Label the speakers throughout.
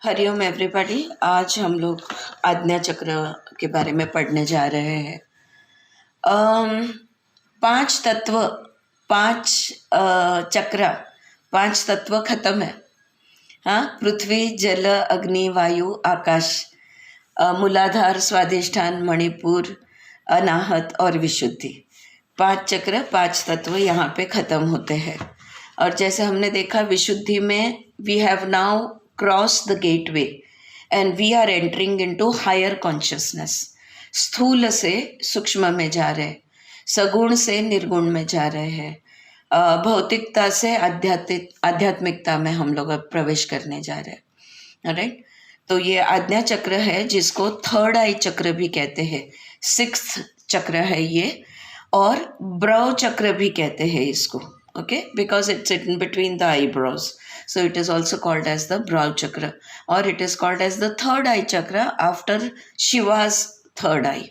Speaker 1: Hariom everybody. आज हम लोग आज्ञा चक्र के बारे में पढ़ने जा रहे हैं। पांच तत्व, पांच चक्र, पांच तत्व खत्म है। हाँ, पृथ्वी, जल, अग्नि, वायु, आकाश, मूलाधार, स्वाधिष्ठान, मणिपुर, अनाहत और विशुद्धि। पांच चक्र, पांच तत्व यहाँ पे खत्म होते हैं। और जैसे हमने देखा विशुद्धि में we have now cross the gateway and we are entering into higher consciousness. स्थूल से सूक्ष्म में जा रहे, सगुण से निर्गुण में जा रहे हैं, भौतिकता से आध्यात्मिकता में हम लोग अब प्रवेश करने जा रहे हैं। राइट, तो ये आज्ञा चक्र है जिसको थर्ड आई चक्र भी कहते हैं, सिक्स्थ चक्र है ये, और ब्रव चक्र भी कहते हैं इसको। Okay, because it's in between the eyebrows, so it is also called as the brow chakra, or it is called as the third eye chakra after Shiva's third eye.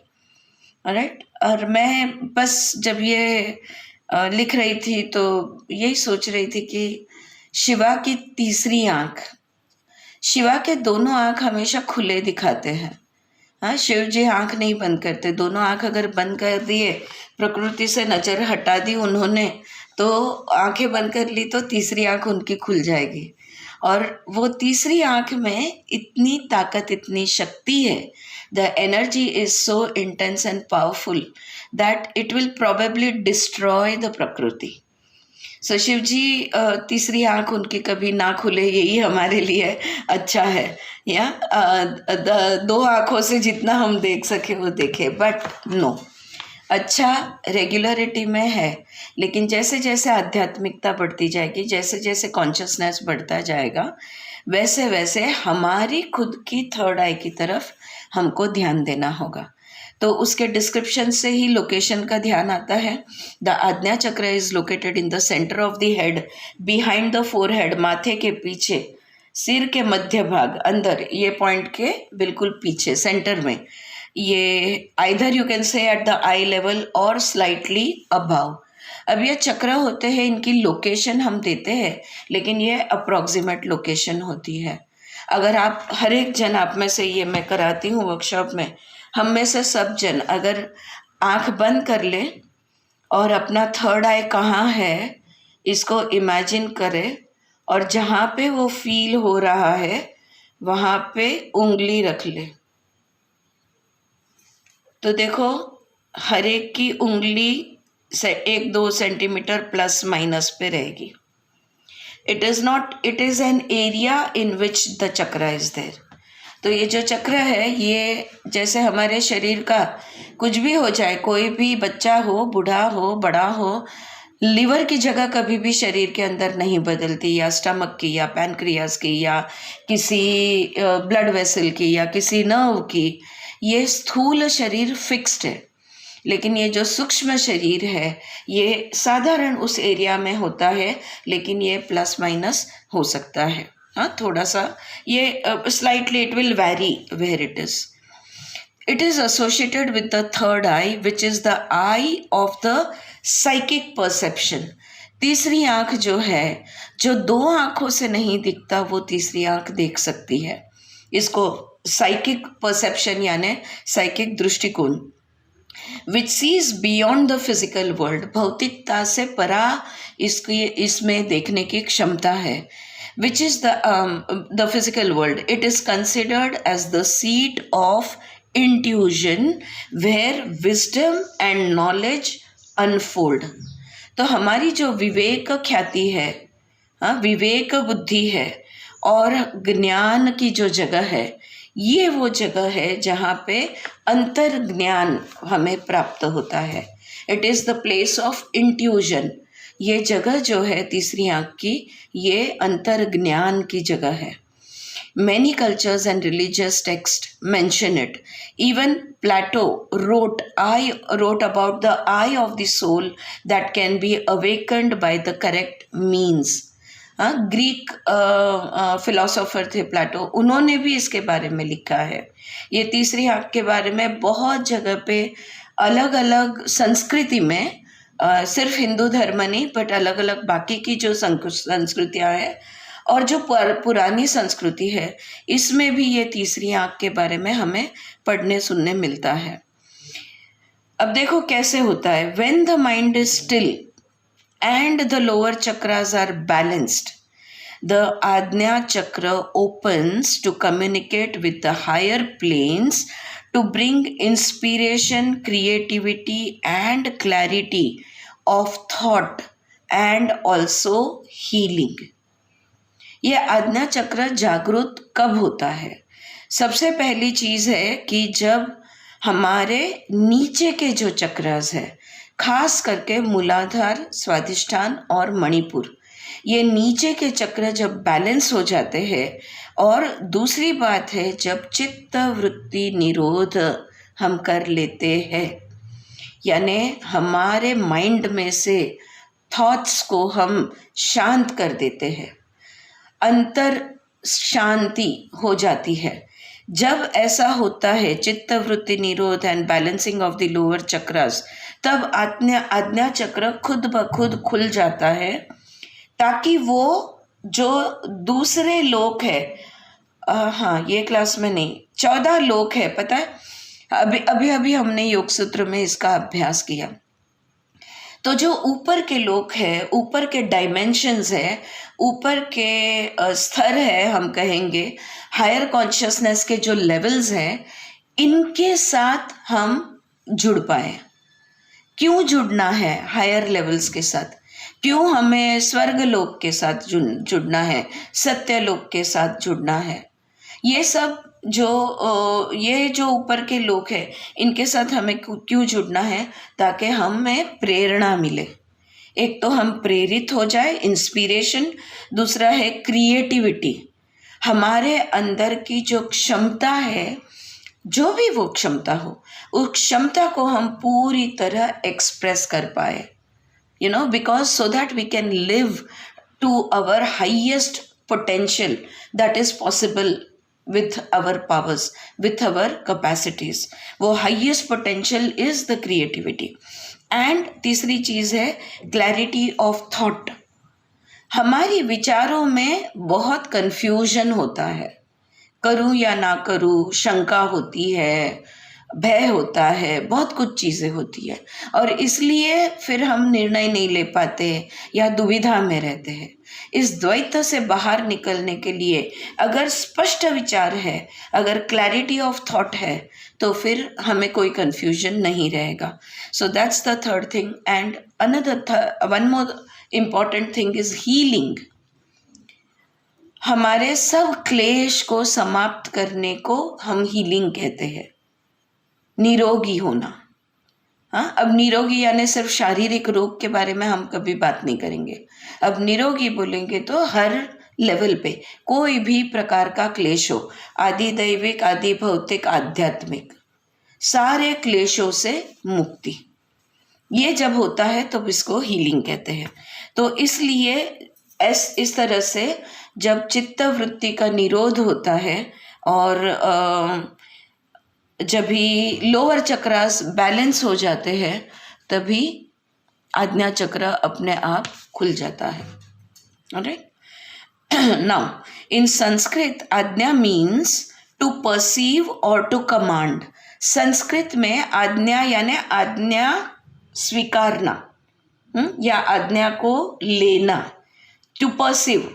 Speaker 1: alright, और मैं बस जब ये लिख रही थी तो यही सोच रही थी कि शिवा की तीसरी आंख, शिवा के दोनों आंख हमेशा खुले दिखाते हैं। हाँ, शिव जी आंख नहीं बंद करते। दोनों आंख अगर बंद कर दिए, प्रकृति से नजर हटा दी उन्होंने, तो आंखें बंद कर ली तो तीसरी आंख उनकी खुल जाएगी। और वो तीसरी आंख में इतनी ताकत, इतनी शक्ति है, the energy is so intense and powerful that it will probably destroy the प्रकृति। सो शिव जी तीसरी आंख उनकी कभी ना खुले, यही हमारे लिए अच्छा है। या दो आंखों से जितना हम देख सके वो देखे, बट नो, अच्छा रेगुलरिटी में है। लेकिन जैसे जैसे आध्यात्मिकता बढ़ती जाएगी, जैसे जैसे कॉन्शियसनेस बढ़ता जाएगा, वैसे वैसे हमारी खुद की थर्ड आई की तरफ हमको ध्यान देना होगा। तो उसके डिस्क्रिप्शन से ही लोकेशन का ध्यान आता है। द आज्ञा चक्र is located in the centre of the head, behind the forehead, माथे के पीछे, सिर के मध्य भाग, अंदर, ये पॉइंट के बिल्कुल पीछे सेंटर में। ये either you can say at the I level और स्लाइटली अबाव। अब ये चक्र होते हैं, इनकी लोकेशन हम देते हैं, लेकिन ये अप्रॉक्सीमेट लोकेशन होती है। अगर आप हर एक जन, आप में से, ये मैं कराती हूँ वर्कशॉप में, हम में से सब जन अगर आंख बंद कर ले और अपना थर्ड आई कहाँ है इसको इमेजिन करें, और जहाँ पे वो फील हो रहा है वहाँ पे उंगली रख ले, तो देखो हर एक की उंगली से 1-2 सेंटीमीटर प्लस माइनस पे रहेगी। It is an area in which the चक्र इज देयर। तो ये जो चक्र है, ये जैसे हमारे शरीर का कुछ भी हो जाए, कोई भी बच्चा हो, बूढ़ा हो, बड़ा हो, लीवर की जगह कभी भी शरीर के अंदर नहीं बदलती, या स्टमक की, या पैनक्रियास की, या किसी ब्लड वेसल की, या किसी नर्व की। ये स्थूल शरीर फिक्स्ड है, लेकिन ये जो सूक्ष्म शरीर है ये साधारण उस एरिया में होता है, लेकिन ये प्लस माइनस हो सकता है। हाँ, थोड़ा सा ये slightly it will vary where it is. It is associated with the third eye which is the eye of the psychic perception. तीसरी आंख जो है, जो दो आंखों से नहीं दिखता, वो तीसरी आंख देख सकती है। इसको साइकिक परसेप्शन यानी साइकिक दृष्टिकोण, which sees beyond the physical world, भौतिकता से परा इसकी, इसमें देखने की क्षमता है। which is the physical world. It is considered as the seat of intuition where wisdom and knowledge unfold. तो हमारी जो विवेक ख्याति है, हाँ, विवेक बुद्धि है, और ज्ञान की जो जगह है, ये वो जगह है जहाँ पे अंतर ज्ञान हमें प्राप्त होता है। It is the place of intuition. ये जगह जो है तीसरी आंख की, ये अंतर ज्ञान की जगह है। Many cultures and religious texts mention it. Even Plato wrote about the eye of the soul that can be awakened by the correct means. Greek philosopher थे प्लेटो, उन्होंने भी इसके बारे में लिखा है। ये तीसरी आंख के बारे में बहुत जगह पे अलग अलग संस्कृति में, सिर्फ हिंदू धर्म नहीं बट अलग अलग बाकी की जो संस्कृतियाँ हैं, और जो पुरानी संस्कृति है इसमें भी ये तीसरी आंख के बारे में हमें पढ़ने सुनने मिलता है। अब देखो कैसे होता है। When the mind is still and the lower chakras are balanced, the Ajna chakra opens to communicate with the higher planes to bring inspiration, creativity, and clarity of thought and also healing. ये आज्ञा चक्र जागृत कब होता है? सबसे पहली चीज है कि जब हमारे नीचे के जो चक्रास है, खास करके मूलाधार, स्वादिष्ठान और मणिपुर, ये नीचे के चक्र जब बैलेंस हो जाते हैं। और दूसरी बात है जब चित्त वृत्ति निरोध हम कर लेते हैं, यानी हमारे माइंड में से थॉट्स को हम शांत कर देते हैं, अंतर शांति हो जाती है। जब ऐसा होता है चित्त वृत्ति निरोध and balancing of the lower chakras, तब आज्ञा चक्र खुद ब खुद खुल जाता है, ताकि वो जो दूसरे लोक है, हाँ ये क्लास में नहीं, 14 लोक है, पता है अभी हमने योग सूत्र में इसका अभ्यास किया। तो जो ऊपर के लोक है, ऊपर के डायमेंशंस है, ऊपर के स्तर है, हम कहेंगे हायर कॉन्शियसनेस के जो लेवल्स हैं, इनके साथ हम जुड़ पाए। क्यों जुड़ना है हायर लेवल्स के साथ? क्यों हमें स्वर्ग लोक के साथ जुड़ना है, सत्य लोक के साथ जुड़ना है? ये सब ये जो ऊपर के लोक है, इनके साथ हमें क्यों जुड़ना है? ताकि हमें प्रेरणा मिले। एक तो हम प्रेरित हो जाए, इंस्पिरेशन। दूसरा है क्रिएटिविटी। हमारे अंदर की जो क्षमता है, जो भी वो क्षमता हो, उस क्षमता को हम पूरी तरह एक्सप्रेस कर पाए, because so that we can live to our highest potential that is possible with our powers, with our capacities. वो highest potential is the creativity. And तीसरी चीज़ है clarity of thought. हमारी विचारों में बहुत confusion होता है, करूँ या ना करूँ, शंका होती है, भय होता है, बहुत कुछ चीज़ें होती है, और इसलिए फिर हम निर्णय नहीं ले पाते या दुविधा में रहते हैं। इस द्वैत से बाहर निकलने के लिए अगर स्पष्ट विचार है, अगर क्लैरिटी ऑफ थॉट है, तो फिर हमें कोई कंफ्यूजन नहीं रहेगा। So that's the third thing. And another one more important thing is healing. हमारे सब क्लेश को समाप्त करने को हम हीलिंग कहते हैं, निरोगी होना। हाँ, अब निरोगी यानी सिर्फ शारीरिक रोग के बारे में हम कभी बात नहीं करेंगे। अब निरोगी बोलेंगे तो हर लेवल पे कोई भी प्रकार का क्लेश हो, आदि दैविक, आदि भौतिक, आध्यात्मिक, सारे क्लेशों से मुक्ति, ये जब होता है तो इसको हीलिंग कहते हैं। तो इसलिए इस तरह से जब चित्त वृत्ति का निरोध होता है और जब भी लोअर चक्रास बैलेंस हो जाते हैं, तभी आज्ञा चक्र अपने आप खुल जाता है। ऑलराइट, नाउ इन संस्कृत आज्ञा मीन्स टू परसीव और टू कमांड। संस्कृत में आज्ञा यानी आज्ञा स्वीकारना या आज्ञा को लेना, टू परसीव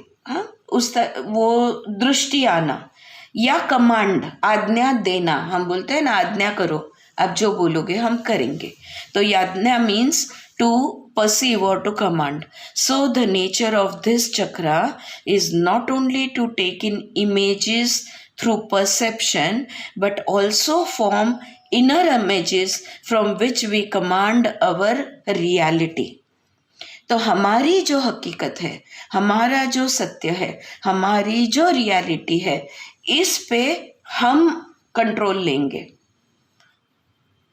Speaker 1: वो दृष्टि आना, या कमांड आज्ञा देना। हम बोलते हैं ना आज्ञा करो, अब जो बोलोगे हम करेंगे। तो Ajna means to perceive or to command. So the nature of this chakra is not only to take in images through perception, but also form inner images from which we command our reality. तो हमारी जो हकीकत है, हमारा जो सत्य है, हमारी जो रियलिटी है, इस पे हम कंट्रोल लेंगे।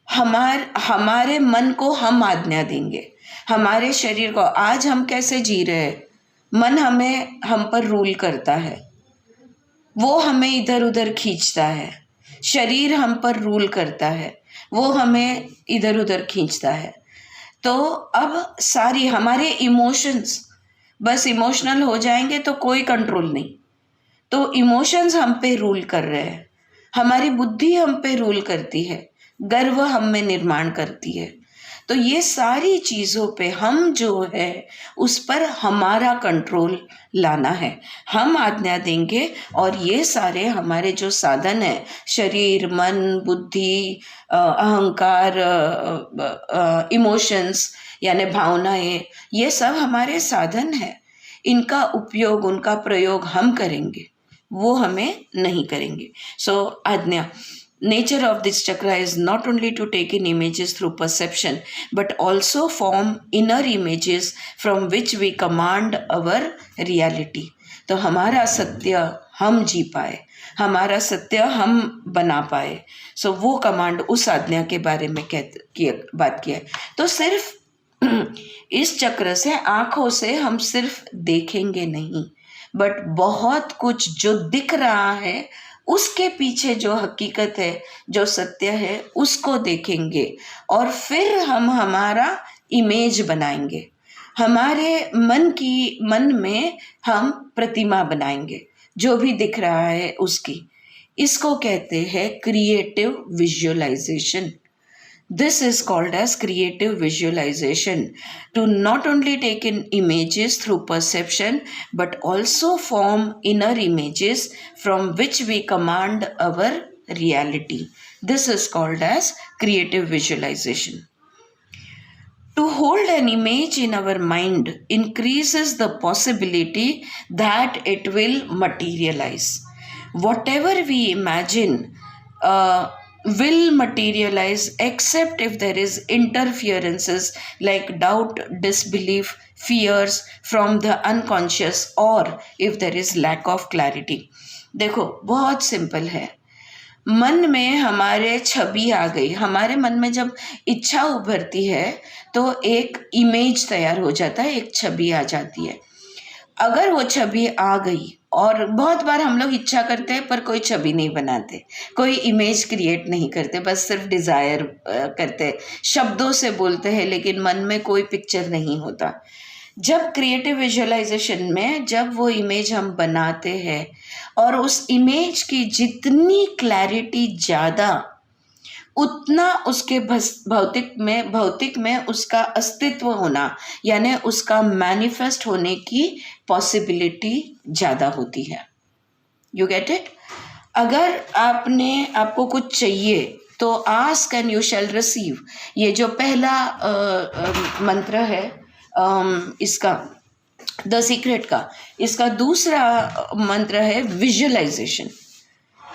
Speaker 1: हमारे मन को हम आज्ञा देंगे, हमारे शरीर को। आज हम कैसे जी रहे हैं, मन हम पर रूल करता है, वो हमें इधर उधर खींचता है। शरीर हम पर रूल करता है, वो हमें इधर उधर खींचता है। तो अब सारी हमारे इमोशंस, बस इमोशनल हो जाएंगे तो कोई कंट्रोल नहीं। तो इमोशंस हम पे रूल कर रहे हैं, हमारी बुद्धि हम पे रूल करती है, गर्व हम में निर्माण करती है। तो ये सारी चीज़ों पे हम जो है उस पर हमारा कंट्रोल लाना है, हम आज्ञा देंगे। और ये सारे हमारे जो साधन है, शरीर, मन, बुद्धि, अहंकार, इमोशंस यानी भावनाएं, ये सब हमारे साधन है। इनका उपयोग, उनका प्रयोग हम करेंगे, वो हमें नहीं करेंगे। सो आज्ञा, nature of this chakra is not only to take in images through perception but also form inner images from which we command our reality. तो हमारा सत्य हम जी पाए, हमारा सत्य हम बना पाए। सो वो कमांड, उस आज्ञा के बारे में बात किया है। तो सिर्फ इस चक्र से, आंखों से हम सिर्फ देखेंगे नहीं, बट बहुत कुछ जो दिख रहा है उसके पीछे जो हकीकत है, जो सत्य है, उसको देखेंगे। और फिर हम हमारा इमेज बनाएंगे, हमारे मन में हम प्रतिमा बनाएंगे जो भी दिख रहा है उसकी। इसको कहते हैं creative visualization. This is called as creative visualization, to not only take in images through perception but also form inner images from which we command our reality. This is called as creative visualization. To hold an image in our mind increases the possibility that it will materialize. Whatever we imagine will materialize, except if there is interferences like doubt, disbelief, fears from the unconscious, or if there is lack of clarity. देखो, बहुत simple है। मन में हमारे छवि आ गई, हमारे मन में जब इच्छा उभरती है तो एक इमेज तैयार हो जाता है, एक छवि आ जाती है। अगर वो छवि आ गई, और बहुत बार हम लोग इच्छा करते हैं पर कोई छवि नहीं बनाते, कोई इमेज क्रिएट नहीं करते, बस सिर्फ डिज़ायर करते हैं, शब्दों से बोलते हैं लेकिन मन में कोई पिक्चर नहीं होता। जब क्रिएटिव विजुअलाइजेशन में जब वो इमेज हम बनाते हैं और उस इमेज की जितनी क्लैरिटी ज़्यादा, उतना उसके भौतिक में उसका अस्तित्व होना यानी उसका मैनिफेस्ट होने की पॉसिबिलिटी ज़्यादा होती है। You get it? अगर आपको कुछ चाहिए तो ask and you shall receive, ये जो पहला मंत्र है इसका द सीक्रेट का, इसका दूसरा मंत्र है visualisation.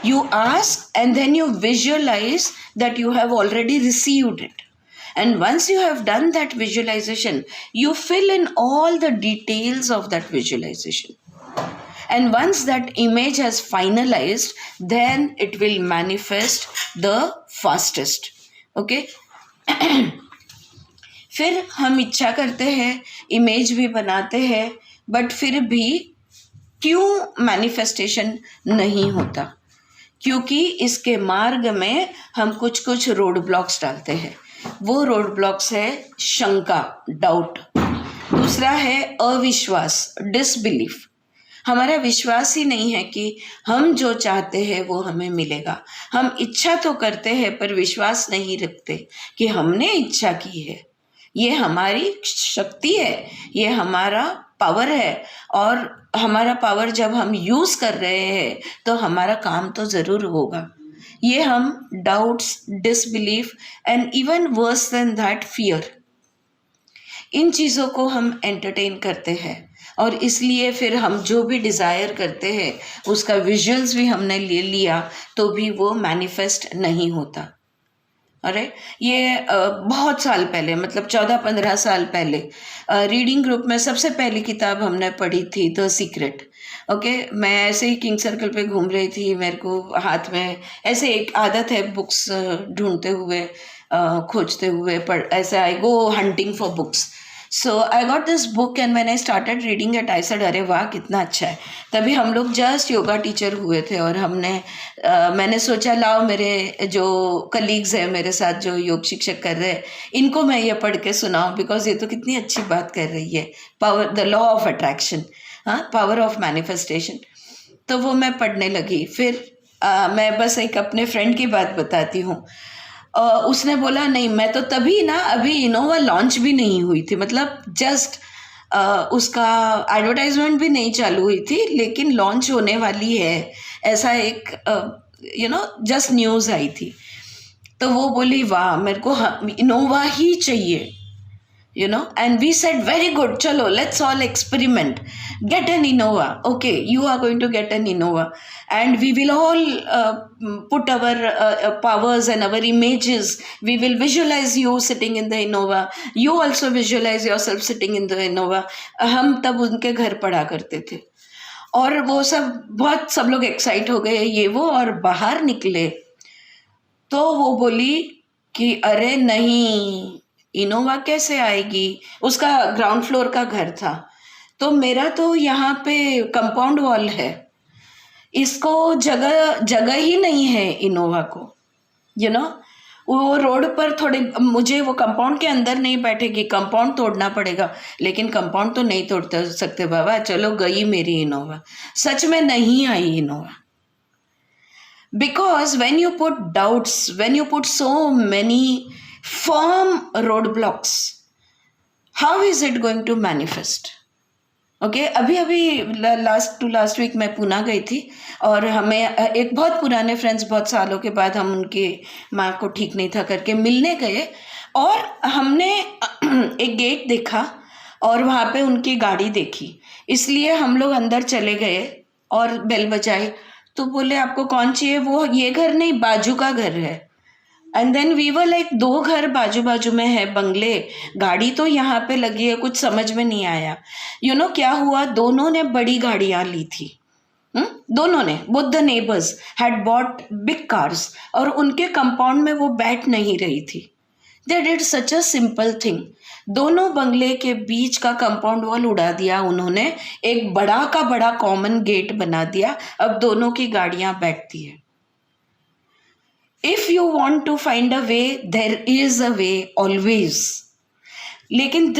Speaker 1: You ask and then you visualize that you have already received it. And once you have done that visualization, you fill in all the details of that visualization. And once that image has finalized, then it will manifest the fastest. Okay? फिर हम इच्छा करते हैं, image भी बनाते हैं, but फिर भी क्यों मैनिफेस्टेशन नहीं होता? क्योंकि इसके मार्ग में हम कुछ रोड ब्लॉक्स डालते हैं। वो रोड ब्लॉक्स है शंका, डाउट। दूसरा है अविश्वास, डिसबिलीफ। हमारा विश्वास ही नहीं है कि हम जो चाहते हैं वो हमें मिलेगा। हम इच्छा तो करते हैं पर विश्वास नहीं रखते कि हमने इच्छा की है, ये हमारी शक्ति है, ये हमारा पावर है, और हमारा पावर जब हम यूज़ कर रहे हैं तो हमारा काम तो ज़रूर होगा। ये हम doubts, disbelief and even worse than that fear, इन चीज़ों को हम एंटरटेन करते हैं, और इसलिए फिर हम जो भी डिज़ायर करते हैं उसका विजुअल्स भी हमने ले लिया तो भी वो मैनिफेस्ट नहीं होता। अरे ये बहुत साल पहले, मतलब 14-15 साल पहले रीडिंग ग्रुप में सबसे पहली किताब हमने पढ़ी थी द सीक्रेट। ओके, मैं ऐसे ही किंग सर्कल पे घूम रही थी, मेरे को हाथ में ऐसे एक आदत है बुक्स ढूंढते हुए, खोजते हुए ऐसे I go hunting for books. So I got this book and when I started reading it I said अरे वाह कितना अच्छा है। तभी हम लोग जस्ट योगा टीचर हुए थे और मैंने सोचा लाओ मेरे जो कलीग्स हैं मेरे साथ जो योग शिक्षक कर रहे हैं इनको मैं ये पढ़ के सुनाऊं, बिकॉज ये तो कितनी अच्छी बात कर रही है, power the law of attraction, हाँ, पावर ऑफ मैनिफेस्टेशन। तो वो मैं पढ़ने लगी। फिर मैं बस एक अपने फ्रेंड की बात बताती हूँ। उसने बोला नहीं, मैं तो तभी ना अभी इनोवा लॉन्च भी नहीं हुई थी, मतलब जस्ट उसका एडवर्टाइजमेंट भी नहीं चालू हुई थी, लेकिन लॉन्च होने वाली है ऐसा एक जस्ट न्यूज़ आई थी। तो वो बोली वाह मेरे को इनोवा ही चाहिए, and we said very good, chalo let's all experiment, get an Innova. Okay, you are going to get an Innova and we will all put our powers and our images, we will visualize you sitting in the Innova, you also visualize yourself sitting in the Innova. हम तब उनके घर पढ़ा करते थे और वो सब लोग एक्साइट हो गए ये वो, और बाहर निकले तो वो बोली कि अरे नहीं इनोवा कैसे आएगी, उसका ग्राउंड फ्लोर का घर था, तो मेरा तो यहाँ पे कंपाउंड वॉल है, इसको जगह ही नहीं है इनोवा को, वो रोड पर थोड़ी, मुझे वो कंपाउंड के अंदर नहीं बैठेगी, कंपाउंड तोड़ना पड़ेगा, लेकिन कंपाउंड तो नहीं तोड़ सकते बाबा, चलो गई मेरी इनोवा। सच में नहीं आई Innova, because when you put doubts, when you put so many firm roadblocks, how is it going to manifest? Okay अभी लास्ट वीक मैं पुणे गई थी और हमें एक बहुत पुराने फ्रेंड्स, बहुत सालों के बाद हम उनके माँ को ठीक नहीं था करके मिलने गए और हमने एक गेट देखा और वहाँ पे उनकी गाड़ी देखी, इसलिए हम लोग अंदर चले गए और बेल बजाई तो बोले आपको कौन चाहिए, वो ये घर नहीं बाजू का घर है। And then we were like 2 घर बाजू बाजू में है बंगले, गाड़ी तो यहाँ पे लगी है, कुछ समझ में नहीं आया। क्या हुआ, दोनों ने बड़ी गाड़ियाँ ली थी, दोनों ने, both the neighbours had bought big cars, और उनके कंपाउंड में वो बैठ नहीं रही थी। They did such a simple thing, दोनों बंगले के बीच का कंपाउंड वॉल उड़ा दिया उन्होंने, एक बड़ा का बड़ा कॉमन गेट बना दिया, अब दोनों की गाड़ियाँ बैठती है। If you want to find a way, there is a way always. लेकिन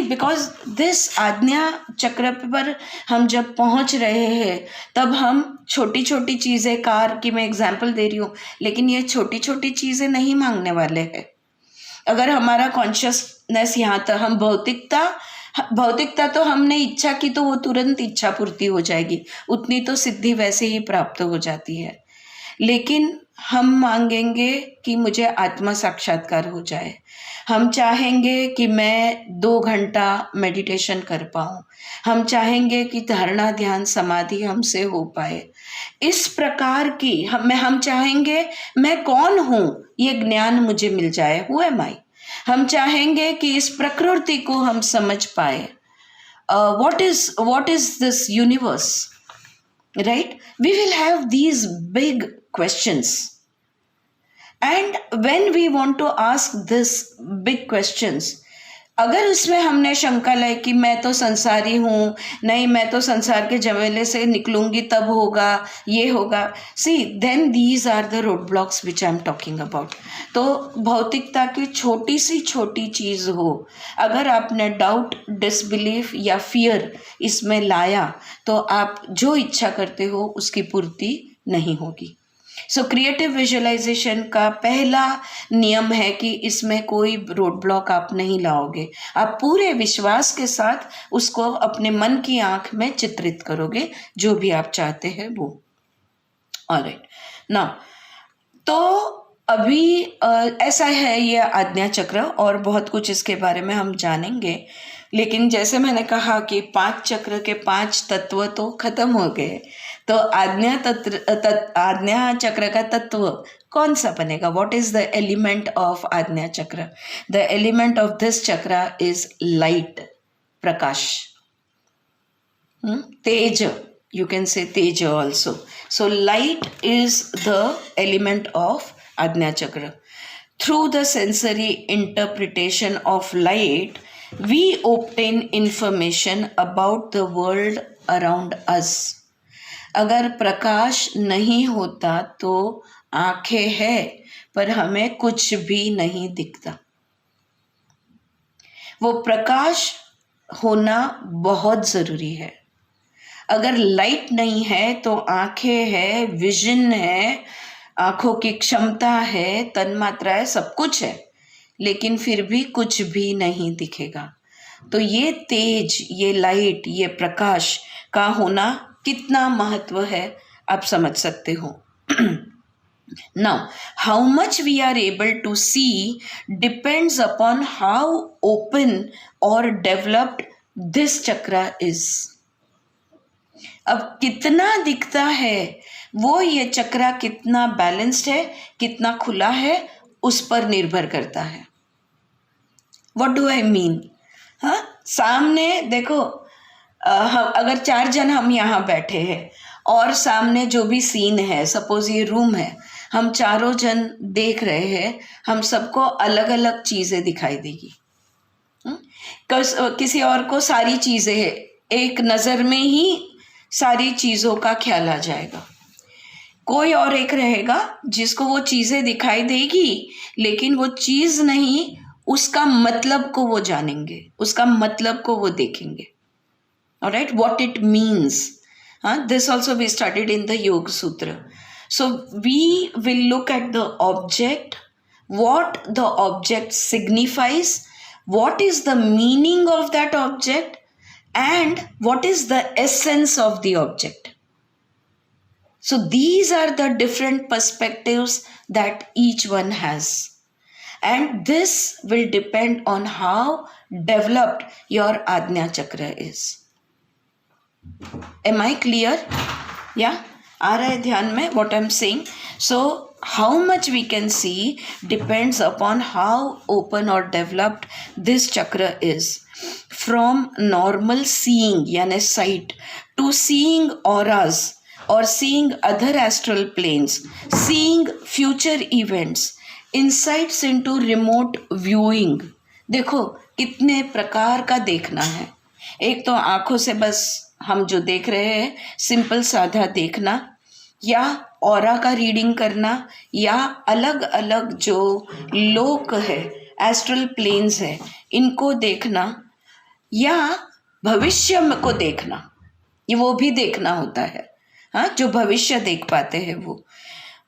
Speaker 1: because this आज्ञा चक्र पर हम जब पहुंच रहे हैं तब हम छोटी छोटी चीज़ें, कार की मैं एग्जांपल दे रही हूँ, लेकिन ये छोटी छोटी चीज़ें नहीं मांगने वाले हैं। अगर हमारा कॉन्शियसनेस यहाँ तक, हम भौतिकता तो हमने इच्छा की तो वो तुरंत इच्छा पूर्ति हो जाएगी, उतनी तो सिद्धि वैसे ही प्राप्त हो जाती है। लेकिन हम मांगेंगे कि मुझे आत्मा साक्षात्कार हो जाए, हम चाहेंगे कि मैं 2 घंटा मेडिटेशन कर पाऊँ, हम चाहेंगे कि धारणा ध्यान समाधि हमसे हो पाए, इस प्रकार की हम चाहेंगे मैं कौन हूँ ये ज्ञान मुझे मिल जाए, हु एम आई। हम चाहेंगे कि इस प्रकृति को हम समझ पाए, what is this universe, right? We will have these big questions, and when we want to ask this big questions, अगर उसमें हमने शंका लाई कि मैं तो संसारी हूँ, नहीं मैं तो संसार के झमेले से निकलूंगी तब होगा, ये होगा, see then these are the road blocks which I am talking about. तो भौतिकता की छोटी सी छोटी चीज़ हो, अगर आपने डाउट, डिसबिलीफ या फियर इसमें लाया तो आप जो इच्छा करते हो उसकी पूर्ति नहीं होगी। सो क्रिएटिव विजुअलाइजेशन का पहला नियम है कि इसमें कोई रोड ब्लॉक आप नहीं लाओगे, आप पूरे विश्वास के साथ उसको अपने मन की आंख में चित्रित करोगे जो भी आप चाहते हैं वो। ऑलराइट, नाउ तो अभी ऐसा है ये आज्ञा चक्र, और बहुत कुछ इसके बारे में हम जानेंगे, लेकिन जैसे मैंने कहा कि 5 चक्र के 5 तत्व तो खत्म हो गए, तो आज्ञा चक्र का तत्व कौन सा बनेगा? What is the element of ajna चक्र? द एलिमेंट ऑफ दिस चक्र is light, Prakash, Tej, you can say teja also. So light is the element of Ajna Chakra. Through the sensory interpretation of light, We obtain information about the world around us. अगर प्रकाश नहीं होता तो आंखें हैं पर हमें कुछ भी नहीं दिखता। वो प्रकाश होना बहुत ज़रूरी है। अगर लाइट नहीं है तो आंखें है, विजन है, आंखों की क्षमता है, तन्मात्रा है, सब कुछ है, लेकिन फिर भी कुछ भी नहीं दिखेगा। तो ये तेज, ये लाइट, ये प्रकाश का होना कितना महत्व है आप समझ सकते हो। Now, how much we are able to see depends upon how open or developed this chakra is. अब कितना दिखता है वो ये चक्रा कितना बैलेंस्ड है, कितना खुला है, उस पर निर्भर करता है। What do I mean? हाँ, सामने देखो, अगर 4 जन हम यहाँ बैठे हैं और सामने जो भी सीन है, सपोज ये रूम है, हम चारों जन देख रहे हैं, हम सबको अलग अलग चीज़ें दिखाई देगी। किसी और को सारी चीज़ें एक नज़र में ही सारी चीज़ों का ख्याल आ जाएगा। कोई और एक रहेगा जिसको वो चीज़ें दिखाई देगी, लेकिन वो चीज़ नहीं, उसका मतलब को वो जानेंगे, उसका मतलब को वो देखेंगे। Alright, what it means. This also we studied in the Yoga Sutra. So we will look at the object, what the object signifies, what is the meaning of that object, and what is the essence of the object. So these are the different perspectives that each one has. And this will depend on how developed your Ajna Chakra is. Am I clear? Yeah? आ रहा है ध्यान में what I'm saying? So how much we can see depends upon how open or developed this chakra is. From normal seeing यानी sight to seeing auras or seeing other astral planes, seeing future events, insights into remote viewing. देखो कितने प्रकार का देखना है। एक तो आँखों से बस हम जो देख रहे हैं सिंपल साधा देखना, या ऑरा का रीडिंग करना, या अलग अलग जो लोक है, एस्ट्रल प्लेन्स है, इनको देखना, या भविष्य को देखना, ये वो भी देखना होता है। हाँ, जो भविष्य देख पाते हैं वो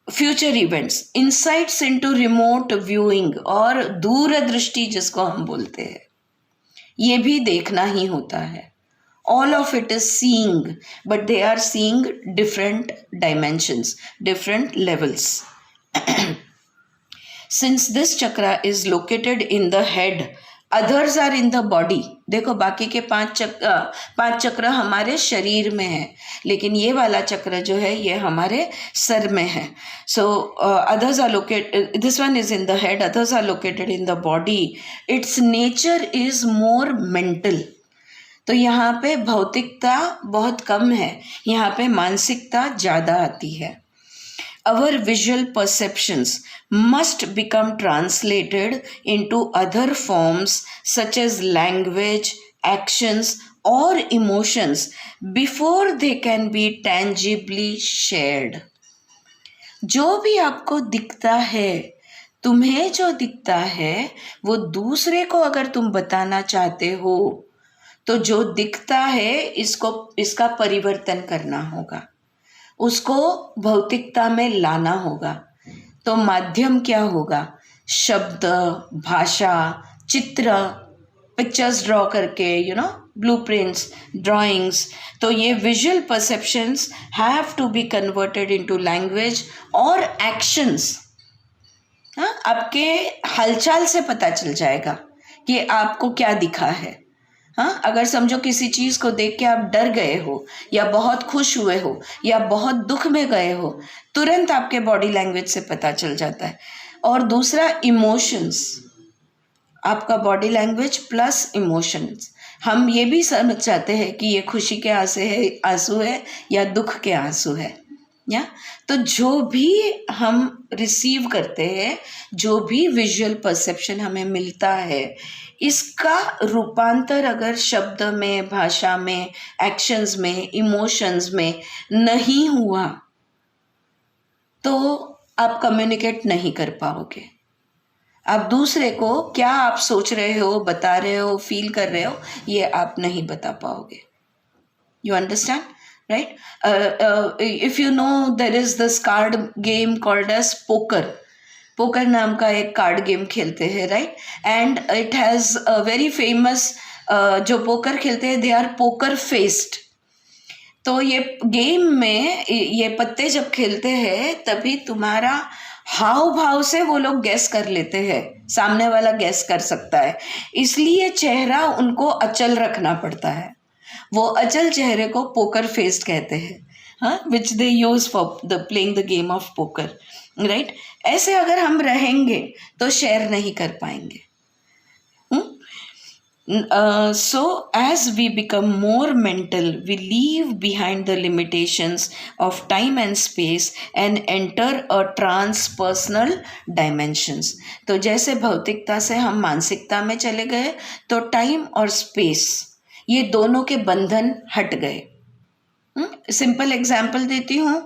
Speaker 1: future events, insights into remote viewing और दूरदृष्टि जिसको हम बोलते हैं, ये भी देखना ही होता है। All of it is seeing, but they are seeing different dimensions, different levels. Since this chakra is located in the head, others are in the body. देखो बाकी के 5 चक्र हमारे शरीर में है, लेकिन ये वाला चक्र जो है ये हमारे सर में है. So others are located, this one is in the head, others are located in the body. Its nature is more mental. तो यहाँ पे भौतिकता बहुत कम है, यहाँ पे मानसिकता ज़्यादा आती है. Our visual perceptions must become translated into other forms such as language, actions or emotions before they can be tangibly shared. जो भी आपको दिखता है, तुम्हें जो दिखता है वो दूसरे को अगर तुम बताना चाहते हो तो जो दिखता है इसका परिवर्तन करना होगा, उसको भौतिकता में लाना होगा. तो माध्यम क्या होगा? शब्द, भाषा, चित्र, पिक्चर्स ड्रॉ करके, ब्लूप्रिंट्स, ड्राइंग्स. तो ये visual perceptions have to be converted into language और एक्शंस. हाँ, आपके हलचल से पता चल जाएगा कि आपको क्या दिखा है. हाँ, अगर समझो किसी चीज़ को देख के आप डर गए हो या बहुत खुश हुए हो या बहुत दुख में गए हो, तुरंत आपके बॉडी लैंग्वेज से पता चल जाता है. और दूसरा इमोशंस, आपका बॉडी लैंग्वेज प्लस इमोशंस. हम ये भी समझ जाते हैं कि ये खुशी के आंसू है या दुख के आंसू है. या तो जो भी हम रिसीव करते हैं, जो भी विजुअल परसेप्शन हमें मिलता है, इसका रूपांतर अगर शब्द में, भाषा में, एक्शंस में, इमोशंस में नहीं हुआ तो आप कम्युनिकेट नहीं कर पाओगे। आप दूसरे को क्या आप सोच रहे हो, बता रहे हो, फील कर रहे हो, ये आप नहीं बता पाओगे। You understand, right? If you know, there is this card game called as poker. Poker नाम का एक कार्ड गेम खेलते हैं, right? And it has a very famous, जो पोकर खेलते हैं दे आर पोकर फेस्ड। तो ये गेम में ये पत्ते जब खेलते हैं तभी तुम्हारा हाव भाव से वो लोग गैस कर लेते हैं, सामने वाला गैस कर सकता है, इसलिए चेहरा उनको अचल रखना पड़ता है। वो अचल चेहरे को पोकर फेस्ड कहते हैं, हाँ, which they use for the playing the game of poker, right? ऐसे अगर हम रहेंगे तो शेयर नहीं कर पाएंगे। So as we become more mental, we leave behind the limitations of time and space and enter a transpersonal dimensions. तो जैसे भौतिकता से हम मानसिकता में चले गए तो टाइम और स्पेस, ये दोनों के बंधन हट गए। सिंपल एग्जाम्पल देती हूँ,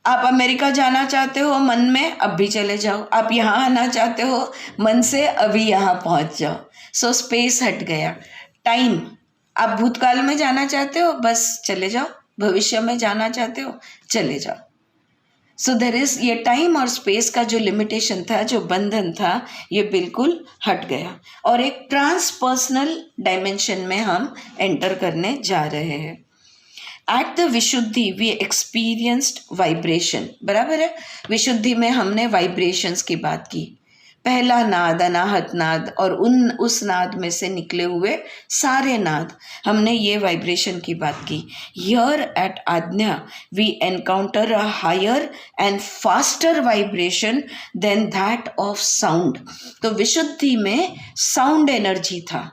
Speaker 1: आप अमेरिका जाना चाहते हो मन में, अब भी चले जाओ। आप यहाँ आना चाहते हो मन से, अभी यहाँ पहुँच जाओ। सो स्पेस हट गया। टाइम, आप भूतकाल में जाना चाहते हो, बस चले जाओ। भविष्य में जाना चाहते हो, चले जाओ। सो देयर इज, ये टाइम और स्पेस का जो लिमिटेशन था, जो बंधन था, ये बिल्कुल हट गया और एक ट्रांसपर्सनल डायमेंशन में हम एंटर करने जा रहे हैं। At the Vishuddhi we experienced vibration, बराबर है? विशुद्धि में हमने वाइब्रेशंस की बात की, पहला नाद, अनाहत नाद, और उस नाद में से निकले हुए सारे नाद, हमने ये वाइब्रेशन की बात की। Here at Ajna we encounter a higher and faster vibration than that of sound. तो विशुद्धि में साउंड एनर्जी था,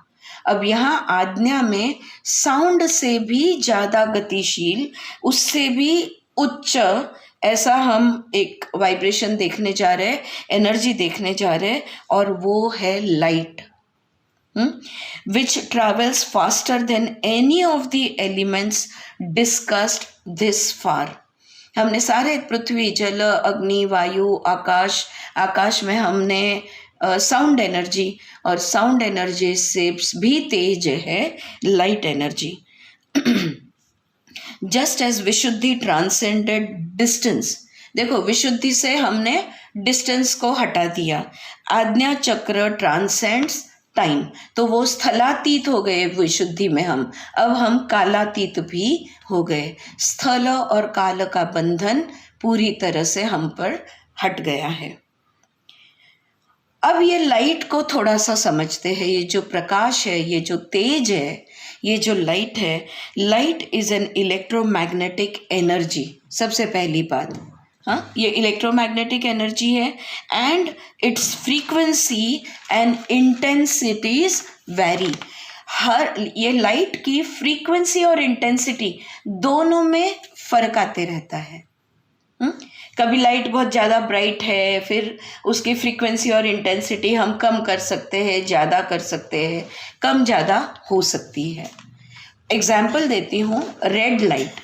Speaker 1: अब यहाँ आज्ञा में साउंड से भी ज़्यादा गतिशील, उससे भी उच्च, ऐसा हम एक वाइब्रेशन देखने जा रहे हैं, एनर्जी देखने जा रहे हैं, और वो है light, which travels faster than any of the elements discussed this far. हमने सारे पृथ्वी, जल, अग्नि, वायु, आकाश, आकाश में हमने साउंड एनर्जी, और साउंड एनर्जी से भी तेज है light energy. Just as Vishuddhi transcended distance, देखो विशुद्धि से हमने डिस्टेंस को हटा दिया, आज्ञा चक्र ट्रांसेंड्स टाइम, तो वो स्थलातीत हो गए विशुद्धि में हम, अब हम कालातीत भी हो गए। स्थल और काल का बंधन पूरी तरह से हम पर हट गया है। अब ये लाइट को थोड़ा सा समझते हैं। ये जो प्रकाश है, ये जो तेज है, ये जो लाइट है, light is an electromagnetic energy. सबसे पहली बात, हाँ, ये इलेक्ट्रोमैग्नेटिक एनर्जी है and it's frequency and intensities very. ये लाइट की फ्रीक्वेंसी और इंटेंसिटी दोनों में फर्क आते रहता है। कभी लाइट बहुत ज़्यादा ब्राइट है, फिर उसकी फ्रीक्वेंसी और इंटेंसिटी हम कम कर सकते हैं, ज़्यादा कर सकते हैं, कम ज़्यादा हो सकती है। एग्जाम्पल देती हूँ, रेड लाइट।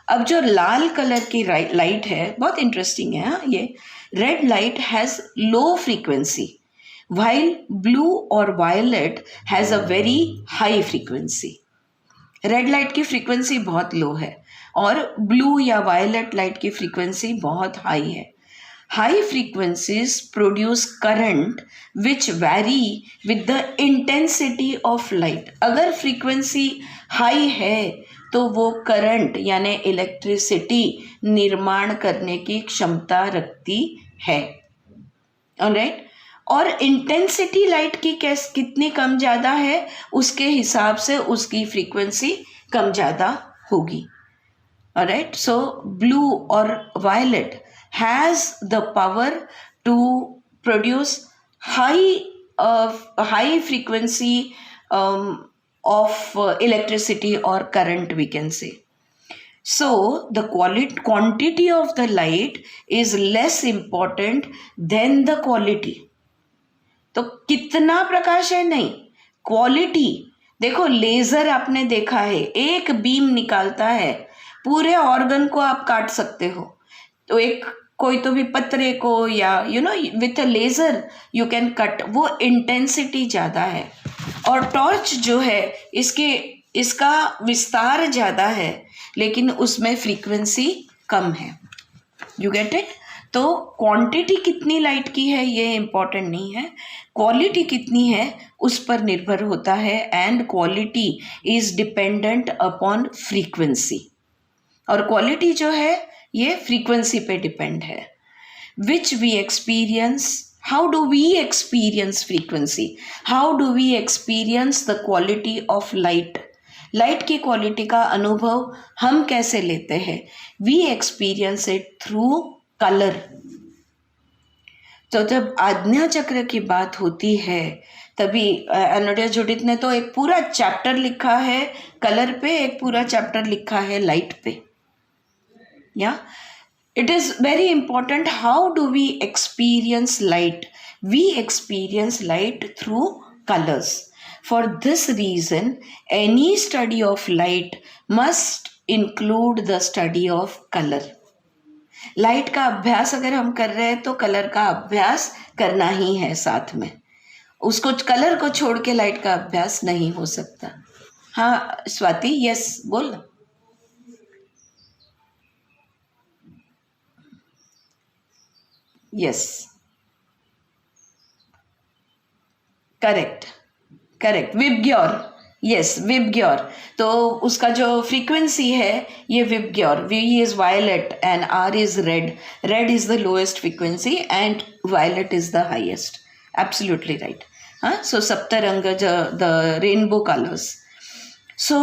Speaker 1: अब जो लाल कलर की लाइट है, बहुत इंटरेस्टिंग है, हाँ, ये red light has low frequency, while blue और violet has a very high frequency। Red light की फ्रीक्वेंसी बहुत लो है और ब्लू या वायलेट लाइट की फ्रीक्वेंसी बहुत हाई है। High frequencies produce current which vary with the intensity of light. अगर फ्रीक्वेंसी हाई है तो वो करंट यानी इलेक्ट्रिसिटी निर्माण करने की क्षमता रखती है, ऑलराइट। और इंटेंसिटी लाइट की कितनी कम ज़्यादा है, उसके हिसाब से उसकी फ्रीक्वेंसी कम ज़्यादा होगी, ऑलराइट। सो ब्लू और violet has the power to produce high frequency of electricity or current, we can say. So the quantity of the light is less important than the quality. तो कितना प्रकाश है नहीं, quality. देखो laser आपने देखा है, एक बीम निकालता है, पूरे ऑर्गन को आप काट सकते हो. तो एक कोई तो भी पत्रे को या with a laser you can cut, वो इंटेंसिटी ज़्यादा है. और टॉर्च जो है इसका विस्तार ज़्यादा है, लेकिन उसमें फ्रीक्वेंसी कम है. You get it. तो क्वांटिटी कितनी लाइट की है ये इम्पॉर्टेंट नहीं है, क्वालिटी कितनी है उस पर निर्भर होता है. And quality is dependent upon frequency, और क्वालिटी जो है ये फ्रीक्वेंसी पे डिपेंड है. Which we experience, how do we experience frequency, how do we experience the quality of light. Light की क्वालिटी का अनुभव हम कैसे लेते हैं? We experience it through colour. तो जब आज्ञा चक्र की बात होती है तभी एनोडिया जुडिथ ने तो एक पूरा चैप्टर लिखा है कलर पे, एक पूरा चैप्टर लिखा है लाइट पे. या it is very important. How do we experience light? We experience light through colours. For this reason, any study of light must include the study of color. Light का अभ्यास अगर हम कर रहे हैं तो कलर का अभ्यास करना ही है साथ में. उसको कलर को छोड़ के लाइट का अभ्यास नहीं हो सकता. हाँ स्वाति, यस बोल. Yes correct correct. VIBGYOR, yes VIBGYOR. तो उसका जो फ्रीक्वेंसी है ये VIBGYOR, V is violet and R is red. Red is the lowest frequency and violet is the highest. Absolutely right. हाँ, सो सप्तरंग, the rainbow colours. So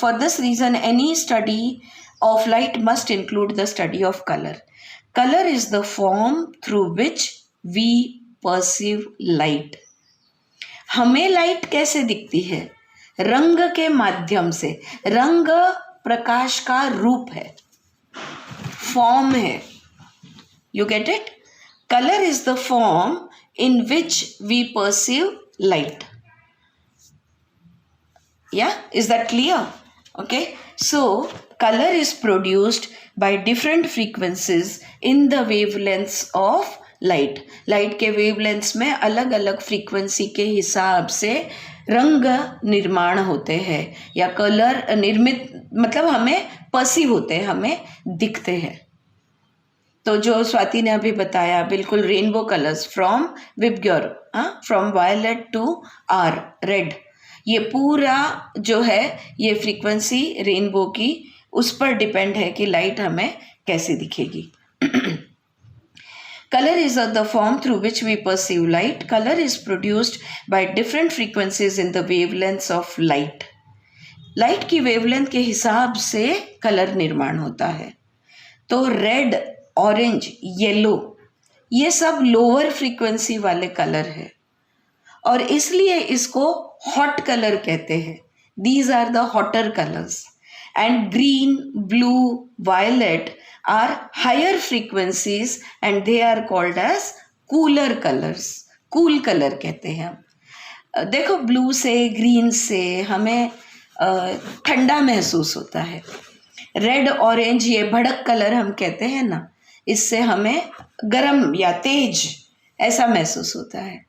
Speaker 1: for this reason any study of light must include the study of color. Color is the form through which we perceive light. हमें light कैसे दिखती है? रंग के माध्यम से. रंग प्रकाश का रूप है, फॉर्म है. You get it. Colour is the form in which we perceive light. या is that clear? Okay. So color is produced by different frequencies in the wavelengths of light. Light के वेवलेंथ्स में अलग अलग frequency के हिसाब से रंग निर्माण होते हैं या कलर निर्मित, मतलब हमें पर्सीव होते हैं, हमें दिखते हैं. तो जो स्वाति ने अभी बताया बिल्कुल, rainbow colours from VIBGYOR, from violet to R red, ये पूरा जो है ये फ्रीक्वेंसी रेनबो की उस पर डिपेंड है कि लाइट हमें कैसे दिखेगी. Color is the form through which we perceive light. Color is produced by different frequencies in the wavelengths of light. Light की वेवलेंथ के हिसाब से कलर निर्माण होता है. तो रेड, ऑरेंज, येलो ये सब लोअर फ्रीक्वेंसी वाले कलर है और इसलिए इसको हॉट कलर कहते हैं. These are the hotter colours. And green, blue, violet are higher frequencies and they are called as cooler colors. Cool color कहते हैं हम. देखो ब्लू से, ग्रीन से हमें ठंडा महसूस होता है. रेड, ऑरेंज ये भड़क कलर हम कहते हैं ना, इससे हमें गर्म या तेज ऐसा महसूस होता है.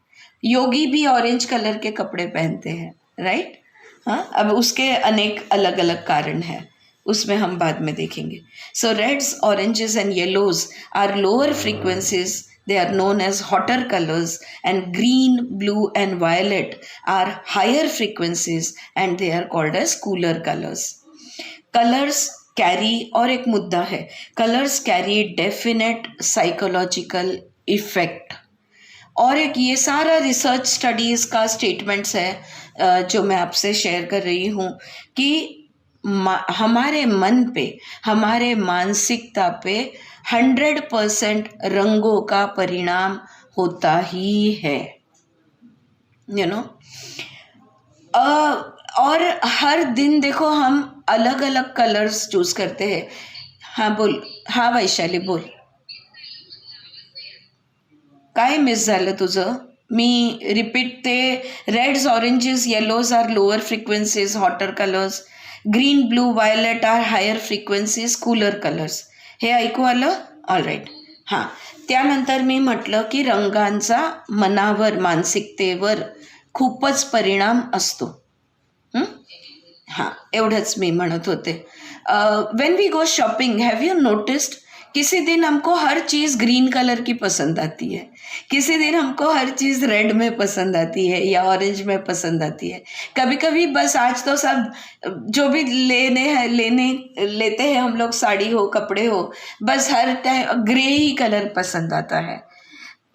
Speaker 1: योगी भी ऑरेंज कलर के कपड़े पहनते हैं, राइट. हाँ, अब उसके अनेक अलग अलग कारण हैं, उसमें हम बाद में देखेंगे. So reds, oranges and yellows are lower frequencies, they are known as hotter colors, and green, blue and violet are higher frequencies and they are called as cooler colors. Colors carry, और एक मुद्दा है, colors carry definite psychological effect. और एक ये सारा research studies का statements है जो मैं आपसे शेयर कर रही हूँ कि हमारे मन पे, हमारे मानसिकता पे 100% रंगों का परिणाम होता ही है. और हर दिन देखो हम अलग अलग कलर्स चूज करते हैं. हाँ बोल. हाँ वैशाली बोल. काय मिस झालं तुझं? मी रिपीट ते reds oranges yellows are lower frequencies hotter colours, green blue violet are higher frequencies cooler colours. हे ऐकू आलं? All right. हां, त्यानंतर मी म्हटलं की रंगांचा मनावर मानसिकतेवर खूपच परिणाम असतो. हं? हाँ एवढंच मी म्हणत होते. When we go shopping have you noticed किसी दिन हमको हर चीज़ ग्रीन कलर की पसंद आती है, किसी दिन हमको हर चीज़ रेड में पसंद आती है या ऑरेंज में पसंद आती है. कभी कभी बस आज तो सब जो भी लेते हैं हम लोग, साड़ी हो कपड़े हो, बस हर टाइम ग्रे ही कलर पसंद आता है.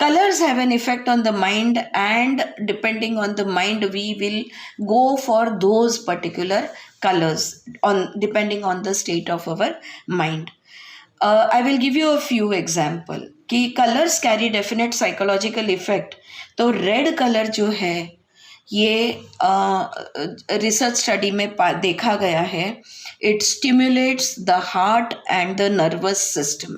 Speaker 1: Colors have an effect on the mind, and depending on the mind we will go for those particular colors on depending on the state of our mind. I will give you a few example कि colors carry definite psychological effect. तो red color जो है ये research study में देखा गया है. It stimulates the heart and the nervous system.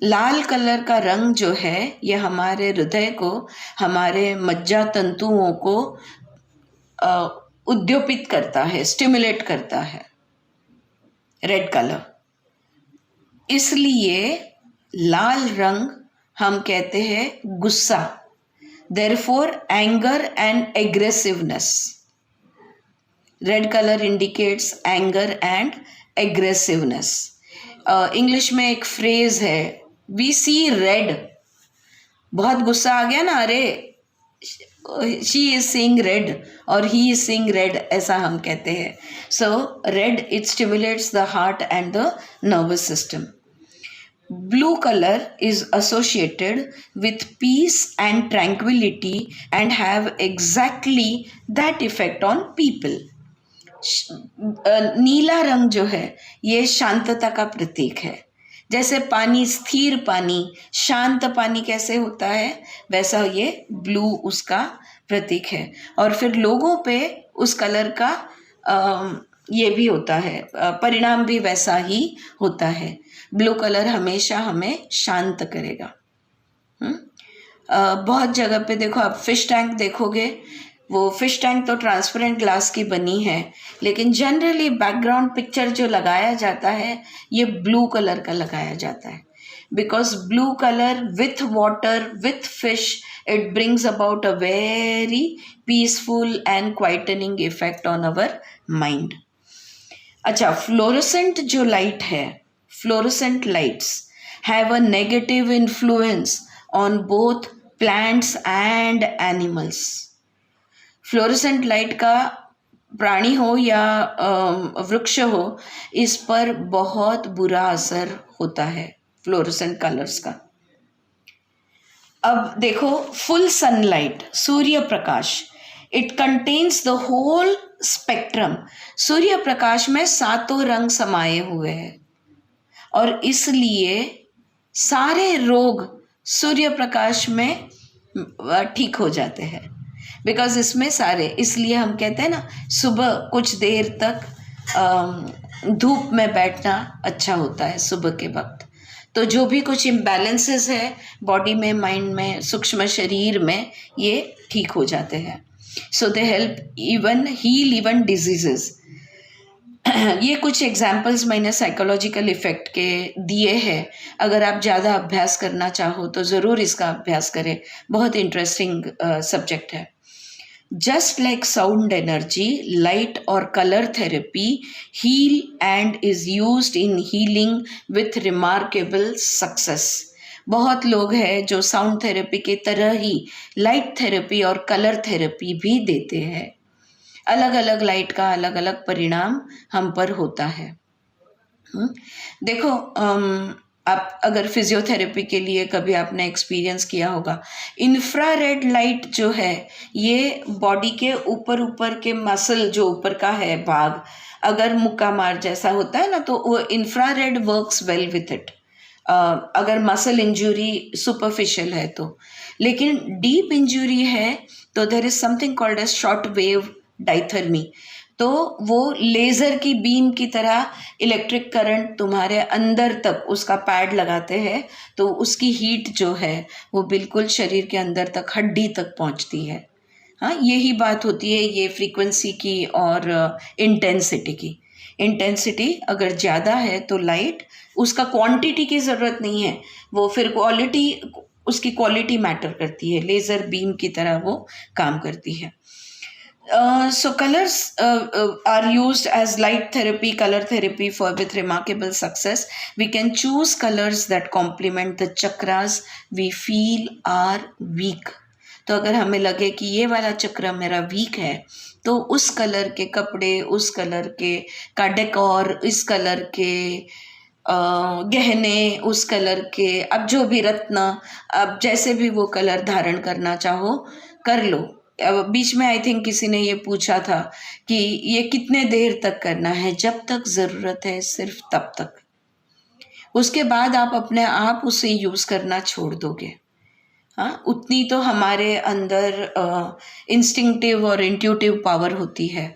Speaker 1: Lal colour का रंग जो है ये हमारे हृदय को, हमारे मज्जा तंतुओं को उद्दीपित करता है, स्टिमुलेट करता है. Red colour. इसलिए लाल रंग हम कहते हैं गुस्सा. Therefore anger and aggressiveness. Red colour indicates anger and aggressiveness. English में एक फ्रेज है, वी सी रेड. बहुत गुस्सा आ गया ना, अरे शी इज सीइंग रेड और ही इज सीइंग रेड, ऐसा हम कहते हैं. So red it stimulates the heart and the nervous system. Blue colour is associated with peace and tranquility and have exactly that effect on people. नीला रंग जो है ये शांतता का प्रतीक है. जैसे पानी, स्थिर पानी, शांत पानी कैसे होता है, वैसा ये ब्लू उसका प्रतीक है. और फिर लोगों पे उस कलर का ये भी होता है, परिणाम भी वैसा ही होता है. ब्लू कलर हमेशा हमें शांत करेगा. बहुत जगह पे देखो आप फिश टैंक देखोगे, वो फिश टैंक तो ट्रांसपेरेंट ग्लास की बनी है, लेकिन जनरली बैकग्राउंड पिक्चर जो लगाया जाता है ये ब्लू कलर का लगाया जाता है. Because blue colour with water with fish it brings about a very peaceful and quietening effect on our mind. अच्छा, फ्लोरोसेंट जो लाइट है, fluorescent lights have a negative influence on both plants and animals. Fluorescent light का प्राणी हो या वृक्ष हो, इस पर बहुत बुरा असर होता है फ्लोरोसेंट कलर्स का. अब देखो, फुल सनलाइट, सूर्य प्रकाश, it contains the whole spectrum. सूर्य प्रकाश में सातों रंग समाये हुए हैं और इसलिए सारे रोग सूर्य प्रकाश में ठीक हो जाते हैं. बिकॉज इसमें सारे, इसलिए हम कहते हैं ना सुबह कुछ देर तक धूप में बैठना अच्छा होता है सुबह के वक्त. तो जो भी कुछ इम्बैलेंसेस है बॉडी में, माइंड में, सूक्ष्म शरीर में, ये ठीक हो जाते हैं. So they help even heal even diseases. ये कुछ एग्जाम्पल्स मैंने साइकोलॉजिकल इफ़ेक्ट के दिए हैं. अगर आप ज़्यादा अभ्यास करना चाहो तो ज़रूर इसका अभ्यास करें, बहुत इंटरेस्टिंग सब्जेक्ट है. Just like sound energy, light or color therapy heal and is used in healing with remarkable success. बहुत लोग हैं जो साउंड थेरेपी की तरह ही लाइट थेरेपी और कलर थेरेपी भी देते हैं. अलग अलग लाइट का अलग अलग परिणाम हम पर होता है. देखो, आप अगर फिजियोथेरेपी के लिए कभी आपने एक्सपीरियंस किया होगा, इंफ्रारेड लाइट जो है ये बॉडी के ऊपर के मसल, जो ऊपर का है भाग, अगर मुक्का मार जैसा होता है ना, तो वो infrared works well with it. अगर मसल इंजरी सुपरफिशियल है तो. लेकिन डीप इंजरी है तो there is something called as short wave diathermy, तो वो लेज़र की बीम की तरह इलेक्ट्रिक करंट तुम्हारे अंदर तक उसका पैड लगाते हैं, तो उसकी हीट जो है वो बिल्कुल शरीर के अंदर तक, हड्डी तक पहुंचती है। हाँ, यही बात होती है ये फ्रीक्वेंसी की और इंटेंसिटी की। इंटेंसिटी अगर ज़्यादा है तो लाइट, उसका क्वांटिटी की ज़रूरत नहीं है, वो फिर क्वालिटी, उसकी क्वालिटी मैटर करती है, लेज़र बीम की तरह वो काम करती है। So colors are used as light therapy, color therapy for with remarkable success. We can choose colors that complement the chakras we feel are weak. तो अगर हमें लगे कि ये वाला चक्र मेरा वीक है, तो उस कलर के कपड़े, उस कलर के का डेकोर, इस कलर के गहने, उस कलर के, अब जो भी रत्न, अब जैसे भी वो कलर धारण करना चाहो कर लो। बीच में आई थिंक किसी ने ये पूछा था कि ये कितने देर तक करना है, जब तक ज़रूरत है सिर्फ तब तक, उसके बाद आप अपने आप उसे यूज़ करना छोड़ दोगे। हाँ, उतनी तो हमारे अंदर इंस्टिंक्टिव और इंट्यूटिव पावर होती है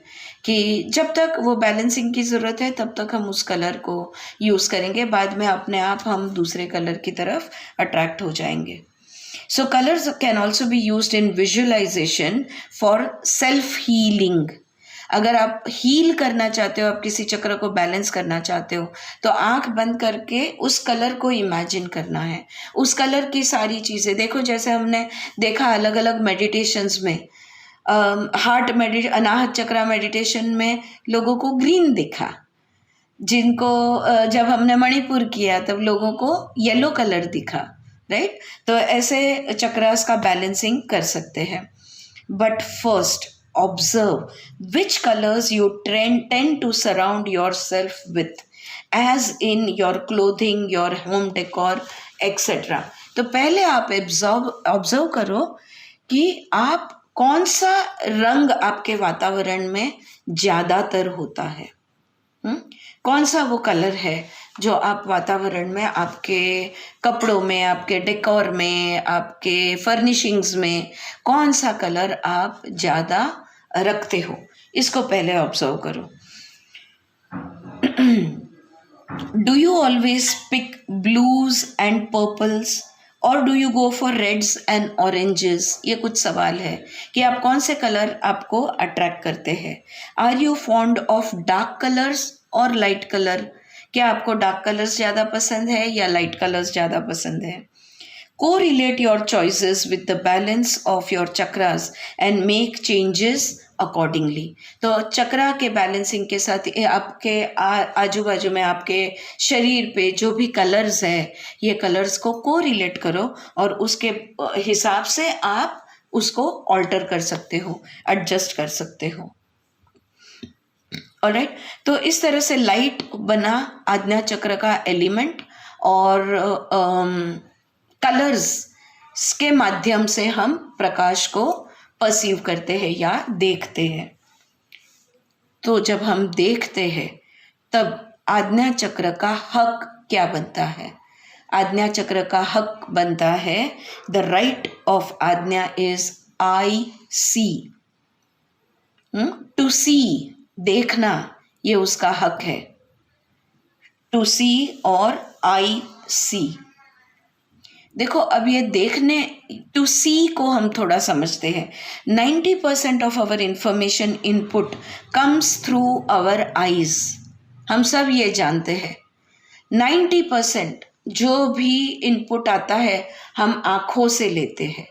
Speaker 1: कि जब तक वो बैलेंसिंग की ज़रूरत है तब तक हम उस कलर को यूज़ करेंगे, बाद में अपने आप हम दूसरे कलर की तरफ अट्रैक्ट हो जाएंगे। So colors can also be used in visualization for self-healing. अगर आप हील करना चाहते हो, आप किसी चक्र को बैलेंस करना चाहते हो, तो आंख बंद करके उस कलर को इमेजिन करना है, उस कलर की सारी चीज़ें देखो। जैसे हमने देखा अलग अलग मेडिटेशंस में, अनाहत चक्र मेडिटेशन में लोगों को ग्रीन दिखा, जिनको जब हमने मणिपुर किया तब लोगों को येलो कलर दिखा, राइट? तो ऐसे चक्रास का बैलेंसिंग कर सकते हैं। But first observe which colours you tend to surround yourself with, as in your clothing, your home decor etcetera. तो पहले आप ऑब्जर्व करो कि आप कौन सा रंग आपके वातावरण में ज़्यादातर होता है। कौन सा वो कलर है जो आप वातावरण में, आपके कपड़ों में, आपके डेकोर में, आपके फर्निशिंग्स में, कौन सा कलर आप ज़्यादा रखते हो, इसको पहले ऑब्जर्व करो। Do you always pick blues and purples और do you go for reds and oranges? ये कुछ सवाल है कि आप कौन से कलर आपको अट्रैक्ट करते हैं। Are you fond of dark colours और लाइट कलर? क्या आपको डार्क कलर्स ज़्यादा पसंद है या लाइट कलर्स ज़्यादा पसंद है? Correlate your choices with the balance of your chakras and make changes accordingly. तो चक्रा के बैलेंसिंग के साथ आपके आजू बाजू में, आपके शरीर पे जो भी कलर्स है, ये कलर्स को कोरिलेट करो और उसके हिसाब से आप उसको ऑल्टर कर सकते हो, एडजस्ट कर सकते हो। ऑलराइट, तो इस तरह से लाइट बना आज्ञा चक्र का एलिमेंट, और कलर्स के माध्यम से हम प्रकाश को परसीव करते हैं या देखते हैं। तो जब हम देखते हैं तब आज्ञा चक्र का हक क्या बनता है? आज्ञा चक्र का हक बनता है, द राइट ऑफ आज्ञा इज आई सी। टू सी, देखना, ये उसका हक है। टू सी और आई सी। देखो अब ये देखने, टू सी को हम थोड़ा समझते हैं। 90% of our information input comes through our eyes. हम सब ये जानते हैं 90% जो भी इनपुट आता है हम आँखों से लेते हैं।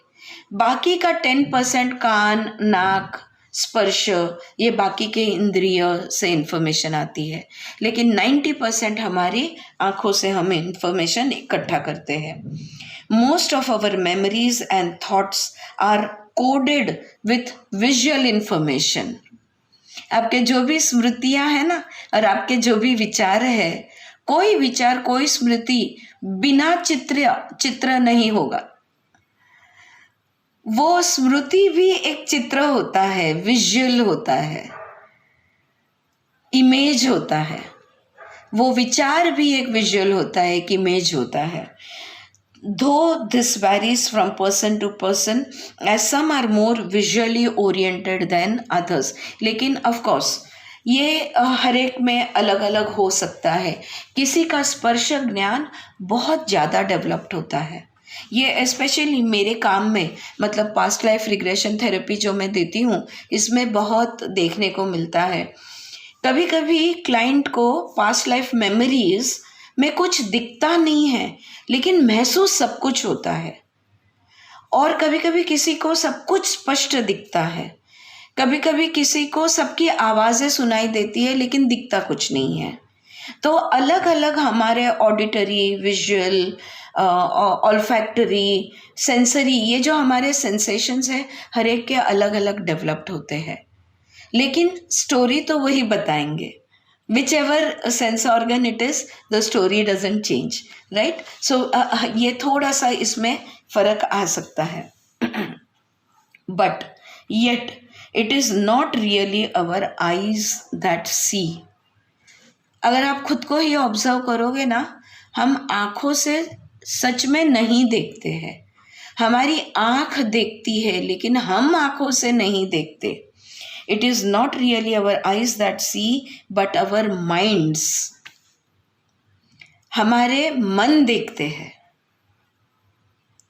Speaker 1: बाकी का 10% कान, नाक, स्पर्श, ये बाकी के इंद्रिय से इंफॉर्मेशन आती है, लेकिन 90% हमारी आँखों से हम इंफॉर्मेशन इकट्ठा करते हैं। Most of our memories and thoughts are coded with visual information. आपके जो भी स्मृतियाँ हैं ना, और आपके जो भी विचार है, कोई विचार, कोई स्मृति बिना चित्र नहीं होगा। वो स्मृति भी एक चित्र होता है, विजुअल होता है, इमेज होता है। वो विचार भी एक विजुअल होता है, एक इमेज होता है। though this varies from person to person, as some are more visually oriented than others, लेकिन of course ये हर एक में अलग अलग हो सकता है. किसी का स्पर्श ज्ञान बहुत ज़्यादा डेवलप्ड होता है. ये स्पेशली मेरे काम में, मतलब पास्ट लाइफ रिग्रेशन थेरेपी जो मैं देती हूँ, इसमें बहुत देखने को मिलता है. कभी कभी क्लाइंट को पास्ट लाइफ मेमोरीज में कुछ दिखता नहीं है, लेकिन महसूस सब कुछ होता है. और कभी कभी किसी को सब कुछ स्पष्ट दिखता है. कभी कभी किसी को सबकी आवाज़ें सुनाई देती है, लेकिन दिखता कुछ नहीं है. तो अलग अलग हमारे ऑडिटरी, विजुअल, ऑल्फैक्टरी, सेंसरी, ये जो हमारे सेंसेशंस हैं, हर एक के अलग अलग डेवलप्ड होते हैं. लेकिन स्टोरी तो वही बताएंगे. whichever sense organ it is, the story doesn't change, right? So ये थोड़ा सा इसमें फर्क आ सकता है. But yet it is not really our eyes that see. अगर आप खुद को ही ऑब्जर्व करोगे ना, हम आँखों से सच में नहीं देखते हैं. हमारी आँख देखती है, लेकिन हम आँखों से नहीं देखते. It is not really our eyes that see, but our minds. हमारे मन देखते हैं.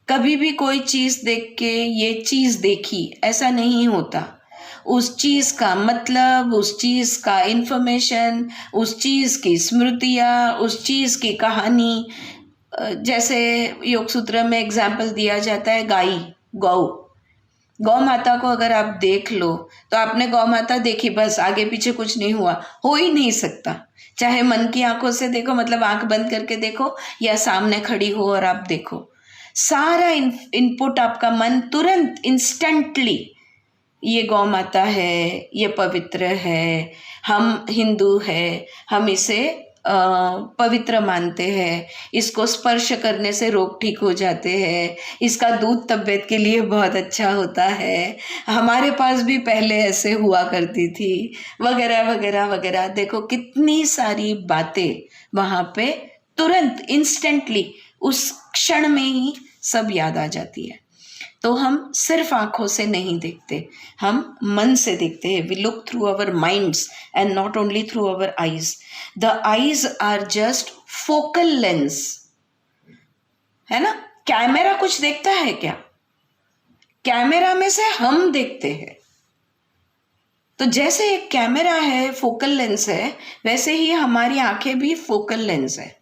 Speaker 1: कभी भी कोई चीज़ देख के ये चीज़ देखी ऐसा नहीं होता. उस चीज़ का मतलब, उस चीज़ का इंफॉर्मेशन, उस चीज़ की स्मृतियाँ, उस चीज़ की कहानी, जैसे योग सूत्र में एग्जाम्पल दिया जाता है गौ माता को अगर आप देख लो तो आपने गौ माता देखी, बस आगे पीछे कुछ नहीं हुआ. हो ही नहीं सकता. चाहे मन की आंखों से देखो, मतलब आंख बंद करके देखो, या सामने खड़ी हो और आप देखो, सारा इनपुट आपका मन तुरंत इंस्टेंटली, ये गौ माता है, ये पवित्र है, हम हिंदू है, हम इसे पवित्र मानते हैं, इसको स्पर्श करने से रोग ठीक हो जाते हैं, इसका दूध तबीयत के लिए बहुत अच्छा होता है, हमारे पास भी पहले ऐसे हुआ करती थी, वगैरह वगैरह वगैरह. देखो कितनी सारी बातें वहाँ पे तुरंत इंस्टेंटली उस क्षण में ही सब याद आ जाती है. तो हम सिर्फ आंखों से नहीं देखते, हम मन से देखते हैं. We look through our minds and not only through our eyes. The eyes are just focal lens, है ना. कैमरा कुछ देखता है क्या? कैमरा में से हम देखते हैं. तो जैसे एक कैमरा है, फोकल लेंस है, वैसे ही हमारी आंखें भी फोकल लेंस है.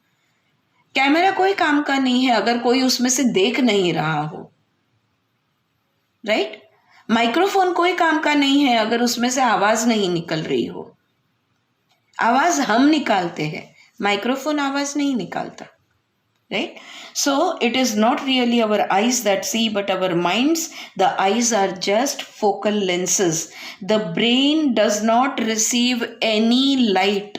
Speaker 1: कैमरा कोई काम का नहीं है अगर कोई उसमें से देख नहीं रहा हो, राइट. माइक्रोफोन कोई काम का नहीं है अगर उसमें से आवाज नहीं निकल रही हो. आवाज हम निकालते हैं, माइक्रोफोन आवाज नहीं निकालता, right. So it is not really our eyes that see, but our minds. The eyes are just focal lenses. The brain does not receive any light.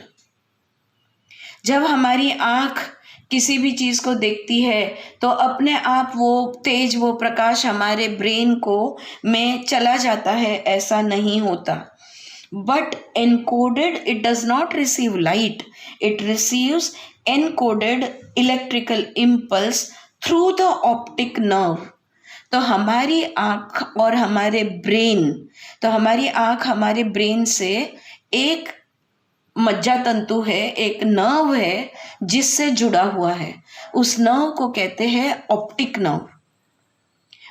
Speaker 1: जब हमारी आंख किसी भी चीज़ को देखती है तो अपने आप वो तेज, वो प्रकाश हमारे ब्रेन को में चला जाता है, ऐसा नहीं होता. But encoded, it does not receive light, it receives encoded electrical impulse through the optic nerve. तो हमारी आँख और हमारे ब्रेन, तो हमारी आँख हमारे ब्रेन से एक मज्जा तंतु है, एक नर्व है जिससे जुड़ा हुआ है. उस नर्व को कहते हैं ऑप्टिक नर्व.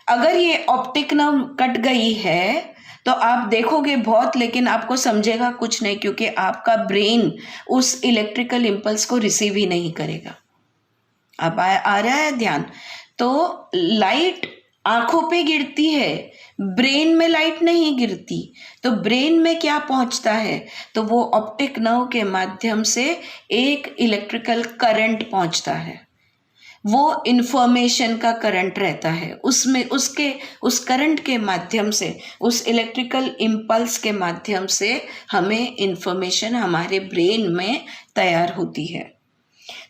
Speaker 1: अगर ये ऑप्टिक नर्व कट गई है तो आप देखोगे बहुत, लेकिन आपको समझेगा कुछ नहीं, क्योंकि आपका ब्रेन उस इलेक्ट्रिकल इम्पल्स को रिसीव ही नहीं करेगा. अब आ रहा है ध्यान. तो लाइट आंखों पे गिरती है, ब्रेन में लाइट नहीं गिरती. तो ब्रेन में क्या पहुंचता है? तो वो ऑप्टिक नर्व के माध्यम से एक इलेक्ट्रिकल करंट पहुंचता है. वो इंफॉर्मेशन का करंट रहता है, उसमें उस करंट के माध्यम से, उस इलेक्ट्रिकल इम्पल्स के माध्यम से हमें इंफॉर्मेशन हमारे ब्रेन में तैयार होती है.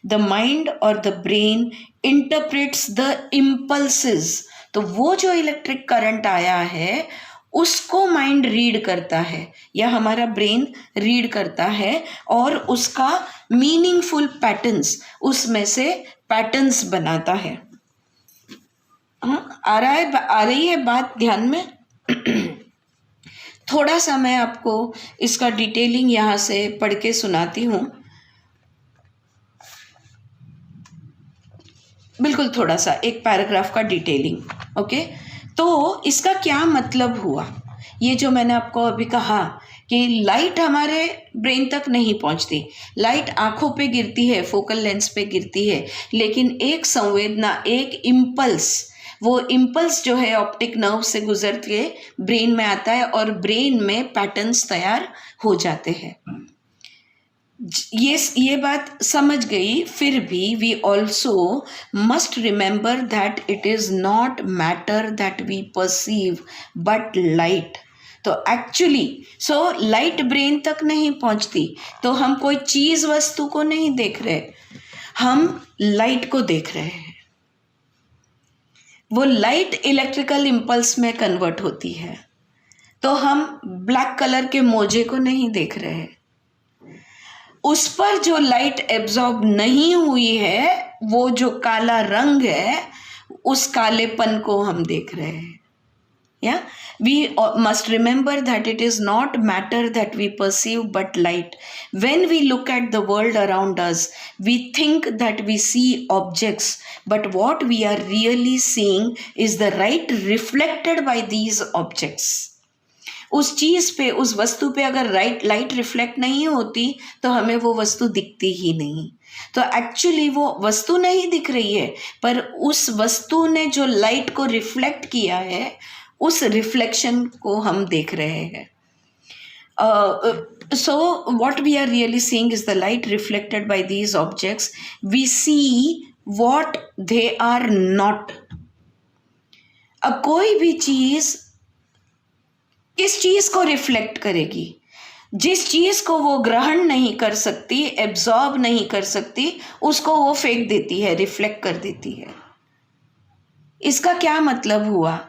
Speaker 1: द माइंड और the brain interprets the impulses. तो वो जो इलेक्ट्रिक करंट आया है उसको माइंड रीड करता है, या हमारा ब्रेन रीड करता है, और उसका मीनिंगफुल पैटर्न्स, उसमें से पैटर्न्स बनाता है. हाँ, आ रही है बात ध्यान में? थोड़ा सा मैं आपको इसका डिटेलिंग यहाँ से पढ़ के सुनाती हूँ, बिल्कुल थोड़ा सा एक पैराग्राफ का डिटेलिंग। ओके, तो इसका क्या मतलब हुआ? ये जो मैंने आपको अभी कहा कि लाइट हमारे ब्रेन तक नहीं पहुंचती, लाइट आंखों पे गिरती है, फोकल लेंस पे गिरती है, लेकिन एक संवेदना, एक इम्पल्स, वो इम्पल्स जो है ऑप्टिक नर्व से गुजर के ब्रेन में आता है और ब्रेन में पैटर्न्स तैयार हो जाते हैं। ये बात समझ गई, फिर भी we also must remember that it is not matter that we perceive but light. तो एक्चुअली लाइट ब्रेन तक नहीं पहुंचती, तो हम कोई चीज वस्तु को नहीं देख रहे, हम लाइट को देख रहे हैं। वो लाइट इलेक्ट्रिकल इम्पल्स में कन्वर्ट होती है, तो हम ब्लैक कलर के मोजे को नहीं देख रहे हैं, उस पर जो लाइट एब्जॉर्ब नहीं हुई है, वो जो काला रंग है, उस कालेपन को हम देख रहे हैं। या we must remember that it is not matter that we perceive but light. When we look at the world around us, we think that we see objects, but what we are really seeing is the light reflected by these objects. उस चीज पे, उस वस्तु पे अगर light reflect नहीं होती तो हमें वो वस्तु दिखती ही नहीं। तो एक्चुअली वो वस्तु नहीं दिख रही है, पर उस वस्तु ने जो लाइट को रिफ्लेक्ट किया है, उस रिफ्लेक्शन को हम देख रहे हैं। So what we are really seeing is the light reflected by these objects. We see what they are not. अब कोई भी चीज किस चीज को रिफ्लेक्ट करेगी? जिस चीज को वो ग्रहण नहीं कर सकती, एब्जॉर्ब नहीं कर सकती, उसको वो फेंक देती है, रिफ्लेक्ट कर देती है। इसका क्या मतलब हुआ?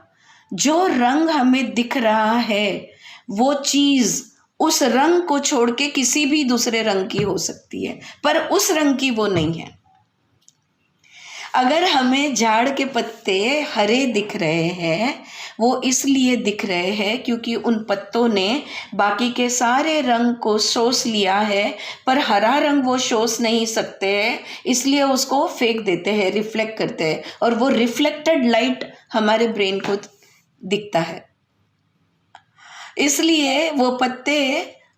Speaker 1: जो रंग हमें दिख रहा है, वो चीज उस रंग को छोड़ के किसी भी दूसरे रंग की हो सकती है, पर उस रंग की वो नहीं है। अगर हमें झाड़ के पत्ते हरे दिख रहे हैं, वो इसलिए दिख रहे हैं क्योंकि उन पत्तों ने बाकी के सारे रंग को सोच लिया है, पर हरा रंग वो सोच नहीं सकते हैं, इसलिए उसको फेंक देते हैं, रिफ्लेक्ट करते हैं, और वो रिफ्लेक्टेड लाइट हमारे ब्रेन को दिखता है। इसलिए वो पत्ते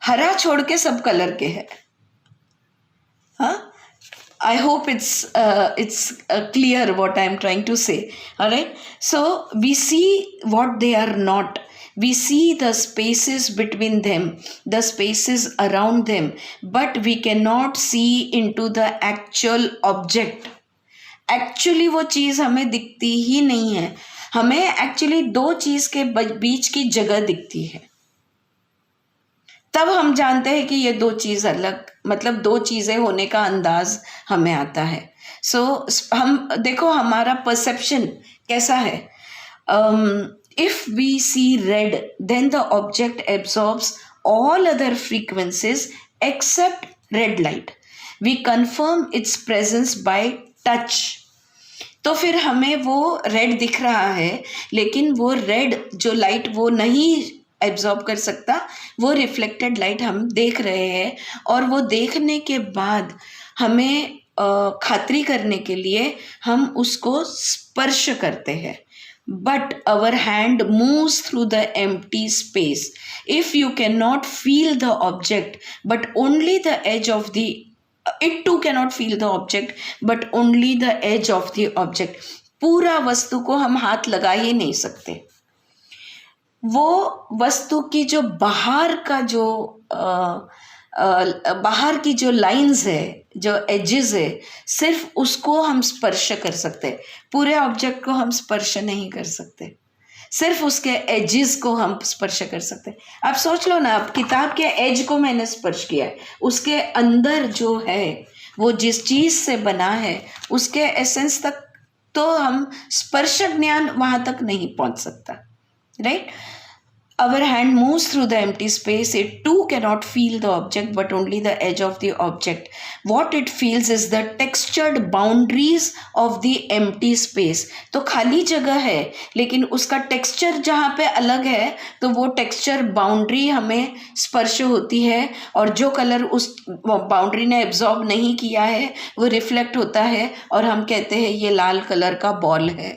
Speaker 1: हरा छोड़ के सब कलर के हैं। हाँ, I hope it's clear what I'm trying to say. All right. So we see what they are not. We see the spaces between them, the spaces around them, but we cannot see into the actual object. Actually वो चीज़ हमें दिखती ही नहीं है। हमें actually दो चीज़ के बीच की जगह दिखती है, तब हम जानते हैं कि ये दो चीज़ अलग, मतलब दो चीज़ें होने का अंदाज हमें आता है। हम देखो हमारा परसेप्शन कैसा है। If we see red, then the object absorbs all other frequencies except red light. We confirm its presence by touch. तो फिर हमें वो रेड दिख रहा है, लेकिन वो रेड जो लाइट वो नहीं एब्जॉर्ब कर सकता, वो रिफ्लेक्टेड लाइट हम देख रहे हैं, और वो देखने के बाद हमें खातरी करने के लिए हम उसको स्पर्श करते हैं। But our hand moves through the empty space. If you can not feel the object but only the edge of the, it too cannot feel the object but only the edge of the object. पूरा वस्तु को हम हाथ लगा ही नहीं सकते। वो वस्तु की जो बाहर का जो बाहर की जो लाइंस है, जो एजेस है, सिर्फ उसको हम स्पर्श कर सकते हैं। पूरे ऑब्जेक्ट को हम स्पर्श नहीं कर सकते, सिर्फ उसके एजेस को हम स्पर्श कर सकते हैं। आप सोच लो ना, अब किताब के एज को मैंने स्पर्श किया है, उसके अंदर जो है वो जिस चीज़ से बना है उसके एसेंस तक तो हम स्पर्श ज्ञान वहाँ तक नहीं पहुँच सकता, right. our hand moves through the empty space, it too cannot feel the object but only the edge of the object. What it feels is the textured boundaries of the empty space. तो खाली जगह है लेकिन उसका texture जहाँ पे अलग है तो वो टेक्सचर बाउंड्री हमें स्पर्श होती है, और जो कलर उस बाउंड्री ने एब्जॉर्ब नहीं किया है वो रिफ्लेक्ट होता है और हम कहते हैं ये लाल कलर का बॉल है।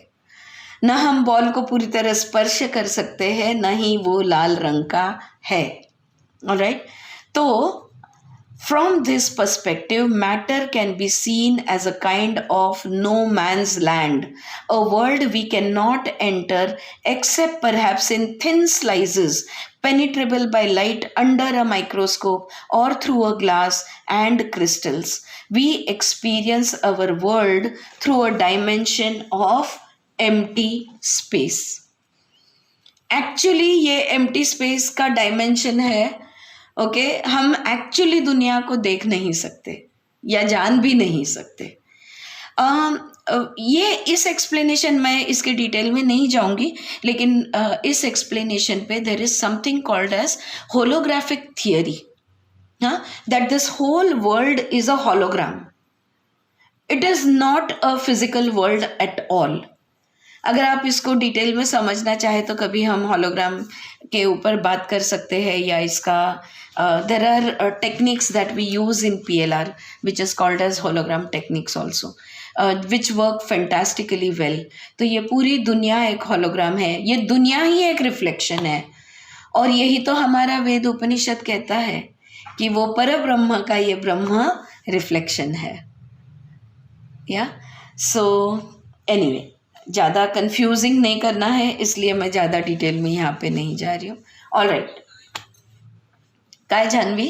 Speaker 1: न हम बॉल को पूरी तरह स्पर्श कर सकते हैं, न ही वो लाल रंग का है। ऑलराइट, तो from this perspective, matter can be seen as a kind of no man's land, a world we cannot enter except perhaps in thin slices, penetrable by light under a microscope or through a glass and crystals. We experience our world through a dimension of empty space. Actually, ये empty space का dimension है। Okay, हम actually दुनिया को देख नहीं सकते या जान भी नहीं सकते। ये इस एक्सप्लेनेशन, मैं इसके डिटेल में नहीं जाऊंगी, लेकिन इस एक्सप्लेनेशन पे there is something called as holographic theory, that this whole world is a hologram. It is not a physical world at all. अगर आप इसको डिटेल में समझना चाहे तो कभी हम होलोग्राम के ऊपर बात कर सकते हैं, या इसका there are techniques that we use in PLR which is called as hologram techniques also, which work fantastically well. तो ये पूरी दुनिया एक होलोग्राम है, ये दुनिया ही एक रिफ्लेक्शन है, और यही तो हमारा वेद उपनिषद कहता है कि वो पर ब्रह्म का ये ब्रह्म रिफ्लेक्शन है। या सो एनीवे, ज़्यादा कंफ्यूजिंग नहीं करना है इसलिए मैं ज़्यादा डिटेल में यहाँ पे नहीं जा रही हूँ। ऑलराइट, काय जान्हवी?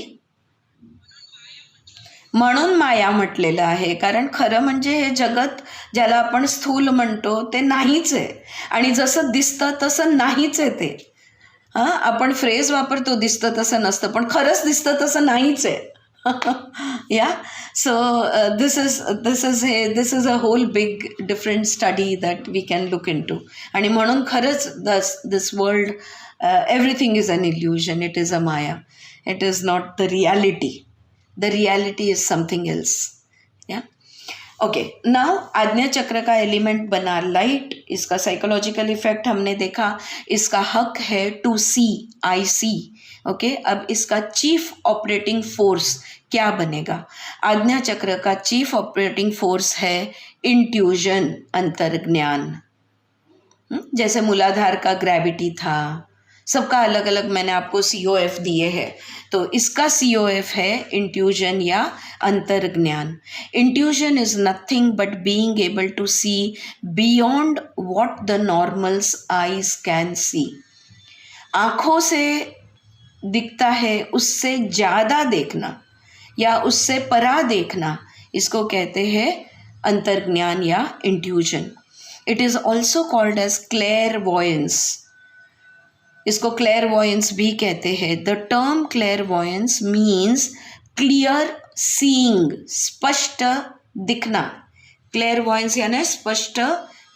Speaker 1: म्हणून माया म्हटलेलं आहे, कारण खरं म्हणजे हे जगत ज्याला आपण स्थूल म्हणतो ते नाहीच आहे, आणि जसं दिसतं तसं नाहीच आहे ते। आपण फ्रेज वापरतो दिसतं तसं नसतं, पण खरंच दिसतं तसं नाहीच आहे। Yeah, so this is a whole big different study that we can look into. आणि म्हणून खरंच this world, everything is an illusion. It is a maya. It is not the reality. The reality is something else. Yeah. Okay, now आज्ञा चक्र का element बना light, इसका psychological effect हमने देखा, इसका हक है to C, I C. Okay, अब इसका चीफ ऑपरेटिंग फोर्स क्या बनेगा? आज्ञा चक्र का चीफ ऑपरेटिंग फोर्स है इंट्यूजन, अंतर्ज्ञान। जैसे मूलाधार का ग्रेविटी था, सबका अलग अलग मैंने आपको COF दिए हैं, तो इसका COF है इंट्यूजन या अंतर्ज्ञान। Intuition is nothing but being able to see beyond what the normals eyes can see. आँखों से दिखता है उससे ज़्यादा देखना या उससे परा देखना, इसको कहते हैं अंतर्ज्ञान या intuition. It is also called as clairvoyance, इसको क्लेयरवॉयंस भी कहते हैं। The term clairvoyance means clear seeing, स्पष्ट दिखना। क्लेयरवॉयंस यानी स्पष्ट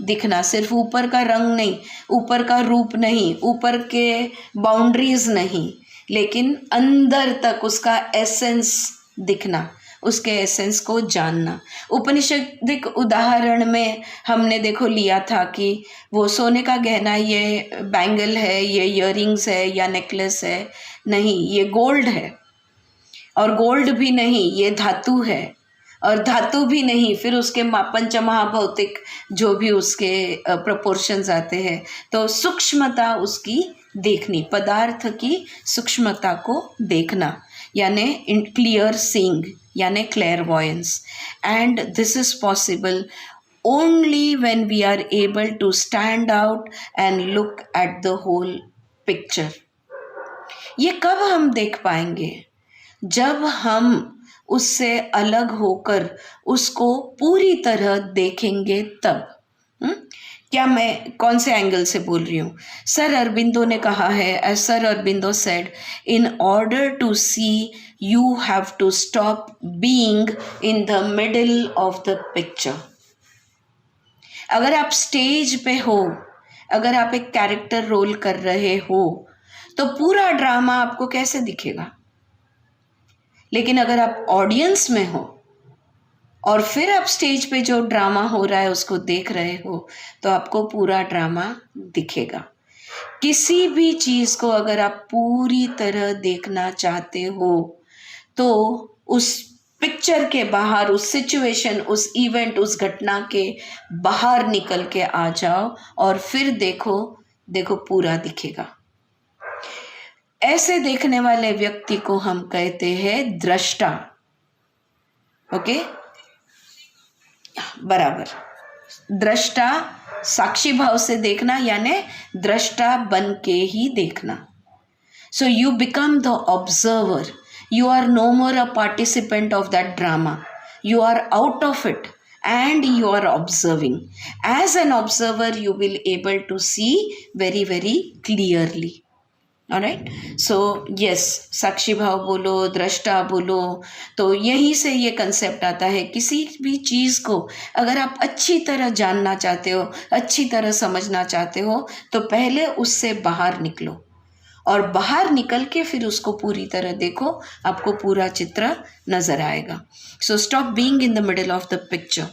Speaker 1: दिखना, सिर्फ ऊपर का रंग नहीं, ऊपर का रूप नहीं, ऊपर के बाउंड्रीज नहीं, लेकिन अंदर तक उसका एसेंस दिखना, उसके एसेंस को जानना। उपनिषदिक उदाहरण में हमने देखो लिया था कि वो सोने का गहना, ये बैंगल है, ये इयररिंग्स है या नेकलेस है, नहीं, ये गोल्ड है, और गोल्ड भी नहीं, ये धातु है, और धातु भी नहीं, फिर उसके पंचमहाभौतिक जो भी उसके प्रोपोर्शंस आते हैं, तो सूक्ष्मता उसकी देखनी, पदार्थ की सूक्ष्मता को देखना, यानी क्लियर सीइंग यानी clairvoyance. And this is possible only when we are able to stand out and look at the whole picture. ये कब हम देख पाएंगे? जब हम उससे अलग होकर उसको पूरी तरह देखेंगे तब। क्या मैं कौन से एंगल से बोल रही हूँ? सर अरबिंदो ने कहा है, as sir Aurobindo said, in order to see you have to stop being in the middle of the picture. अगर आप स्टेज पे हो, अगर आप एक कैरेक्टर रोल कर रहे हो, तो पूरा ड्रामा आपको कैसे दिखेगा? लेकिन अगर आप ऑडियंस में हो और फिर आप स्टेज पे जो ड्रामा हो रहा है उसको देख रहे हो, तो आपको पूरा ड्रामा दिखेगा। किसी भी चीज़ को अगर आप पूरी तरह देखना चाहते हो, तो उस पिक्चर के बाहर, उस सिचुएशन, उस इवेंट, उस घटना के बाहर निकल के आ जाओ और फिर देखो, देखो पूरा दिखेगा। ऐसे देखने वाले व्यक्ति को हम कहते हैं दृष्टा। ओके, बराबर। दृष्टा, साक्षी भाव से देखना, यानी दृष्टा बन के ही देखना। So you become the observer. You are no more a participant of that drama. You are out of it and you are observing. As an observer, you will able to see very, very clearly. Alright? So, yes, साक्षी भाव बोलो, दृष्टा बोलो, तो यहीं से ये concept आता है। किसी भी चीज़ को अगर आप अच्छी तरह जानना चाहते हो, अच्छी तरह समझना चाहते हो, तो पहले उससे बाहर निकलो और बाहर निकल के फिर उसको पूरी तरह देखो, आपको पूरा चित्र नजर आएगा। So stop being in the middle of the picture.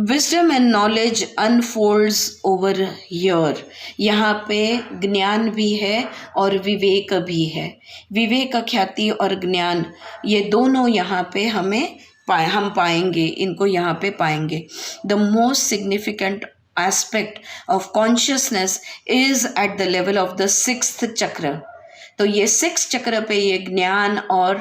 Speaker 1: Wisdom and knowledge unfolds over here. यहाँ पे ज्ञान भी है और विवेक भी है। विवेक, ख्याति और ज्ञान, ये दोनों यहाँ पे हम पाएंगे, इनको यहाँ पे पाएंगे। The most significant aspect of consciousness is at the level of the sixth chakra. तो ये 6 चक्र पे ये ज्ञान और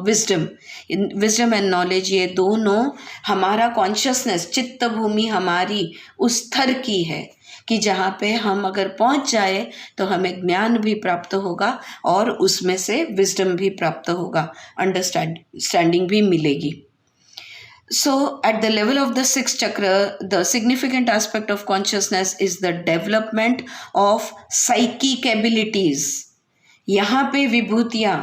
Speaker 1: विजडम एंड नॉलेज, ये दोनों हमारा कॉन्शियसनेस, चित्त भूमि हमारी उस स्तर की है कि जहाँ पे हम अगर पहुँच जाए तो हमें ज्ञान भी प्राप्त होगा और उसमें से विजडम भी प्राप्त होगा, अंडरस्टैंडिंग भी मिलेगी। So, at the level of the sixth chakra, the significant aspect of consciousness is the development of psychic abilities. यहाँ पे विभूतियाँ,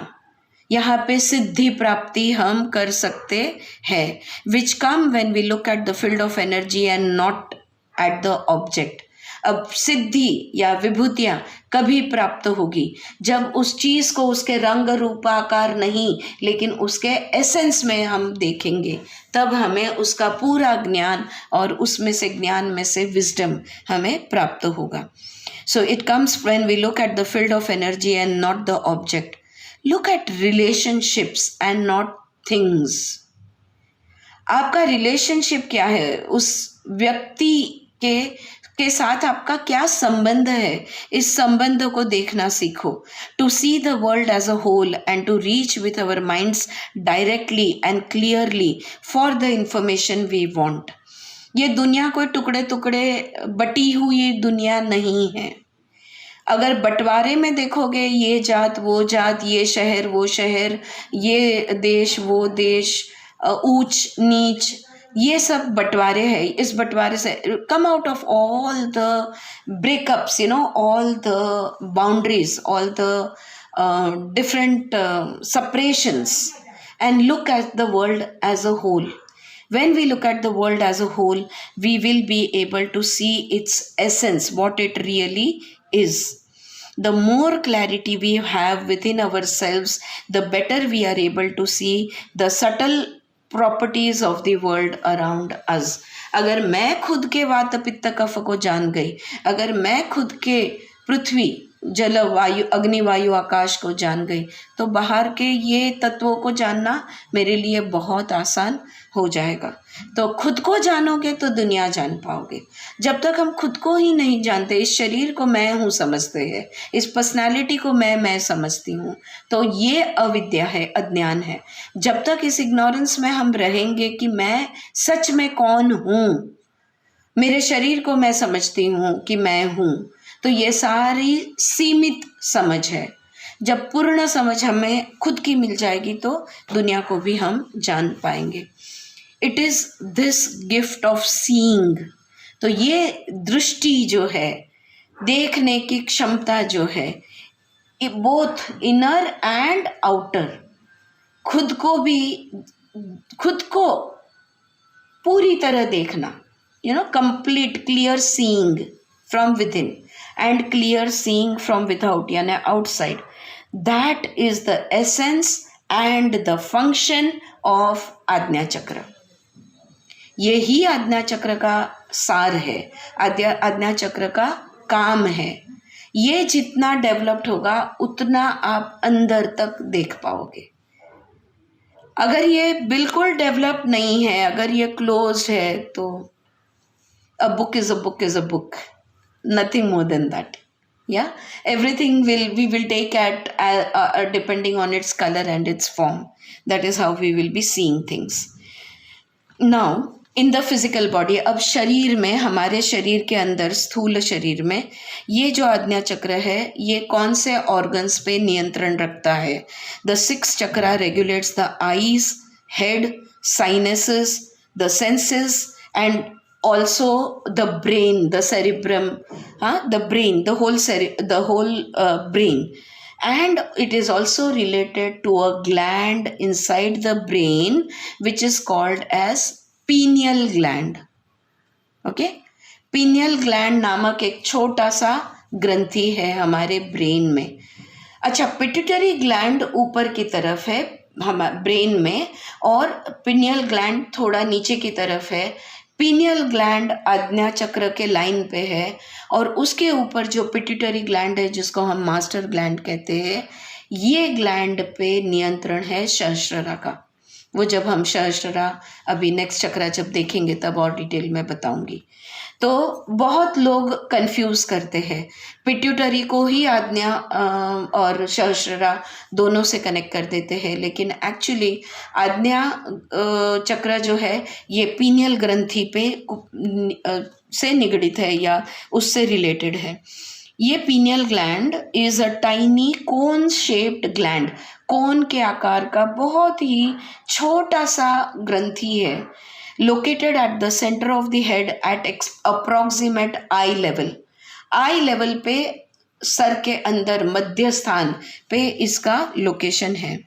Speaker 1: यहाँ पे सिद्धि प्राप्ति हम कर सकते हैं, which come when we look at the field of energy and not at the object. अब सिद्धि या विभूतियाँ कभी प्राप्त होगी जब उस चीज़ को उसके रंग रूपाकार नहीं, लेकिन उसके एसेंस में हम देखेंगे, तब हमें उसका पूरा ज्ञान और उसमें से ज्ञान में से विजडम हमें प्राप्त होगा। So it comes when we look at the field of energy and not the object. Look at relationships and not things. आपका रिलेशनशिप क्या है, उस व्यक्ति के साथ आपका क्या संबंध है, इस संबंध को देखना सीखो। To see the world as a whole and to reach with our minds directly and clearly for the information we want. ये दुनिया कोई टुकड़े टुकड़े बटी हुई दुनिया नहीं है। अगर बंटवारे में देखोगे, ये जात वो जात, ये शहर वो शहर, ये देश वो देश, ऊंच नीच, ये सब बंटवारे हैं। इस बंटवारे से come out of all the breakups, all the boundaries, all the different separations, and look at the world as a whole. When we look at the world as a whole, we will be able to see its essence, what it really is. The more clarity we have within ourselves, the better we are able to see the subtle properties of the world around us. अगर मैं खुद के वात पित्त कफ को जान गई, अगर मैं खुद के पृथ्वी जल वायु अग्नि वायु आकाश को जान गई, तो बाहर के ये तत्वों को जानना मेरे लिए बहुत आसान हो जाएगा। तो खुद को जानोगे तो दुनिया जान पाओगे। जब तक हम खुद को ही नहीं जानते, इस शरीर को मैं हूँ समझते हैं, इस पर्सनालिटी को मैं समझती हूँ, तो ये अविद्या है, अज्ञान है। जब तक इस इग्नोरेंस में हम रहेंगे कि मैं सच में कौन हूँ, मेरे शरीर को मैं समझती हूँ कि मैं हूँ, तो ये सारी सीमित समझ है। जब पूर्ण समझ हमें खुद की मिल जाएगी तो दुनिया को भी हम जान पाएंगे। It is this gift of seeing. तो ये दृष्टि जो है, देखने की क्षमता जो है, बोथ इनर एंड आउटर, खुद को पूरी तरह देखना, complete clear seeing from within and clear seeing from without, यानी outside. That is the essence and the function of आज्ञा चक्र. यही आज्ञा चक्र का सार है, आज्ञा चक्र का काम है. ये जितना डेवलप्ड होगा उतना आप अंदर तक देख पाओगे. अगर ये बिल्कुल डेवलप नहीं है, अगर ये क्लोज है, तो a book is a book is a book, nothing more than that. Yeah, everything we will take at depending on its color and its form. That is how we will be seeing things. Now in the physical body, अब शरीर में, हमारे शरीर के अंदर, स्थूल शरीर में ये जो आज्ञा चक्र है ये कौन से ऑर्गन्स पे नियंत्रण रखता है? The 6 chakra regulates the eyes, head, sinuses, the senses and also the brain, the cerebrum, the brain, the whole brain. And it is also related to a gland inside the brain which is called as pineal gland. Okay, pineal gland नामक एक छोटा सा ग्रंथि है हमारे brain में. अच्छा, pituitary gland ऊपर की तरफ है हम ब्रेन में और पिनियल ग्लैंड थोड़ा नीचे की तरफ है. पिनियल ग्लैंड आज्ञा चक्र के लाइन पे है और उसके ऊपर जो पिट्यूटरी ग्लैंड है जिसको हम मास्टर ग्लैंड कहते हैं, ये ग्लैंड पे नियंत्रण है सहस्त्ररा का. वो जब हम सहस्त्ररा अभी नेक्स्ट चक्रा जब देखेंगे तब और डिटेल में बताऊंगी. तो बहुत लोग कंफ्यूज करते हैं, पिट्यूटरी को ही आज्ञा और सहस्त्ररा दोनों से कनेक्ट कर देते हैं, लेकिन एक्चुअली आज्ञा चक्र जो है ये पीनियल ग्रंथि पे से निगडित है या उससे रिलेटेड है. ये pineal gland is a tiny cone shaped gland, cone के आकार का बहुत ही छोटा सा ग्रंथि है, located at the center of the head at approximate eye level. Eye level पे, सर के अंदर मध्य स्थान पे इसका लोकेशन है.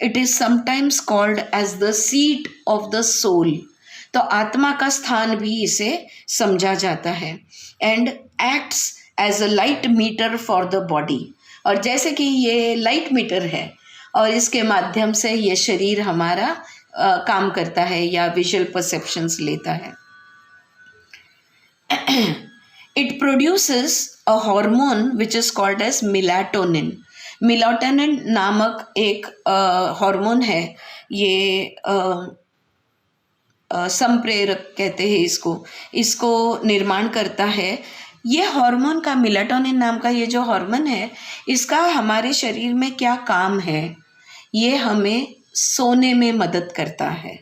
Speaker 1: It is sometimes called as the seat of the soul. तो आत्मा का स्थान भी इसे समझा जाता है. And acts as a light meter for the body. और जैसे कि ये लाइट मीटर है और इसके माध्यम से ये शरीर हमारा काम करता है या विजुअल परसेप्शंस लेता है. It produces a hormone which is called as melatonin. Melatonin नामक एक हार्मोन है, ये संप्रेरक कहते हैं इसको निर्माण करता है. ये हार्मोन का, मेलाटोनिन नाम का ये जो हार्मोन है, इसका हमारे शरीर में क्या काम है? ये हमें सोने में मदद करता है.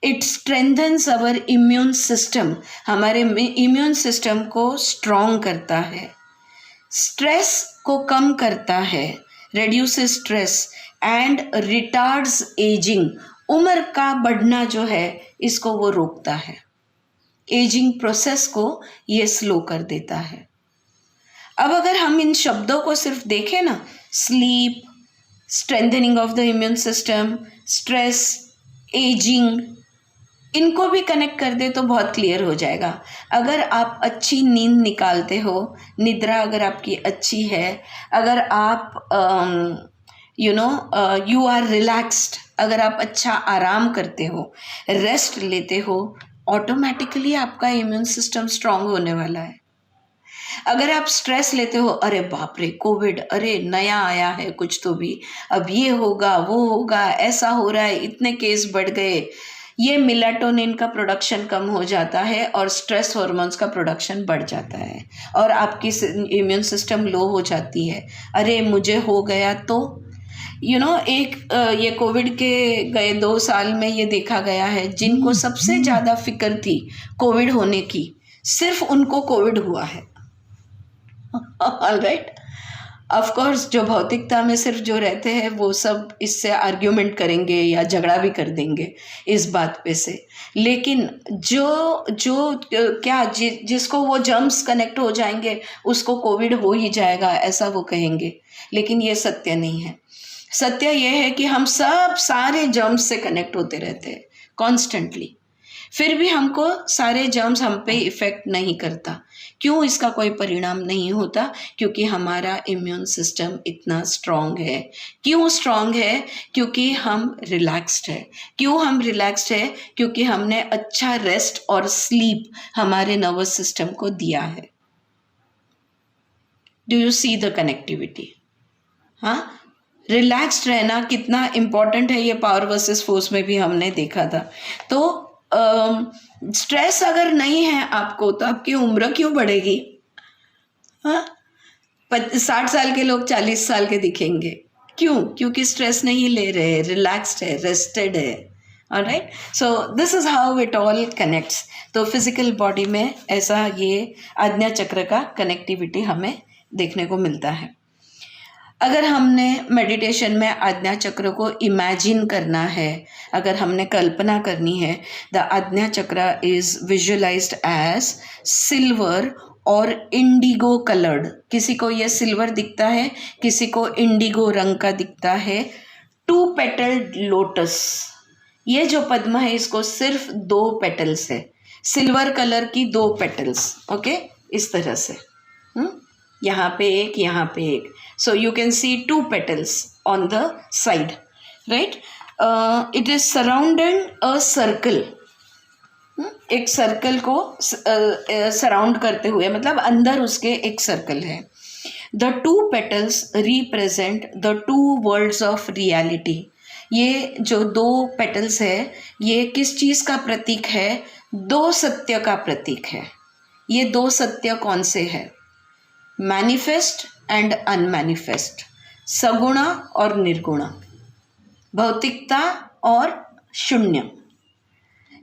Speaker 1: It strengthens our immune system, हमारे इम्यून सिस्टम को स्ट्रॉन्ग करता है. स्ट्रेस को कम करता है, reduces stress and retards ageing. उम्र का बढ़ना जो है इसको वो रोकता है, एजिंग प्रोसेस को ये स्लो कर देता है. अब अगर हम इन शब्दों को सिर्फ देखें ना, sleep, strengthening of the immune system, stress, ageing, इनको भी कनेक्ट कर दे तो बहुत क्लियर हो जाएगा. अगर आप अच्छी नींद निकालते हो, निद्रा अगर आपकी अच्छी है, अगर आप यू आर रिलैक्स्ड, अगर आप अच्छा आराम करते हो, रेस्ट लेते हो, ऑटोमेटिकली आपका इम्यून सिस्टम स्ट्रांग होने वाला है. अगर आप स्ट्रेस लेते हो, अरे बाप रे कोविड, अरे नया आया है कुछ तो भी, अब ये होगा वो होगा, ऐसा हो रहा है, इतने केस बढ़ गए, ये मेलाटोनिन का प्रोडक्शन कम हो जाता है और स्ट्रेस हार्मोन्स का प्रोडक्शन बढ़ जाता है और आपकी इम्यून सिस्टम लो हो जाती है. अरे मुझे हो गया तो ये कोविड के गए 2 साल में ये देखा गया है, जिनको सबसे ज़्यादा फिक्र थी कोविड होने की, सिर्फ उनको कोविड हुआ है. ऑलराइट, ऑफ कोर्स जो भौतिकता में सिर्फ जो रहते हैं वो सब इससे आर्ग्यूमेंट करेंगे या झगड़ा भी कर देंगे इस बात पे से, लेकिन जिसको वो जर्म्स कनेक्ट हो जाएंगे उसको कोविड हो ही जाएगा, ऐसा वो कहेंगे. लेकिन ये सत्य नहीं है. सत्य ये है कि हम सब सारे जर्म्स से कनेक्ट होते रहते हैं कॉन्स्टेंटली. फिर भी हमको सारे जर्म्स हम पे इफ़ेक्ट नहीं करता। क्यों इसका कोई परिणाम नहीं होता? क्योंकि हमारा इम्यून सिस्टम इतना स्ट्रॉन्ग है। क्यों स्ट्रॉन्ग है? क्योंकि हम रिलैक्स्ड है। क्यों हम रिलैक्स्ड है? क्योंकि हमने अच्छा रेस्ट और स्लीप हमारे नर्वस सिस्टम को दिया है। Do you see the connectivity? हाँ, रिलैक्स्ड रहना कितना इम्पॉर्टेंट है, ये पावर वर्सेस फोर्स में भी हमने देखा था। तो स्ट्रेस अगर नहीं है आपको तो आपकी उम्र क्यों बढ़ेगी? हाँ, 60 साल के लोग 40 साल के दिखेंगे। क्यों? क्योंकि स्ट्रेस नहीं ले रहे, रिलैक्स्ड है, रेस्टेड है। Alright, so this is how it all connects. तो फिजिकल बॉडी में ऐसा ये आज्ञा चक्र का कनेक्टिविटी हमें देखने को मिलता है। अगर हमने मेडिटेशन में आज्ञा चक्र को इमेजिन करना है, अगर हमने कल्पना करनी है, द आज्ञा चक्र इज विजुअलाइज्ड एज सिल्वर और इंडिगो कलर्ड। किसी को ये सिल्वर दिखता है, किसी को इंडिगो रंग का दिखता है। 2 पेटल्ड लोटस, ये जो पद्म है इसको सिर्फ 2 पेटल्स है, सिल्वर कलर की 2 पेटल्स। ओके, इस तरह से यहाँ पे एक, यहाँ पे एक। So you can see 2 petals on the side, right? It is surrounding a circle. एक सर्कल को सराउंड करते हुए, मतलब अंदर उसके एक सर्कल है। The 2 petals represent the 2 worlds of reality. ये जो 2 पेटल्स है, ये किस चीज़ का प्रतीक है? 2 सत्य का प्रतीक है। ये 2 सत्य कौन से है? मैनिफेस्ट एंड अनमैनिफेस्ट, सगुणा और निर्गुणा, भौतिकता और शून्य।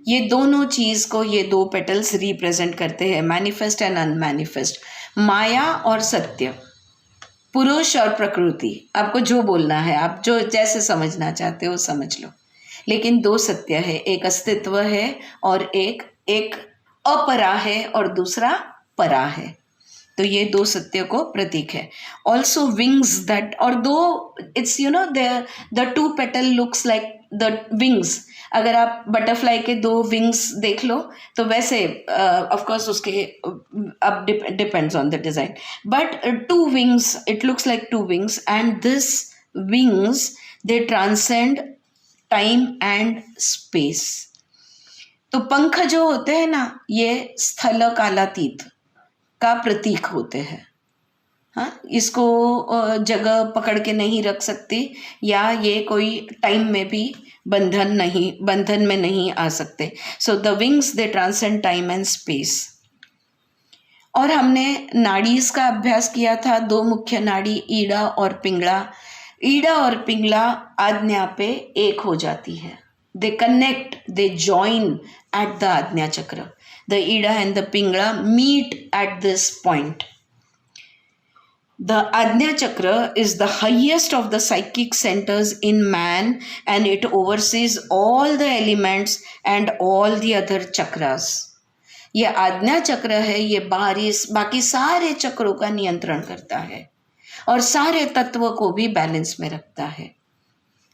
Speaker 1: ये दोनों चीज़ को ये 2 पेटल्स रिप्रेजेंट करते हैं, मैनिफेस्ट एंड अनमैनिफेस्ट, माया और सत्य, पुरुष और प्रकृति। आपको जो बोलना है, आप जो जैसे समझना चाहते हो समझ लो, लेकिन 2 सत्य है, एक अस्तित्व है और एक अपरा है और दूसरा परा है। तो ये 2 सत्य को प्रतीक है। ऑल्सो विंग्स दैट, और दो it's the 2 petal looks like the wings. अगर आप बटरफ्लाई के 2 विंग्स देख लो तो वैसे ऑफकोर्स उसके अब depends on the design, but 2 wings, it looks like 2 wings and this wings they transcend time and space. तो पंख जो होते हैं ना, ये स्थल कालातीत का प्रतीक होते हैं। हाँ, इसको जगह पकड़ के नहीं रख सकती, या ये कोई टाइम में भी बंधन में नहीं आ सकते। So the wings they transcend time and space. और हमने नाड़ीज का अभ्यास किया था, 2 मुख्य नाड़ी, ईड़ा और पिंगला। ईड़ा और पिंगला आज्ञा पे एक हो जाती है, they connect, they join at the Ajna Chakra. The Ida and the Pingala meet at this point. The Ajna Chakra is the highest of the psychic centers in man and it oversees all the elements and all the other chakras. ये आज्ञा चक्र है, ये बाकी सारे चक्रों का नियंत्रण करता है और सारे तत्व को भी बैलेंस में रखता है।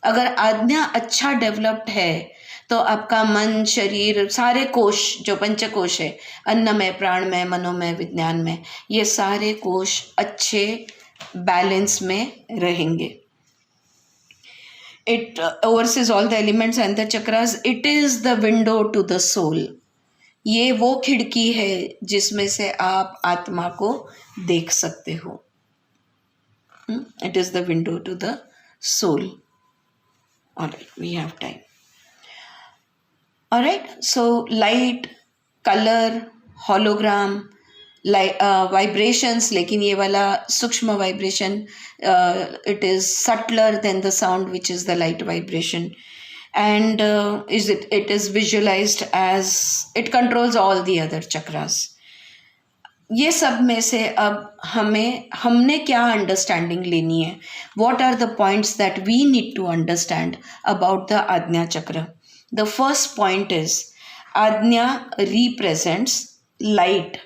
Speaker 1: अगर आज्ञा अच्छा डेवलप्ड है तो आपका मन, शरीर, सारे कोश जो पंचकोश है, अन्नमय, प्राणमय, मनोमय, विज्ञान में, ये सारे कोश अच्छे बैलेंस में रहेंगे। It oversees all the elements and the chakras. It is the window to the soul. ये वो खिड़की है जिसमें से आप आत्मा को देख सकते हो। It is the window to the soul. Alright, we have time. Alright, so light, color, hologram, vibrations, लेकिन ये वाला सूक्ष्म vibration, it is subtler than the sound which is the light vibration, and it is visualized as it controls all the other chakras. ये सब में से अब हमने क्या अंडरस्टैंडिंग लेनी है? What are the points that we need to understand about the आज्ञा चक्र? The first point is आज्ञा represents light.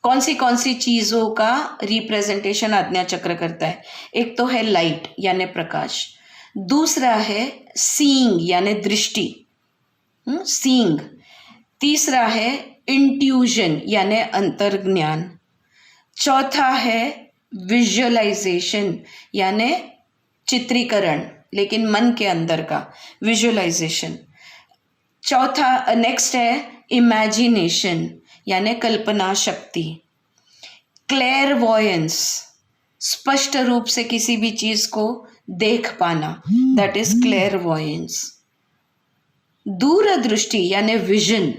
Speaker 1: कौन सी चीज़ों का रिप्रेजेंटेशन आज्ञा चक्र करता है? एक तो है लाइट यानी प्रकाश, दूसरा है सीइंग यानी दृष्टि, सीइंग। तीसरा है इंट्यूजन यानी अंतर्ज्ञान। चौथा है विजुअलाइजेशन यानी चित्रीकरण, लेकिन मन के अंदर का विजुअलाइजेशन। चौथा नेक्स्ट है इमेजिनेशन यानी कल्पना शक्ति। क्लेयरवॉयंस, स्पष्ट रूप से किसी भी चीज को देख पाना, दैट इज क्लेयरवॉयंस। दूरदृष्टि यानी विजन।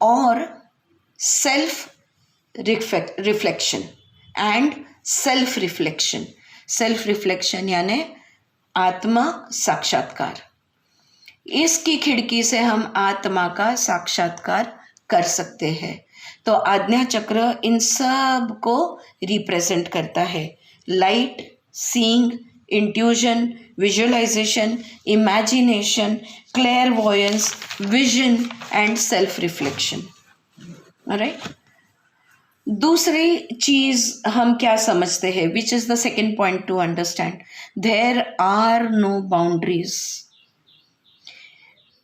Speaker 1: और self reflection and self reflection. Self reflection यानी आत्मा साक्षात्कार। इसकी खिड़की से हम आत्मा का साक्षात्कार कर सकते हैं। तो आज्ञा चक्र इन सब को रिप्रेजेंट करता है। Light, seeing, intuition, visualisation, imagination, clairvoyance, vision and self reflection. Alright. दूसरी चीज हम क्या समझते हैं, which is the second point to understand, there are no boundaries.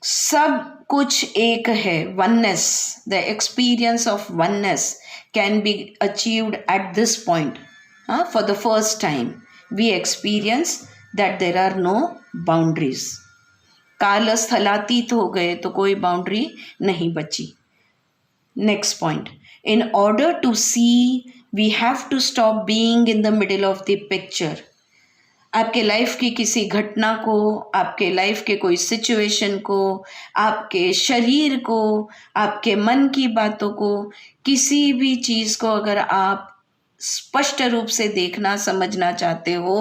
Speaker 1: सब कुछ एक है, oneness, the experience of oneness can be achieved at this point. For the first time we experience that there are no boundaries. काल स्थलातीत हो गए तो कोई बाउंड्री नहीं बची। Next point, in order to see we have to stop being in the middle of the picture। आपके life की किसी घटना को, आपके लाइफ के कोई सिचुएशन को, आपके शरीर को, आपके मन की बातों को, किसी भी चीज़ को अगर आप स्पष्ट रूप से देखना समझना चाहते हो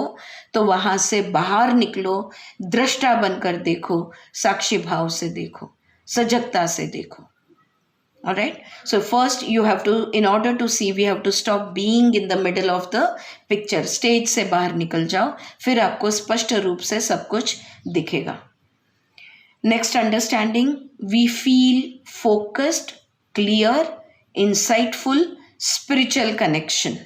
Speaker 1: तो वहाँ से बाहर निकलो, दृष्टा बनकर देखो, साक्षी भाव से देखो, सजगता से देखो। All right. So first you have to, in order to see, we have to stop being in the middle of the picture। Stage से बाहर निकल जाओ, फिर आपको स्पष्ट रूप से सब कुछ दिखेगा। Next understanding, we feel focused, clear, insightful, spiritual connection.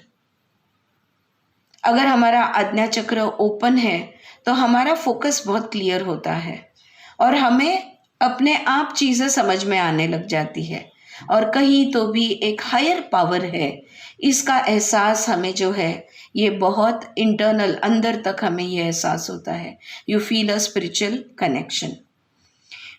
Speaker 1: अगर हमारा आज्ञा चक्र ओपन है तो हमारा फोकस बहुत क्लियर होता है और हमें अपने आप चीज़ें समझ में आने लग जाती है और कहीं तो भी एक हायर पावर है, इसका एहसास हमें जो है ये बहुत इंटरनल, अंदर तक हमें ये एहसास होता है। You feel a spiritual connection.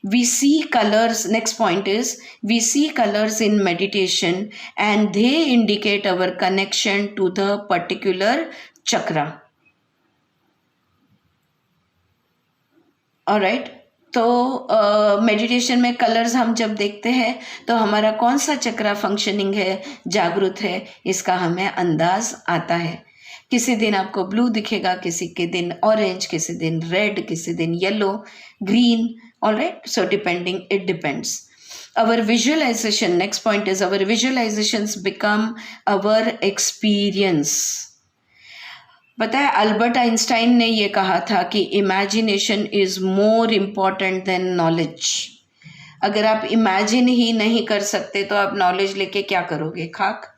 Speaker 1: We see colors, next point is, we see colors in meditation and they indicate our connection to the particular chakra. Alright? तो मेडिटेशन में कलर्स हम जब देखते हैं तो हमारा कौन सा चक्रा फंक्शनिंग है, जागृत है, इसका हमें अंदाज आता है। किसी दिन आपको ब्लू दिखेगा, किसी के दिन ऑरेंज, किसी दिन रेड, किसी दिन yellow, green. Alright, so depending, it depends. Our visualization, next point is, our visualizations become our experience। पता है अल्बर्ट आइंस्टाइन ने ये कहा था कि imagination is more important than knowledge. अगर आप इमेजिन ही नहीं कर सकते तो आप नॉलेज लेके क्या करोगे? खाक।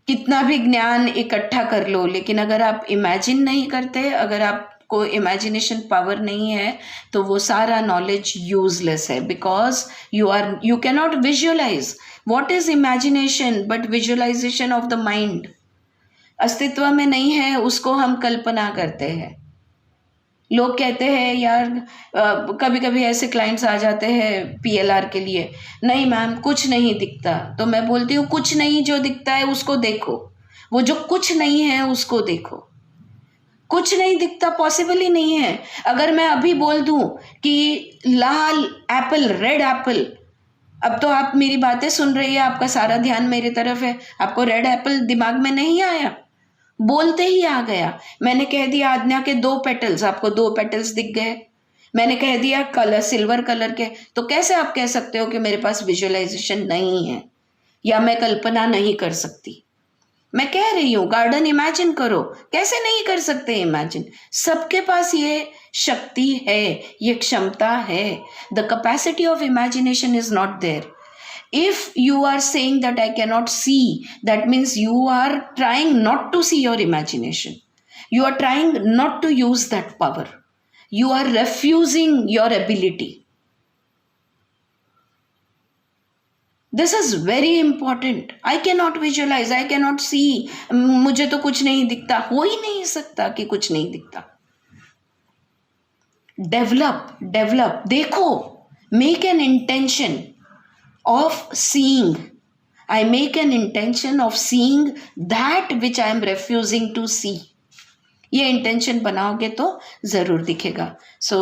Speaker 1: कितना भी ज्ञान इकट्ठा कर लो, लेकिन अगर आप इमेजिन नहीं करते, अगर आपको इमेजिनेशन पावर नहीं है तो वो सारा नॉलेज यूजलेस है, because you can not visualise. What is imagination but visualisation of the mind. अस्तित्व में नहीं है, उसको हम कल्पना करते हैं। लोग कहते हैं यार, कभी कभी ऐसे क्लाइंट्स आ जाते हैं पीएलआर के लिए, नहीं मैम कुछ नहीं दिखता। तो मैं बोलती हूँ कुछ नहीं जो दिखता है उसको देखो, वो जो कुछ नहीं है उसको देखो। कुछ नहीं दिखता पॉसिबल ही नहीं है। अगर मैं अभी बोल दूँ कि लाल एप्पल, रेड एप्पल, अब तो आप मेरी बातें सुन रही है, आपका सारा ध्यान मेरी तरफ है, आपको रेड एप्पल दिमाग में नहीं आया, बोलते ही आ गया। मैंने कह दिया आज्ञा के 2 पेटल्स, आपको 2 पेटल्स दिख गए। मैंने कह दिया कलर सिल्वर कलर के, तो कैसे आप कह सकते हो कि मेरे पास विजुअलाइजेशन नहीं है या मैं कल्पना नहीं कर सकती? मैं कह रही हूँ गार्डन इमेजिन करो, कैसे नहीं कर सकते इमेजिन? सबके पास ये शक्ति है, ये क्षमता है। The capacity of imagination is not there. If you are saying that I cannot see, that means you are trying not to see your imagination. You are trying not to use that power. You are refusing your ability. This is very important. I cannot visualize, I cannot see. मुझे तो कुछ नहीं दिखता. हो ही नहीं सकता कि कुछ नहीं दिखता. Develop. देखो. Make an intention of seeing. I make an intention of seeing that which I am refusing to see. ये इंटेंशन बनाओगे तो जरूर दिखेगा. So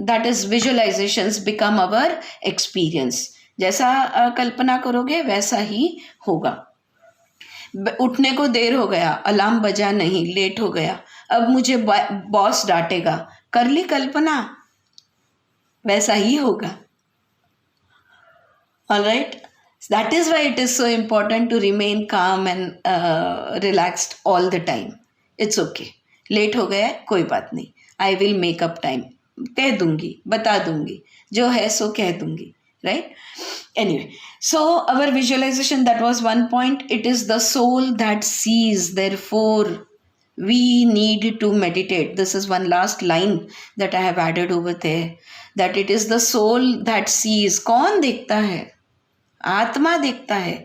Speaker 1: that is visualisations become our experience. जैसा कल्पना करोगे वैसा ही होगा. उठने को देर हो गया, अलार्म बजा नहीं, लेट हो गया, अब मुझे बॉस डांटेगा, कर ली कल्पना, वैसा ही होगा. Alright, that is why it is so important to remain calm and relaxed all the time. It's okay, late हो गया है, कोई बात नहीं, I will make up time. कह दूंगी, बता दूंगी, जो है सो कह दूंगी. Right? Anyway, so our visualization, that was one point. It is the soul that sees. Therefore, we need to meditate. This is one last line that I have added over there. That it is the soul that sees. कौन देखता है? आत्मा देखता है.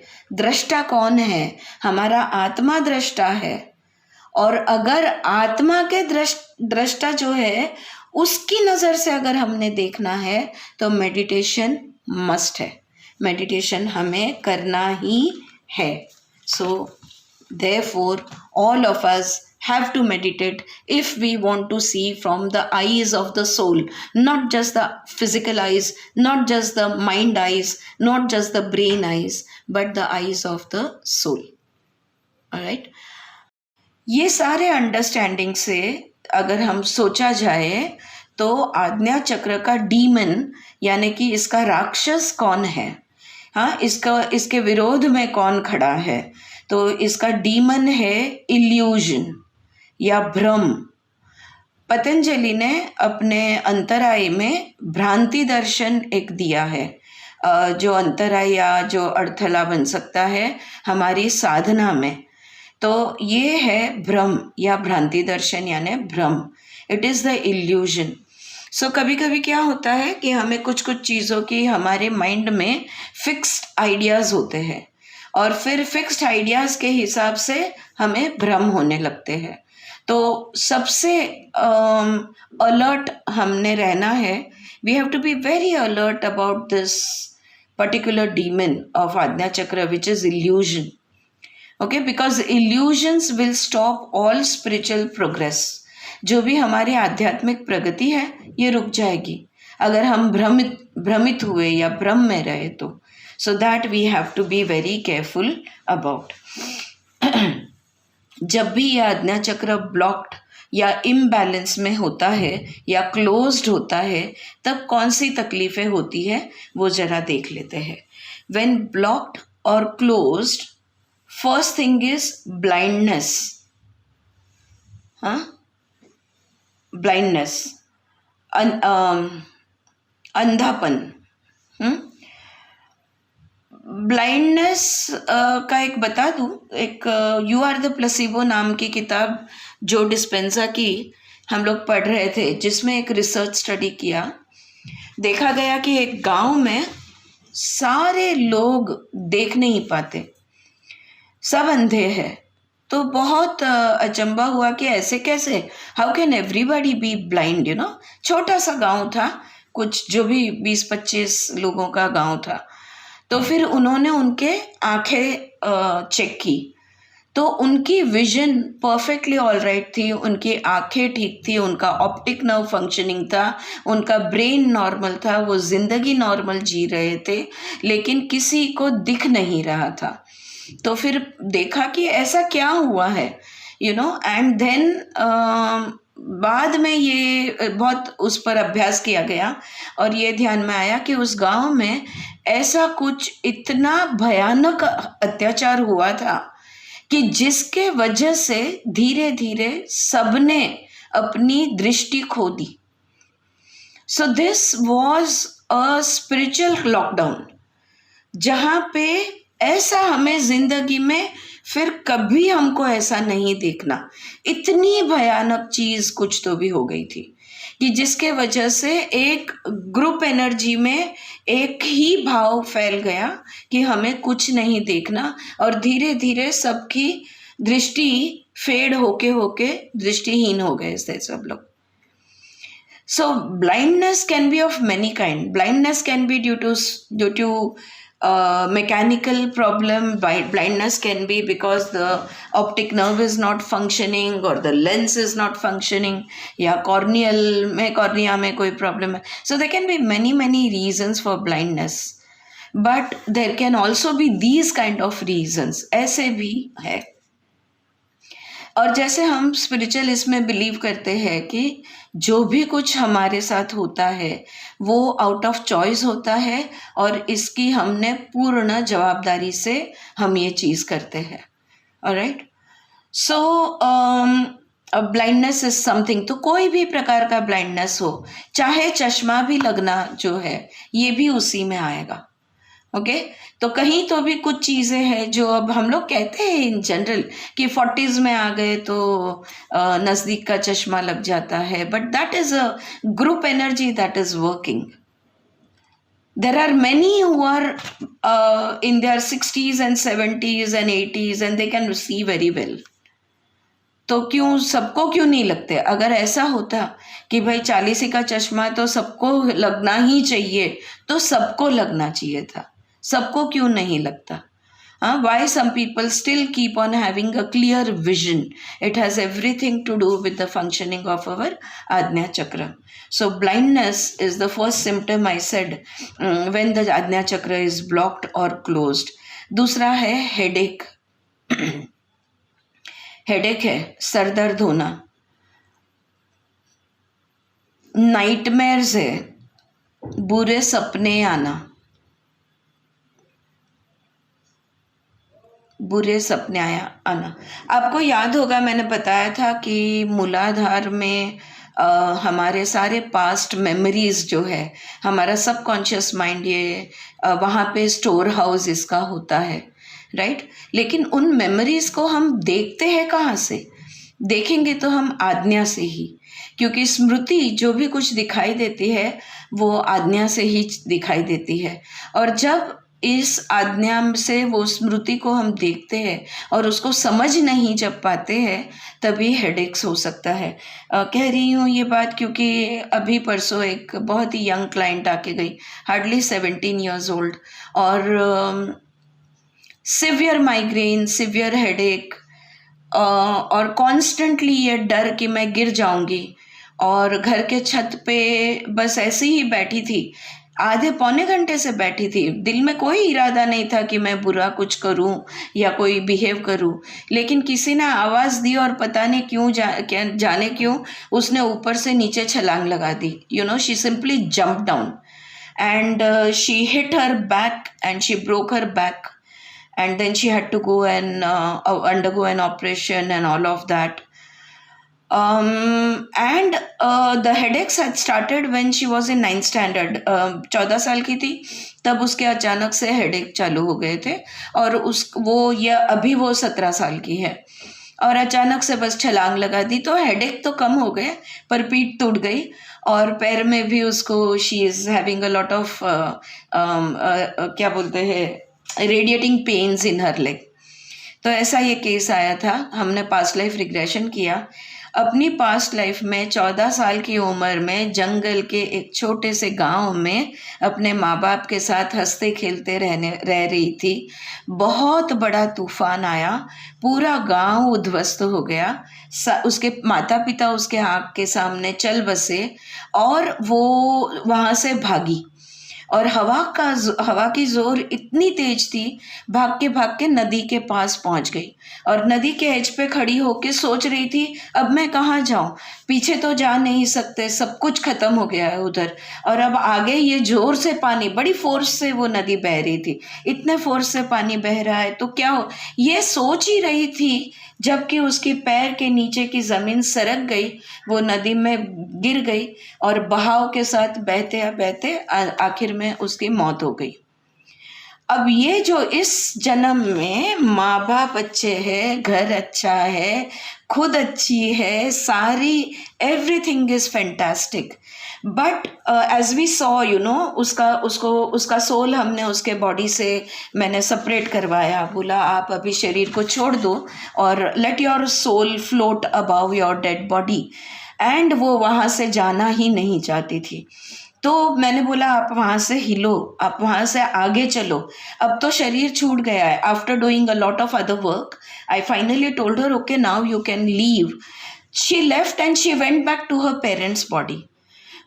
Speaker 1: दृष्टा कौन है? हमारा आत्मा दृष्टा है. और अगर आत्मा के दृष्टा जो है उसकी नज़र से अगर हमने देखना है तो मेडिटेशन मस्ट है. मेडिटेशन हमें करना ही है. So therefore all of us have to meditate if we want to see from the eyes of the soul, not just the physical eyes, not just the mind eyes, not just the brain eyes, but the eyes of the soul. All right? ये सारे understanding से अगर हम सोचा जाए तो आज्ञा चक्र का डीमन यानी कि इसका राक्षस कौन है, हाँ, इसके विरोध में कौन खड़ा है, तो इसका डीमन है इल्यूजन या भ्रम. पतंजलि ने अपने अंतराय में भ्रांति दर्शन एक दिया है, जो अंतराय या जो अड़थला बन सकता है हमारी साधना में. तो ये है भ्रम या भ्रांति दर्शन यानी भ्रम. It is the illusion. So कभी कभी क्या होता है कि हमें कुछ चीज़ों की हमारे माइंड में फिक्स्ड आइडियाज़ होते हैं और फिर फिक्स्ड आइडियाज़ के हिसाब से हमें भ्रम होने लगते हैं. तो सबसे अलर्ट हमने रहना है. We have to be very alert about this particular demon of ajna chakra which is illusion. Okay, because illusions will stop all spiritual progress. जो भी हमारी आध्यात्मिक प्रगति है ये रुक जाएगी अगर हम भ्रमित हुए या भ्रम में रहे तो. So that we have to be very careful about. जब भी यह आज्ञा चक्र ब्लॉक्ड या इम्बैलेंस में होता है या क्लोज्ड होता है तब कौन सी तकलीफ़ें होती है वो ज़रा देख लेते हैं. व्हेन ब्लॉक्ड और closed, first thing is blindness. हाँ, ब्लाइंडनेस, अंधापन. ब्लाइंडनेस का एक बता दूँ, एक यू आर द प्लेसिबो नाम की किताब जो डिस्पेंजा की हम लोग पढ़ रहे थे, जिसमें एक रिसर्च स्टडी किया. देखा गया कि एक गांव में सारे लोग देख नहीं पाते, सब अंधे हैं. तो बहुत अचंबा हुआ कि ऐसे कैसे, how can everybody be blind, you know. छोटा सा गांव था, कुछ जो भी 20-25 लोगों का गांव था. तो फिर उन्होंने उनके आंखें चेक की तो उनकी विजन परफेक्टली ऑल राइट थी, उनकी आंखें ठीक थी, उनका ऑप्टिक नर्व फंक्शनिंग था, उनका ब्रेन नॉर्मल था, वो ज़िंदगी नॉर्मल जी रहे थे, लेकिन किसी को दिख नहीं रहा था. तो फिर देखा कि ऐसा क्या हुआ है, यू नो. एंड देन बाद में ये बहुत उस पर अभ्यास किया गया और ये ध्यान में आया कि उस गांव में ऐसा कुछ इतना भयानक अत्याचार हुआ था कि जिसके वजह से धीरे धीरे सबने अपनी दृष्टि खो दी. So this was a spiritual lockdown, जहाँ पे ऐसा हमें जिंदगी में फिर कभी हमको ऐसा नहीं देखना. इतनी भयानक चीज़ कुछ तो भी हो गई थी कि जिसके वजह से एक ग्रुप एनर्जी में एक ही भाव फैल गया कि हमें कुछ नहीं देखना, और धीरे धीरे सबकी दृष्टि फेड होके होके दृष्टिहीन हो गए थे सब लोग. So blindness can be of many kind. Blindness can be due to mechanical problem. Blindness can be because the optic nerve is not functioning or the lens is not functioning, या cornea में कोई problem है. So there can be many reasons for blindness, but there can also be these kind of reasons. ऐसे भी है. और जैसे हम स्पिरिचुअल इसमें बिलीव करते हैं कि जो भी कुछ हमारे साथ होता है वो आउट ऑफ चॉइस होता है, और इसकी हमने पूर्ण जवाबदारी से हम ये चीज़ करते हैं. Alright. So blindness is something, तो कोई भी प्रकार का ब्लाइंडनेस हो, चाहे चश्मा भी लगना जो है ये भी उसी में आएगा. ओके तो कहीं तो भी कुछ चीज़ें हैं जो अब हम लोग कहते हैं इन जनरल कि 40s में आ गए तो नज़दीक का चश्मा लग जाता है, but that is a group energy that is working. There are many who are in their 60s and 70s and 80s and they can see very well. तो क्यों सबको क्यों नहीं लगते? अगर ऐसा होता कि भाई 40 का चश्मा है तो सबको लगना ही चाहिए, तो सबको लगना चाहिए था. सबको क्यों नहीं लगता? Why some people still keep on having a clear vision? It has everything to do with the functioning of our Ajna Chakra. So blindness is the first symptom I said when the Ajna Chakra is blocked or closed. दूसरा है headache. Headache है, sir दर्द होना. Nightmares है, बुरे सपने आना. बुरे सपने आना. आपको याद होगा मैंने बताया था कि मूलाधार में हमारे सारे पास्ट मेमोरीज जो है, हमारा सबकॉन्शियस माइंड ये वहाँ पे स्टोर हाउस इसका होता है, राइट. लेकिन उन मेमोरीज को हम देखते हैं कहाँ से? देखेंगे तो हम आज्ञा से ही, क्योंकि स्मृति जो भी कुछ दिखाई देती है वो आज्ञा से ही दिखाई देती है. और जब इस आज्ञा से वो स्मृति को हम देखते हैं और उसको समझ नहीं जब पाते हैं, तभी हेडेक्स हो सकता है. कह रही हूँ ये बात क्योंकि अभी परसों एक बहुत ही यंग क्लाइंट आके गई, हार्डली 17 years old, और सिवियर माइग्रेन, सिवियर हेडेक, और कॉन्स्टेंटली ये डर कि मैं गिर जाऊंगी. और घर के छत पे बस ऐसे ही बैठी थी, आधे पौने घंटे से बैठी थी. दिल में कोई इरादा नहीं था कि मैं बुरा कुछ करूं या कोई बिहेव करूं, लेकिन किसी ने आवाज़ दी और पता नहीं क्यों जाने क्यों उसने ऊपर से नीचे छलांग लगा दी. She simply jump down and she hit her back and she broke her back. And then she had to go and undergo an operation and all of that. And the headaches had started when she was in 9th standard. 14 साल की थी तब उसके अचानक से headache चालू हो गए थे, और अभी वो 17 साल की है, और अचानक से बस छलांग लगा दी. तो हेडेक तो कम हो गए पर पीठ टूट गई, और पैर में भी उसको she is having a lot of क्या बोलते हैं, रेडिएटिंग पेन्स इन हर लेग. तो ऐसा ये केस आया था. हमने पास्ट लाइफ रिग्रेशन किया. अपनी पास्ट लाइफ में 14 साल की उम्र में जंगल के एक छोटे से गांव में अपने माँ बाप के साथ हंसते खेलते रह रही थी. बहुत बड़ा तूफान आया, पूरा गांव उद्ध्वस्त हो गया. उसके माता पिता उसके आँख के सामने चल बसे और वो वहाँ से भागी. और हवा की जोर इतनी तेज थी, भाग के नदी के पास पहुंच गई, और नदी के एज पे खड़ी होके सोच रही थी अब मैं कहाँ जाऊं, पीछे तो जा नहीं सकते, सब कुछ खत्म हो गया है उधर, और अब आगे ये जोर से पानी, बड़ी फोर्स से वो नदी बह रही थी, इतने फोर्स से पानी बह रहा है तो क्या हो, ये सोच ही रही थी जबकि उसके पैर के नीचे की ज़मीन सरक गई, वो नदी में गिर गई और बहाव के साथ बहते बहते आखिर में उसकी मौत हो गई. अब ये जो इस जन्म में माँ बाप अच्छे हैं, घर अच्छा है, खुद अच्छी है, सारी everything is fantastic, but as we saw you know, उसका सोल हमने उसके बॉडी से मैंने सेपरेट करवाया, बोला आप अभी शरीर को छोड़ दो और let your soul float above your dead body, and वो वहाँ से जाना ही नहीं चाहती थी। तो मैंने बोला आप वहाँ से हिलो, आप वहाँ से आगे चलो, अब तो शरीर छूट गया है। After doing a lot of other work I finally told her okay now you can leave. She left and she went back to her parents body.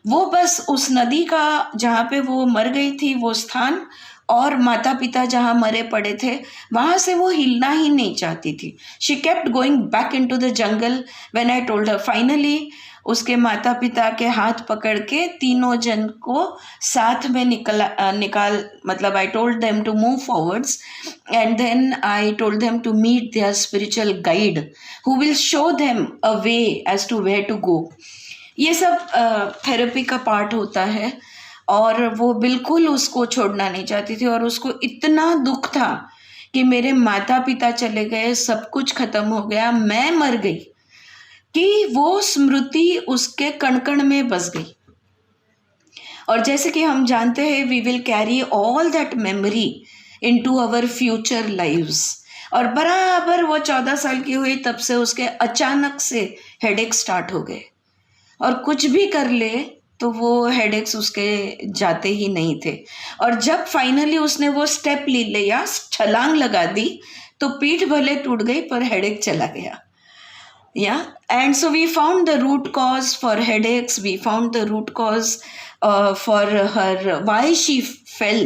Speaker 1: वो बस उस नदी का जहाँ पे वो मर गई थी वो स्थान और माता पिता जहाँ मरे पड़े थे वहाँ से वो हिलना ही नहीं चाहती थी। She kept going back into the jungle. When I told her, finally उसके माता पिता के हाथ पकड़ के तीनों जन को साथ में निकाल मतलब I told them to move forwards, and then I told them to meet their spiritual guide who will show them a way as to where to go. ये सब थेरेपी का पार्ट होता है, और वो बिल्कुल उसको छोड़ना नहीं चाहती थी, और उसको इतना दुख था कि मेरे माता पिता चले गए, सब कुछ खत्म हो गया, मैं मर गई, कि वो स्मृति उसके कण कण में बस गई। और जैसे कि हम जानते हैं we will carry all that memory into our future lives. और बराबर वो 14 साल की हुई तब से उसके अचानक से हेडेक स्टार्ट हो गए, और कुछ भी कर ले तो वो हेडेक्स उसके जाते ही नहीं थे। और जब फाइनली उसने वो स्टेप ले लिया, छलांग लगा दी, तो पीठ भले टूट गई पर हेडेक चला गया। Yeah, and so we found the root cause for headaches, we found the root cause for her why she fell,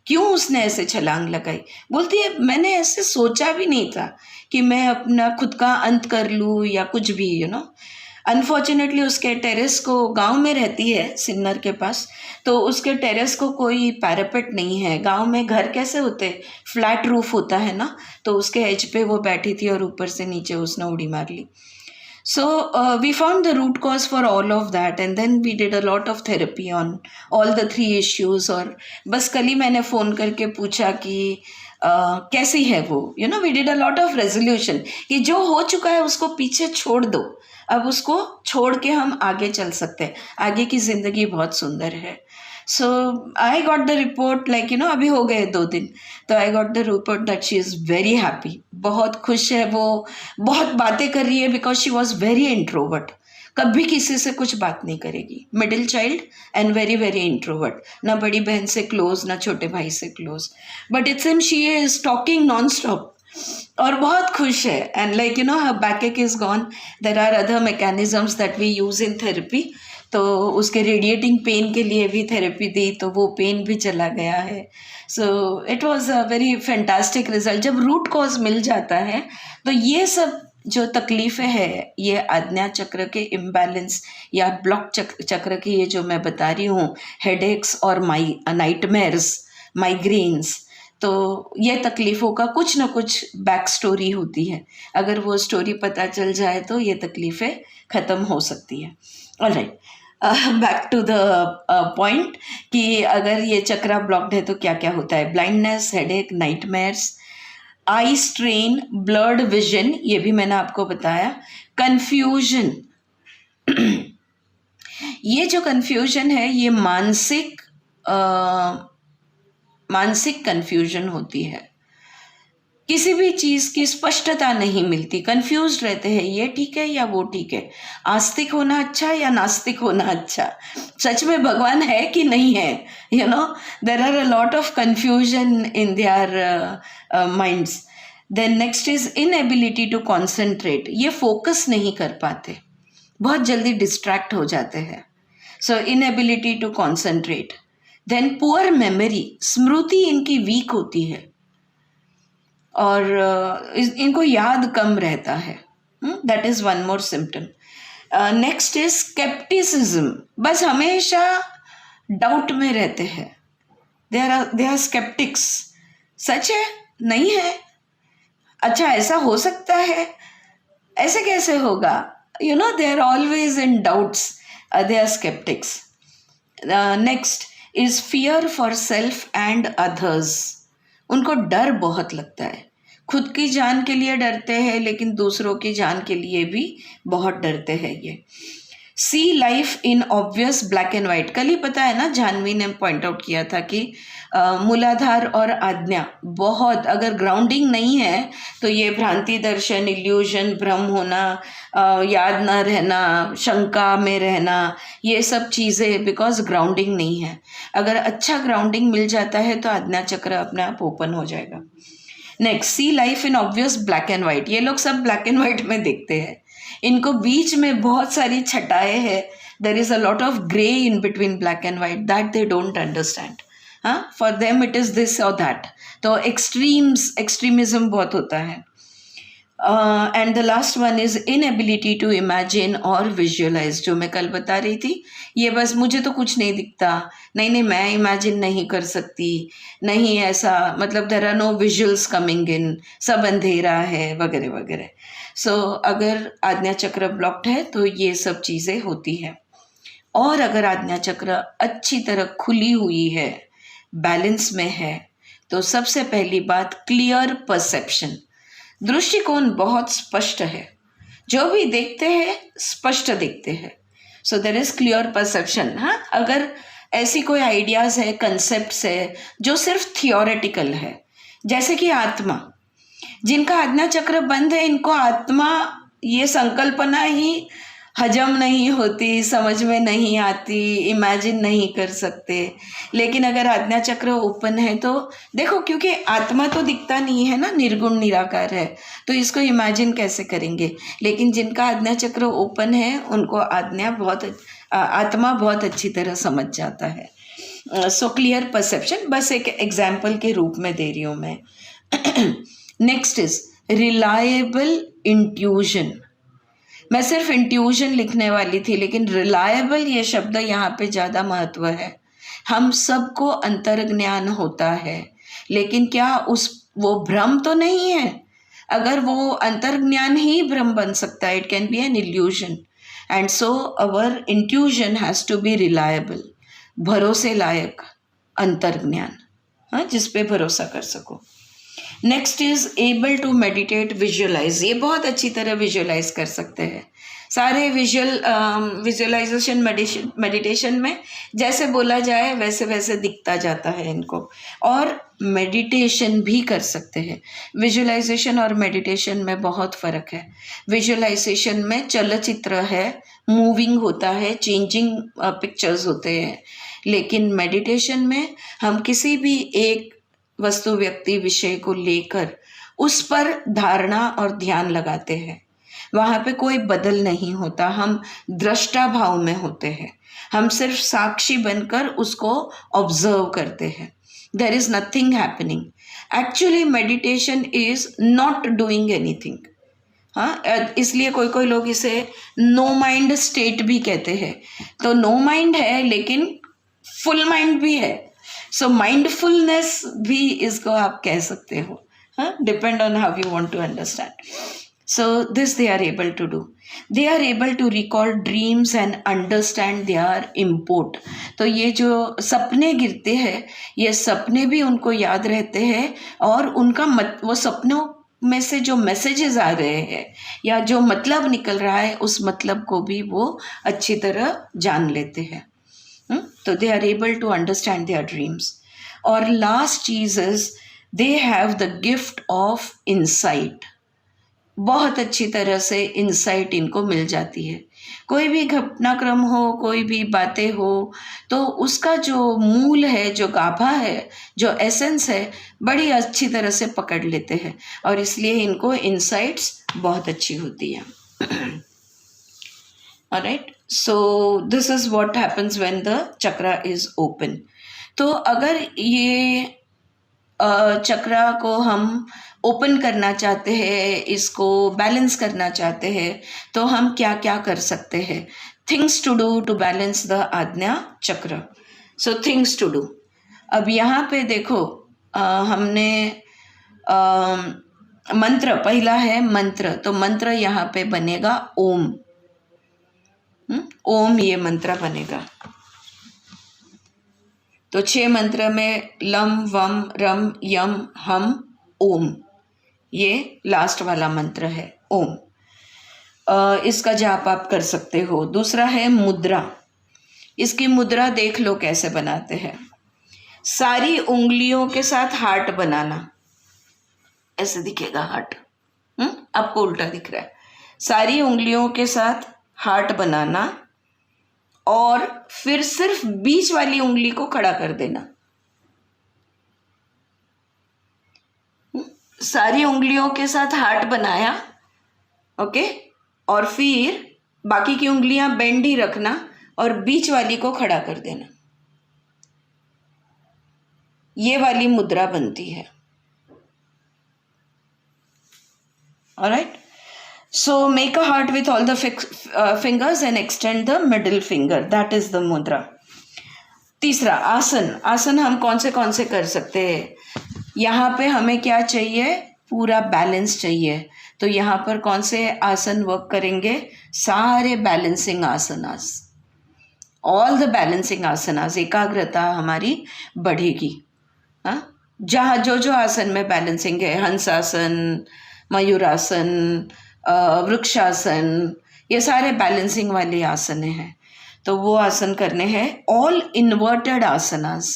Speaker 1: क्यों उसने ऐसे छलांग लगाई। बोलती है मैंने ऐसे सोचा भी नहीं था कि मैं अपना खुद का अंत कर लूँ या कुछ भी, यू नो। अनफॉर्चुनेटली उसके टेरेस को, गांव में रहती है सिन्नर के पास, तो उसके टेरेस को कोई पैरापेट नहीं है। गांव में घर कैसे होते, फ्लैट रूफ होता है ना, तो उसके एज पे वो बैठी थी और ऊपर से नीचे उसने उड़ी मार ली। So we found the root cause for all of that, and then we did a lot of therapy on all the 3 issues. और बस कल ही मैंने फ़ोन करके पूछा कि कैसी है वो, you know. We did a lot of resolution कि जो हो चुका है उसको पीछे छोड़ दो, अब उसको छोड़ के हम आगे चल सकते हैं, आगे की ज़िंदगी बहुत सुंदर है। So I got the report like you know, अभी हो गए 2 दिन, तो I got the report that she is very happy, बहुत खुश है वो, बहुत बातें कर रही है, because she was very introvert, कभी किसी से कुछ बात नहीं करेगी, middle child and very very introvert, ना बड़ी बहन से क्लोज ना छोटे भाई से close, but it's him she is talking non stop और बहुत खुश है। And like you know her backache is gone. There are other mechanisms that we use in therapy, तो उसके रेडिएटिंग पेन के लिए भी थेरेपी दी तो वो पेन भी चला गया है। So it was a very fantastic result. जब रूट कॉज मिल जाता है तो ये सब जो तकलीफ़ें हैं, ये आज्ञा चक्र के इम्बैलेंस या ब्लॉक चक्र की, ये जो मैं बता रही हूँ, हेडेक्स और नाइटमेयर्स, माइग्रेन्स, तो ये तकलीफ़ों का कुछ ना कुछ बैक स्टोरी होती है। अगर वो स्टोरी पता चल जाए तो ये तकलीफ़ें ख़त्म हो सकती है। Alright, back to the point कि अगर ये चक्रा ब्लॉक्ड है तो क्या क्या होता है। Blindness, headache, nightmares, eye strain, blurred vision, ये भी मैंने आपको बताया। कन्फ्यूजन, ये जो कन्फ्यूजन है ये मानसिक कन्फ्यूजन होती है, किसी भी चीज़ की स्पष्टता नहीं मिलती, कंफ्यूज रहते हैं ये ठीक है या वो ठीक है, आस्तिक होना अच्छा या नास्तिक होना अच्छा, सच में भगवान है कि नहीं है, you know, there are a lot of confusion in their minds. Then next is inability to concentrate, ये फोकस नहीं कर पाते, बहुत जल्दी डिस्ट्रैक्ट हो जाते हैं। So inability to concentrate. Then poor memory, स्मृति इनकी वीक होती है और इनको याद कम रहता है। That is one more symptom. Next is scepticism, बस हमेशा डाउट में रहते हैं, दे आर स्केप्टिक्स, सच है नहीं है, अच्छा ऐसा हो सकता है, ऐसे कैसे होगा, you know, they are always in doubts, they are sceptics. Next is fear for self and others, उनको डर बहुत लगता है, खुद की जान के लिए डरते हैं लेकिन दूसरों की जान के लिए भी बहुत डरते हैं ये। See life in obvious black and white, कल ही पता है ना, जानवी ने पॉइंट आउट किया था कि मूलाधार और आज्ञा बहुत, अगर ग्राउंडिंग नहीं है तो ये भ्रांति दर्शन, इल्यूजन, भ्रम होना, याद ना रहना, शंका में रहना, ये सब चीज़ें बिकॉज ग्राउंडिंग नहीं है। अगर अच्छा ग्राउंडिंग मिल जाता है तो आज्ञा चक्र अपने आप ओपन हो जाएगा। Next, see life in obvious black and white, ये लोग सब ब्लैक एंड वाइट में देखते हैं, इनको बीच में बहुत सारी छटाएं हैं, there is a lot of grey in between black and white, that they don't understand. हाँ, for them it is this और दैट, तो एक्सट्रीमिज्म बहुत होता है। And the last one is inability to imagine और विजुअलाइज, जो मैं कल बता रही थी, ये बस मुझे तो कुछ नहीं दिखता, नहीं मैं इमेजिन नहीं कर सकती, नहीं ऐसा, मतलब there are no visuals coming in, सब अंधेरा है वगैरह वगैरह। सो अगर आज्ञा चक्र ब्लॉक्ड है तो ये सब चीज़ें होती है। और अगर आज्ञा चक्र अच्छी तरह खुली हुई है, बैलेंस में है, तो सबसे पहली बात क्लियर परसेप्शन, दृष्टिकोण बहुत स्पष्ट है, जो भी देखते हैं स्पष्ट देखते हैं। So there is clear perception. हाँ, अगर ऐसी कोई आइडियाज़ है, कंसेप्ट्स है जो सिर्फ थियोरेटिकल है, जैसे कि आत्मा, जिनका आज्ञा चक्र बंद है, इनको आत्मा ये संकल्पना ही हजम नहीं होती, समझ में नहीं आती, इमेजिन नहीं कर सकते। लेकिन अगर आज्ञा चक्र ओपन है तो देखो, क्योंकि आत्मा तो दिखता नहीं है ना, निर्गुण निराकार है, तो इसको इमेजिन कैसे करेंगे। लेकिन जिनका आज्ञा चक्र ओपन है उनको आत्मा बहुत अच्छी तरह समझ जाता है। सो क्लियर परसेप्शन, बस एक एग्जाम्पल के रूप में दे रही हूँ मैं। Next is reliable intuition. मैं सिर्फ इंट्यूजन लिखने वाली थी, लेकिन रिलायबल ये शब्द यहाँ पे ज़्यादा महत्व है। हम सबको अंतर्ज्ञान होता है, लेकिन क्या वो भ्रम तो नहीं है। अगर वो अंतर्ज्ञान ही भ्रम बन सकता है, it can be an illusion, and so our intuition has to be reliable, भरोसे लायक अंतर्ज्ञान, हाँ, जिस पे भरोसा कर सको। Next is able to meditate, visualise, ये बहुत अच्छी तरह विजुअलाइज कर सकते हैं। सारे विजुअलाइजेशन मेडिटेशन में जैसे बोला जाए वैसे वैसे दिखता जाता है इनको, और मेडिटेशन भी कर सकते हैं। विजुअलाइजेशन और मेडिटेशन में बहुत फ़र्क है। विजुअलाइजेशन में चलचित्र है, मूविंग होता है, चेंजिंग पिक्चर्स होते हैं, लेकिन मेडिटेशन में हम किसी भी एक वस्तु, व्यक्ति, विषय को लेकर उस पर धारणा और ध्यान लगाते हैं। वहाँ पे कोई बदल नहीं होता, हम दृष्टा भाव में होते हैं, हम सिर्फ साक्षी बनकर उसको ऑब्जर्व करते हैं। There is nothing happening. Actually meditation is not doing anything. हाँ, इसलिए कोई कोई लोग इसे नो माइंड स्टेट भी कहते हैं। तो नो माइंड है लेकिन फुल माइंड भी है, सो माइंडफुलनेस भी इसको आप कह सकते हो। हाँ, depend on how you want to understand. So this they are able to do. They are able to recall dreams and understand their import. तो ये जो सपने गिरते हैं, ये सपने भी उनको याद रहते हैं, और उनका वो सपनों में से जो मैसेजेस आ रहे हैं या जो मतलब निकल रहा है, उस मतलब को भी वो अच्छी तरह जान लेते हैं। तो they are able to understand their dreams. और लास्ट चीज is they have the gift of insight. बहुत अच्छी तरह से इंसाइट इनको मिल जाती है। कोई भी घटनाक्रम हो, कोई भी बातें हो, तो उसका जो मूल है, जो गाभा है, जो एसेंस है, बड़ी अच्छी तरह से पकड़ लेते हैं, और इसलिए इनको इंसाइट्स बहुत अच्छी होती है। Alright, so this is what happens when the chakra is open. तो अगर ये चक्रा को हम ओपन करना चाहते हैं, इसको बैलेंस करना चाहते हैं, तो हम क्या क्या कर सकते हैं? Things to do to balance the ajna chakra. So things to do, अब यहाँ पे देखो, हमने मंत्र, पहला है मंत्र, तो मंत्र यहाँ पे बनेगा ओम। ओम ये मंत्र बनेगा। तो 6 मंत्र में लम वम रम यम हम ओम, ये लास्ट वाला मंत्र है ओम। इसका जाप आप कर सकते हो। दूसरा है मुद्रा। इसकी मुद्रा देख लो कैसे बनाते हैं। सारी उंगलियों के साथ हार्ट बनाना, ऐसे दिखेगा हार्ट। आपको उल्टा दिख रहा है। सारी उंगलियों के साथ हार्ट बनाना और फिर सिर्फ बीच वाली उंगली को खड़ा कर देना। सारी उंगलियों के साथ हार्ट बनाया, ओके, और फिर बाकी की उंगलियां बेंड ही रखना और बीच वाली को खड़ा कर देना। ये वाली मुद्रा बनती है। Alright, so make a heart with all the fingers and extend the middle finger, that is the mudra. तीसरा आसन। आसन हम कौन से कर सकते हैं? यहाँ पे हमें क्या चाहिए? पूरा बैलेंस चाहिए। तो यहाँ पर कौन से आसन वर्क करेंगे? सारे balancing asanas, all the balancing asanas. एकाग्रता हमारी बढ़ेगी। हाँ, जहाँ जो आसन में बैलेंसिंग है, हंसासन, मयूरासन, वृक्षासन, ये सारे बैलेंसिंग वाले आसन हैं। तो वो आसन करने हैं। ऑल इन्वर्टेड आसनास,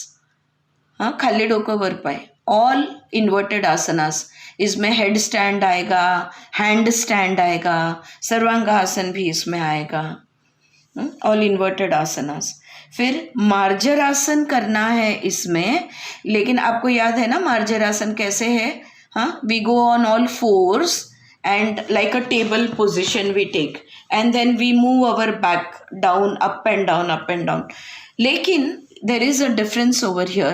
Speaker 1: हाँ, खाली डोकं वर पाय, ऑल इन्वर्टेड आसनास। इसमें हेड स्टैंड आएगा, हैंड स्टैंड आएगा, सर्वांगासन भी इसमें आएगा। ऑल इन्वर्टेड आसनास। फिर मार्जरासन करना है इसमें, लेकिन आपको याद है ना मार्जरासन कैसे है? हाँ, we go on all fours and like a table position we take and then we move our back down, up and down, up and down. लेकिन there is a difference over here.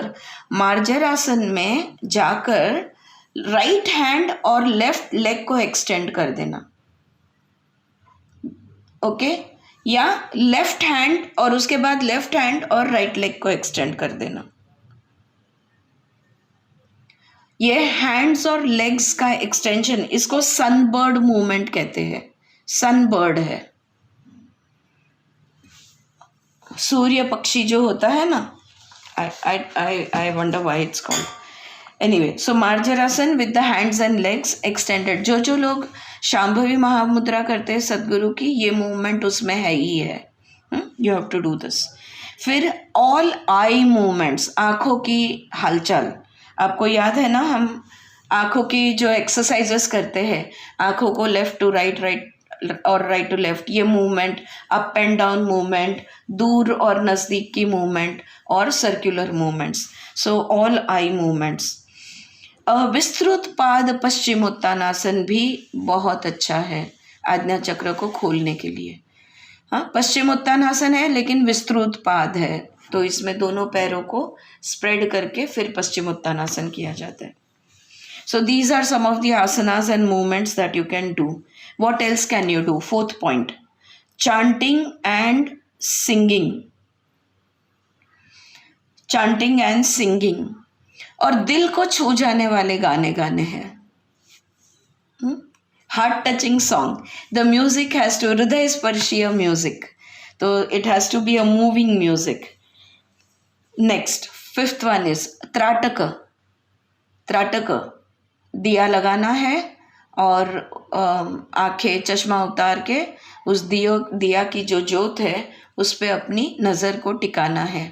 Speaker 1: Marjarasana में जाकर right hand और left leg को extend कर देना, okay, या left hand और उसके बाद लेफ्ट हैंड और राइट लेग को एक्सटेंड कर देना। ये हैंड्स और लेग्स का एक्सटेंशन, इसको सनबर्ड मूवमेंट कहते हैं। सनबर्ड है, सूर्य पक्षी जो होता है ना, I wonder why it's called. Anyway, so marjarasana with the hands and legs extended. जो लोग शांभवी महामुद्रा करते हैं सदगुरु की, ये मूवमेंट उसमें है ही है। You have to do this. फिर ऑल आई मूवमेंट्स, आँखों की हलचल। आपको याद है ना, हम आँखों की जो एक्सरसाइजेस करते हैं, आँखों को लेफ़्ट टू राइट, राइट और राइट टू लेफ़्ट, ये movement, up and down movement, दूर और नज़दीक की मूवमेंट और circular movements. So all eye movements. विस्तृत पाद पश्चिमोत्तानासन भी बहुत अच्छा है आज्ञा चक्र को खोलने के लिए। हाँ, पश्चिमोत्तानासन है लेकिन विस्तृत पाद है, तो इसमें दोनों पैरों को स्प्रेड करके फिर पश्चिमोत्तानासन किया जाता है। So these are some of the asanas and movements that you can do. What else can you do? Fourth point, chanting and singing. Chanting and singing, और दिल को छू जाने वाले गाने हैं। Heart touching song. The music has to, हृदय स्पर्शीय म्यूजिक, तो it has to be a moving music. Next, fifth one is trataka. त्राटक, दिया लगाना है और आंखें, चश्मा उतार के उस दिया की जो ज्योत है उस पर अपनी नज़र को टिकाना है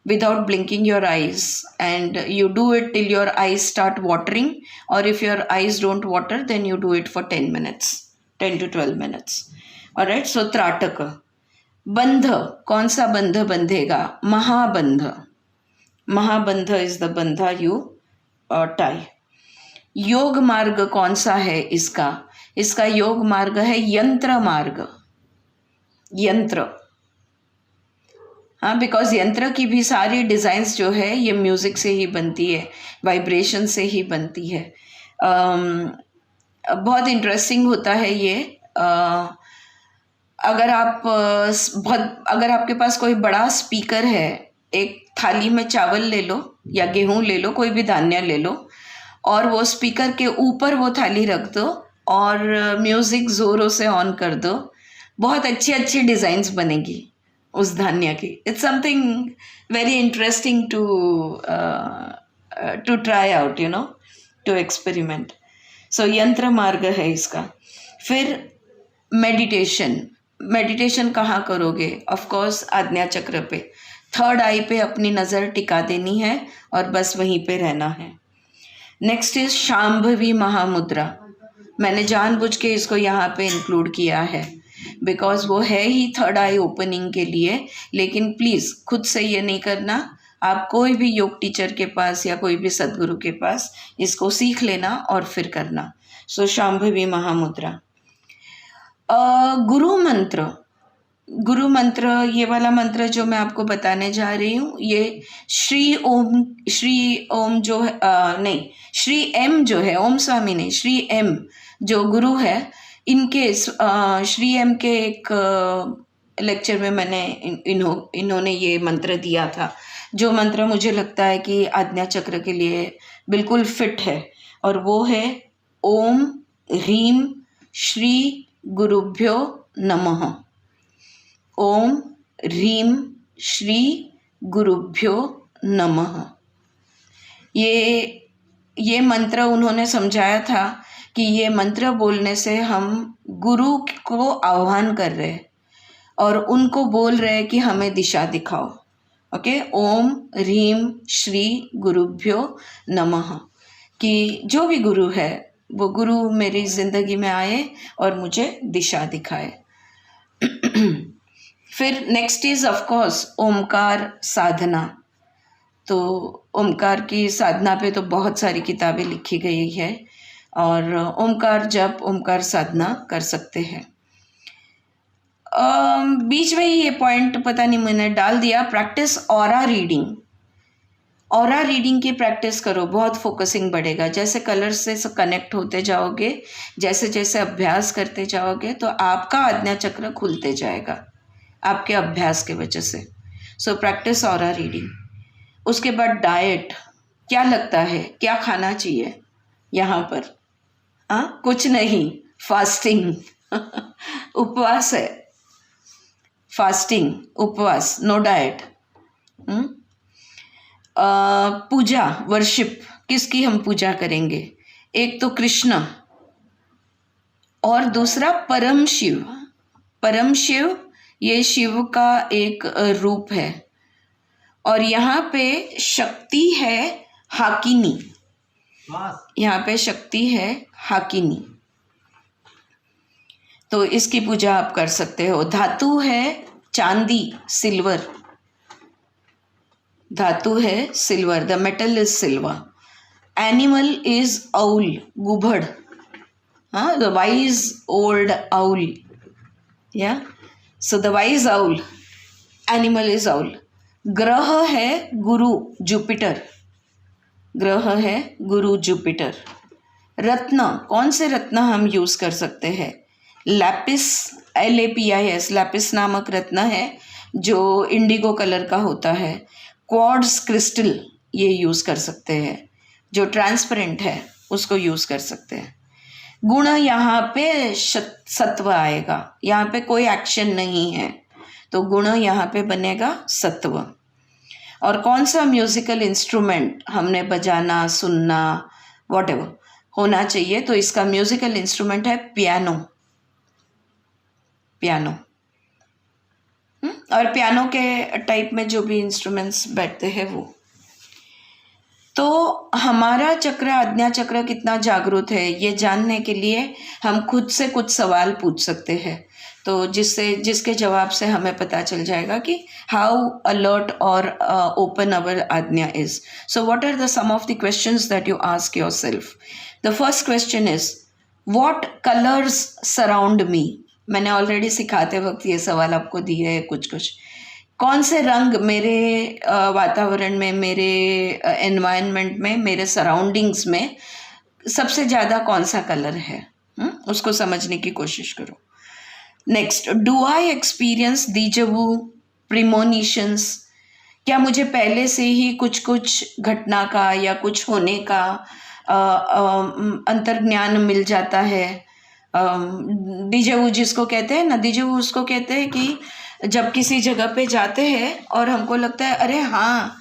Speaker 1: without blinking your eyes, and you do it till your eyes start watering, or if your eyes don't water then you do it for 10 minutes, 10 to 12 minutes. Alright, so त्राटक। बंध, कौन सा बंध बंधेगा? महाबंध। महाबंध इज द बंधा you tie. योग मार्ग कौन सा है इसका? इसका योग मार्ग है यंत्र मार्ग। यंत्र, हाँ, बिकॉज यंत्र की भी सारी डिज़ाइंस जो है ये म्यूज़िक से ही बनती है, वाइब्रेशन से ही बनती है। बहुत इंटरेस्टिंग होता है ये। अगर आपके पास कोई बड़ा स्पीकर है, एक थाली में चावल ले लो या गेहूं ले लो, कोई भी धान्य ले लो, और वो स्पीकर के ऊपर वो थाली रख दो और म्यूज़िक ज़ोरों से ऑन कर दो, बहुत अच्छी अच्छी डिज़ाइंस बनेगी। उस धान्य की. It's something very interesting to try out, you know, to experiment. So यंत्र मार्ग है इसका. फिर मेडिटेशन. मेडिटेशन कहाँ करोगे? ऑफ कोर्स आज्ञा चक्र पे, थर्ड आई पे अपनी नज़र टिका देनी है और बस वहीं पे रहना है. Next is Shambhavi Mahamudra. मैंने जानबूझ के इसको यहाँ पे इंक्लूड किया है बिकॉज वो है ही थर्ड आई ओपनिंग के लिए. लेकिन प्लीज़ खुद से ये नहीं करना. आप कोई भी योग टीचर के पास या कोई भी सदगुरु के पास इसको सीख लेना और फिर करना. सो शांभवी महामुद्रा. गुरु मंत्र. गुरु मंत्र, ये वाला मंत्र जो मैं आपको बताने जा रही हूँ, ये श्री ओम जो है, नहीं, श्री एम जो है, ओम स्वामी नहीं, श्री एम जो गुरु है, इनके श्री एम के एक लेक्चर में मैंने इन्होंने ये मंत्र दिया था, जो मंत्र मुझे लगता है कि आज्ञा चक्र के लिए बिल्कुल फिट है. और वो है ओम ह्रीम श्री गुरुभ्यो नमः. ओम ह्रीम श्री गुरुभ्यो नमः. ये मंत्र उन्होंने समझाया था कि ये मंत्र बोलने से हम गुरु को आह्वान कर रहे हैं और उनको बोल रहे हैं कि हमें दिशा दिखाओ. ओके. ओम ह्रीम श्री गुरुभ्यो नमः. कि जो भी गुरु है वो गुरु मेरी ज़िंदगी में आए और मुझे दिशा दिखाए. फिर next is of course Omkar sadhana. तो ओमकार की साधना पे तो बहुत सारी किताबें लिखी गई है और ओमकार जप, ओमकार साधना कर सकते हैं. बीच में ही ये पॉइंट पता नहीं मैंने डाल दिया, practice aura reading. Aura reading की प्रैक्टिस करो, बहुत फोकसिंग बढ़ेगा. जैसे कलर से कनेक्ट होते जाओगे, जैसे जैसे अभ्यास करते जाओगे तो आपका आज्ञा चक्र खुलते जाएगा आपके अभ्यास के वजह से. So practice aura reading. उसके बाद डाइट. क्या लगता है क्या खाना चाहिए यहाँ पर? कुछ नहीं, फास्टिंग. उपवास है, फास्टिंग, उपवास, नो डाइट. पूजा, वर्शिप, किसकी हम पूजा करेंगे? एक तो कृष्ण और दूसरा परम शिव. परम शिव ये शिव का एक रूप है और यहाँ पे शक्ति है हाकिनी. यहाँ पे शक्ति है हाकिनी, तो इसकी पूजा आप कर सकते हो. धातु है चांदी, सिल्वर. धातु है silver, the metal is silver. Animal is owl, गुभड़. The wise old owl. या so the wise owl, animal is owl. ग्रह है गुरु, जुपिटर. ग्रह है गुरु, जुपिटर. रत्न, कौन से रत्न हम यूज कर सकते हैं? लैपिस, LAPIS, लैपिस नामक रत्न है जो इंडिगो कलर का होता है. क्वार्ट्ज क्रिस्टल ये यूज़ कर सकते हैं, जो ट्रांसपेरेंट है उसको यूज़ कर सकते हैं. गुण यहाँ पे सत्व आएगा, यहाँ पे कोई एक्शन नहीं है तो गुण यहाँ पे बनेगा सत्व. और कौन सा म्यूज़िकल इंस्ट्रूमेंट हमने बजाना, सुनना, वॉटेवर होना चाहिए, तो इसका म्यूज़िकल इंस्ट्रूमेंट है पियानो. पियानो. और पियानो के टाइप में जो भी इंस्ट्रूमेंट्स बैठते हैं वो. तो हमारा चक्र, आज्ञा चक्र कितना जागरूक है ये जानने के लिए हम खुद से कुछ सवाल पूछ सकते हैं, तो जिसके जवाब से हमें पता चल जाएगा कि हाउ अलर्ट और open our ajna is. So what are the some of the questions that you ask yourself? The first question is what colours surround me. मैंने ऑलरेडी सिखाते वक्त ये सवाल आपको दिए है कुछ. कौन से रंग मेरे वातावरण में, मेरे एनवायरनमेंट में, मेरे सराउंडिंग्स में सबसे ज़्यादा कौन सा कलर है? उसको समझने की कोशिश करो. Next, do I experience deja vu, premonitions. क्या मुझे पहले से ही कुछ घटना का या कुछ होने का अंतर्ज्ञान मिल जाता है? डीजवू जिसको कहते हैं ना, डीजवू उसको कहते हैं कि जब किसी जगह पे जाते हैं और हमको लगता है अरे हाँ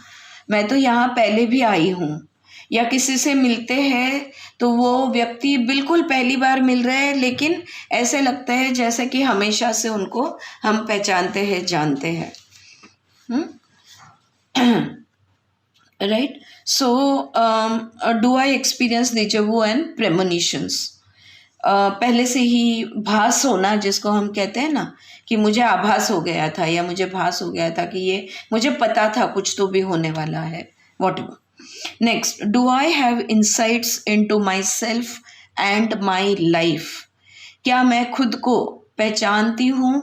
Speaker 1: मैं तो यहाँ पहले भी आई हूँ, या किसी से मिलते हैं तो वो व्यक्ति बिल्कुल पहली बार मिल रहे हैं लेकिन ऐसे लगता है जैसे कि हमेशा से उनको हम पहचानते हैं, जानते हैं। Right, so do I experience déjà vu and premonitions? पहले से ही भास होना, जिसको हम कहते हैं ना कि मुझे आभास हो गया था या मुझे भास हो गया था कि ये मुझे पता था कुछ तो भी होने वाला है, whatever. Next, do I have insights into myself and my life? क्या मैं खुद को पहचानती हूँ?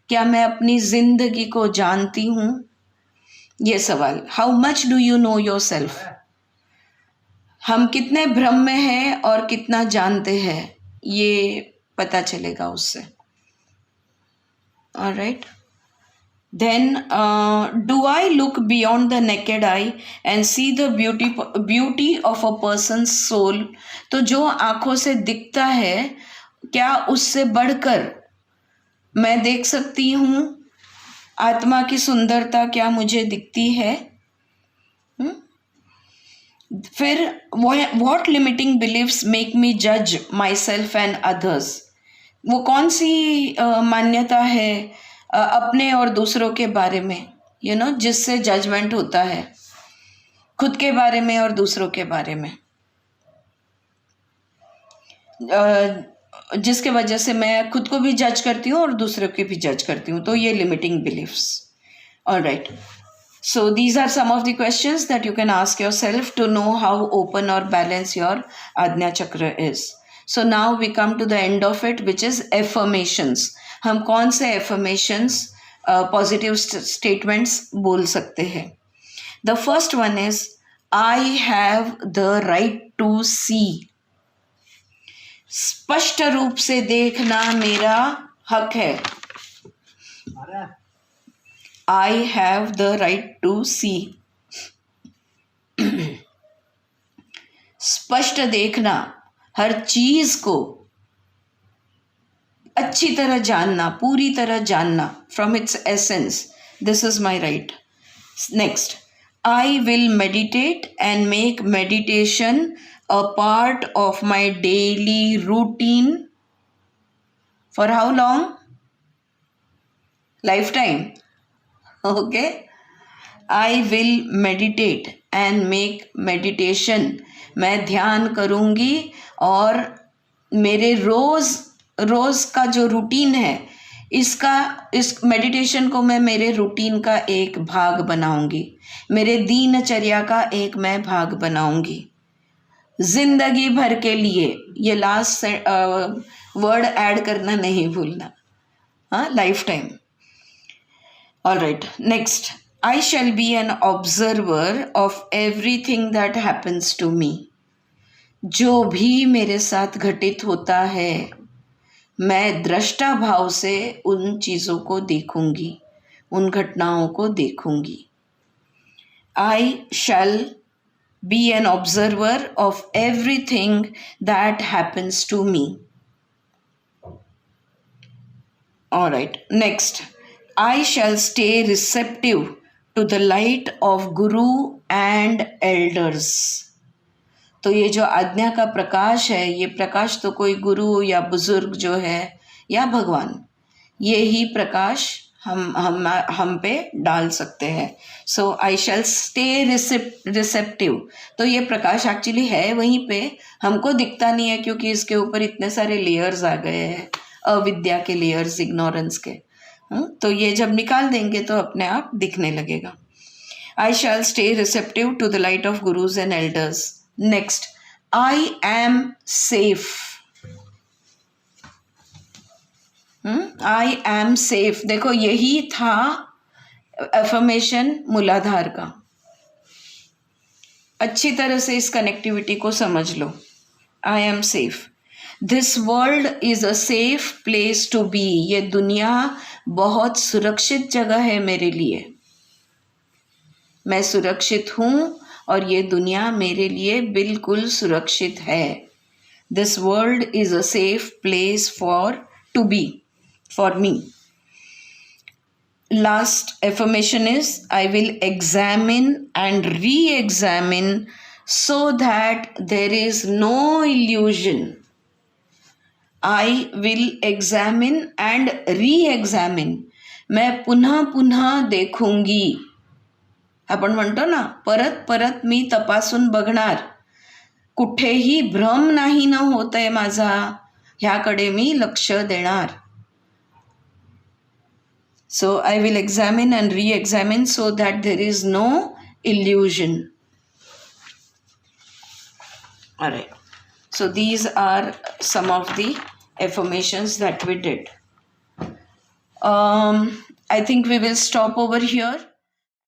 Speaker 1: क्या मैं अपनी जिंदगी को जानती हूँ? ये सवाल, how much do you know your self? हम कितने भ्रम में हैं और कितना जानते हैं, ये पता चलेगा उससे। Alright, then do I look beyond the naked eye and see the beauty of a person soul? तो जो आंखों से दिखता है, क्या उससे बढ़कर मैं देख सकती हूँ आत्मा की सुंदरता? क्या मुझे दिखती है? फिर what limiting beliefs make me जज माई सेल्फ एंड अदर्स? वो कौन सी मान्यता है अपने और दूसरों के बारे में, जिससे जजमेंट होता है खुद के बारे में और दूसरों के बारे में, जिसके वजह से मैं खुद को भी जज करती हूँ और दूसरों की भी जज करती हूँ। तो ये limiting beliefs. Alright, so these are some of the questions that you can ask yourself to know how open or balanced your Ajna Chakra is. So now we come to the end of it, which is affirmations. हम कौन से affirmations, positive statements बोल सकते हैं? The first one is, I have the right to see. स्पष्ट रूप से देखना मेरा हक है। I have the right to see. स्पष्ट देखना, हर चीज को अच्छी तरह जानना, पूरी तरह जानना, from its essence. This is my right. Next, I will meditate and make meditation a part of my daily routine. For how long? Lifetime. Okay, I will meditate and make meditation. मैं ध्यान करूँगी और मेरे रोज़ का जो routine है, इस meditation को मैं मेरे रूटीन का एक भाग बनाऊँगी, मेरे दिनचर्या का एक मैं भाग बनाऊँगी, जिंदगी भर के लिए। ये लास्ट वर्ड ऐड करना नहीं भूलना, हाँ, life time. All right, next, I shall be an observer of everything that happens to me. जो भी मेरे साथ घटित होता है, मैं दृष्टा भाव से उन चीज़ों को देखूंगी, उन घटनाओं को देखूंगी। I shall be an observer of everything that happens to me. All right, next, I shall stay receptive to the light of Guru and elders. तो ये जो आज्ञा का प्रकाश है, ये प्रकाश तो कोई गुरु या बुजुर्ग जो है या भगवान, ये ही प्रकाश हम पे डाल सकते हैं। सो आई शैल स्टे रिसेप्टिव। तो ये प्रकाश एक्चुअली है वहीं पे, हमको दिखता नहीं है क्योंकि इसके ऊपर इतने सारे लेयर्स आ गए हैं, अविद्या के लेयर्स, इग्नोरेंस के। तो ये जब निकाल देंगे तो अपने आप दिखने लगेगा। I shall stay receptive to the light of gurus and elders. Next, I am safe. I am safe, देखो यही था अफर्मेशन मूलाधार का। अच्छी तरह से इस कनेक्टिविटी को समझ लो। I am safe, this world is a safe place to be. ये दुनिया बहुत सुरक्षित जगह है मेरे लिए, मैं सुरक्षित हूँ और ये दुनिया मेरे लिए बिल्कुल सुरक्षित है। This world is a safe place for to be, for me. last affirmation is I will examine and re-examine so that there is no illusion. I will examine and re-examine. मैं पुन्हा पुन्हा देखूंगी. आपण म्हणतो ना, परत परत मी तपासून बघणार. कुठेही भ्रम नाही न होतंय माझा, ह्याकडे मी लक्ष देणार. So I will examine and re-examine so that there is no illusion. All right. So these are some of the affirmations that we did. I think we will stop over here.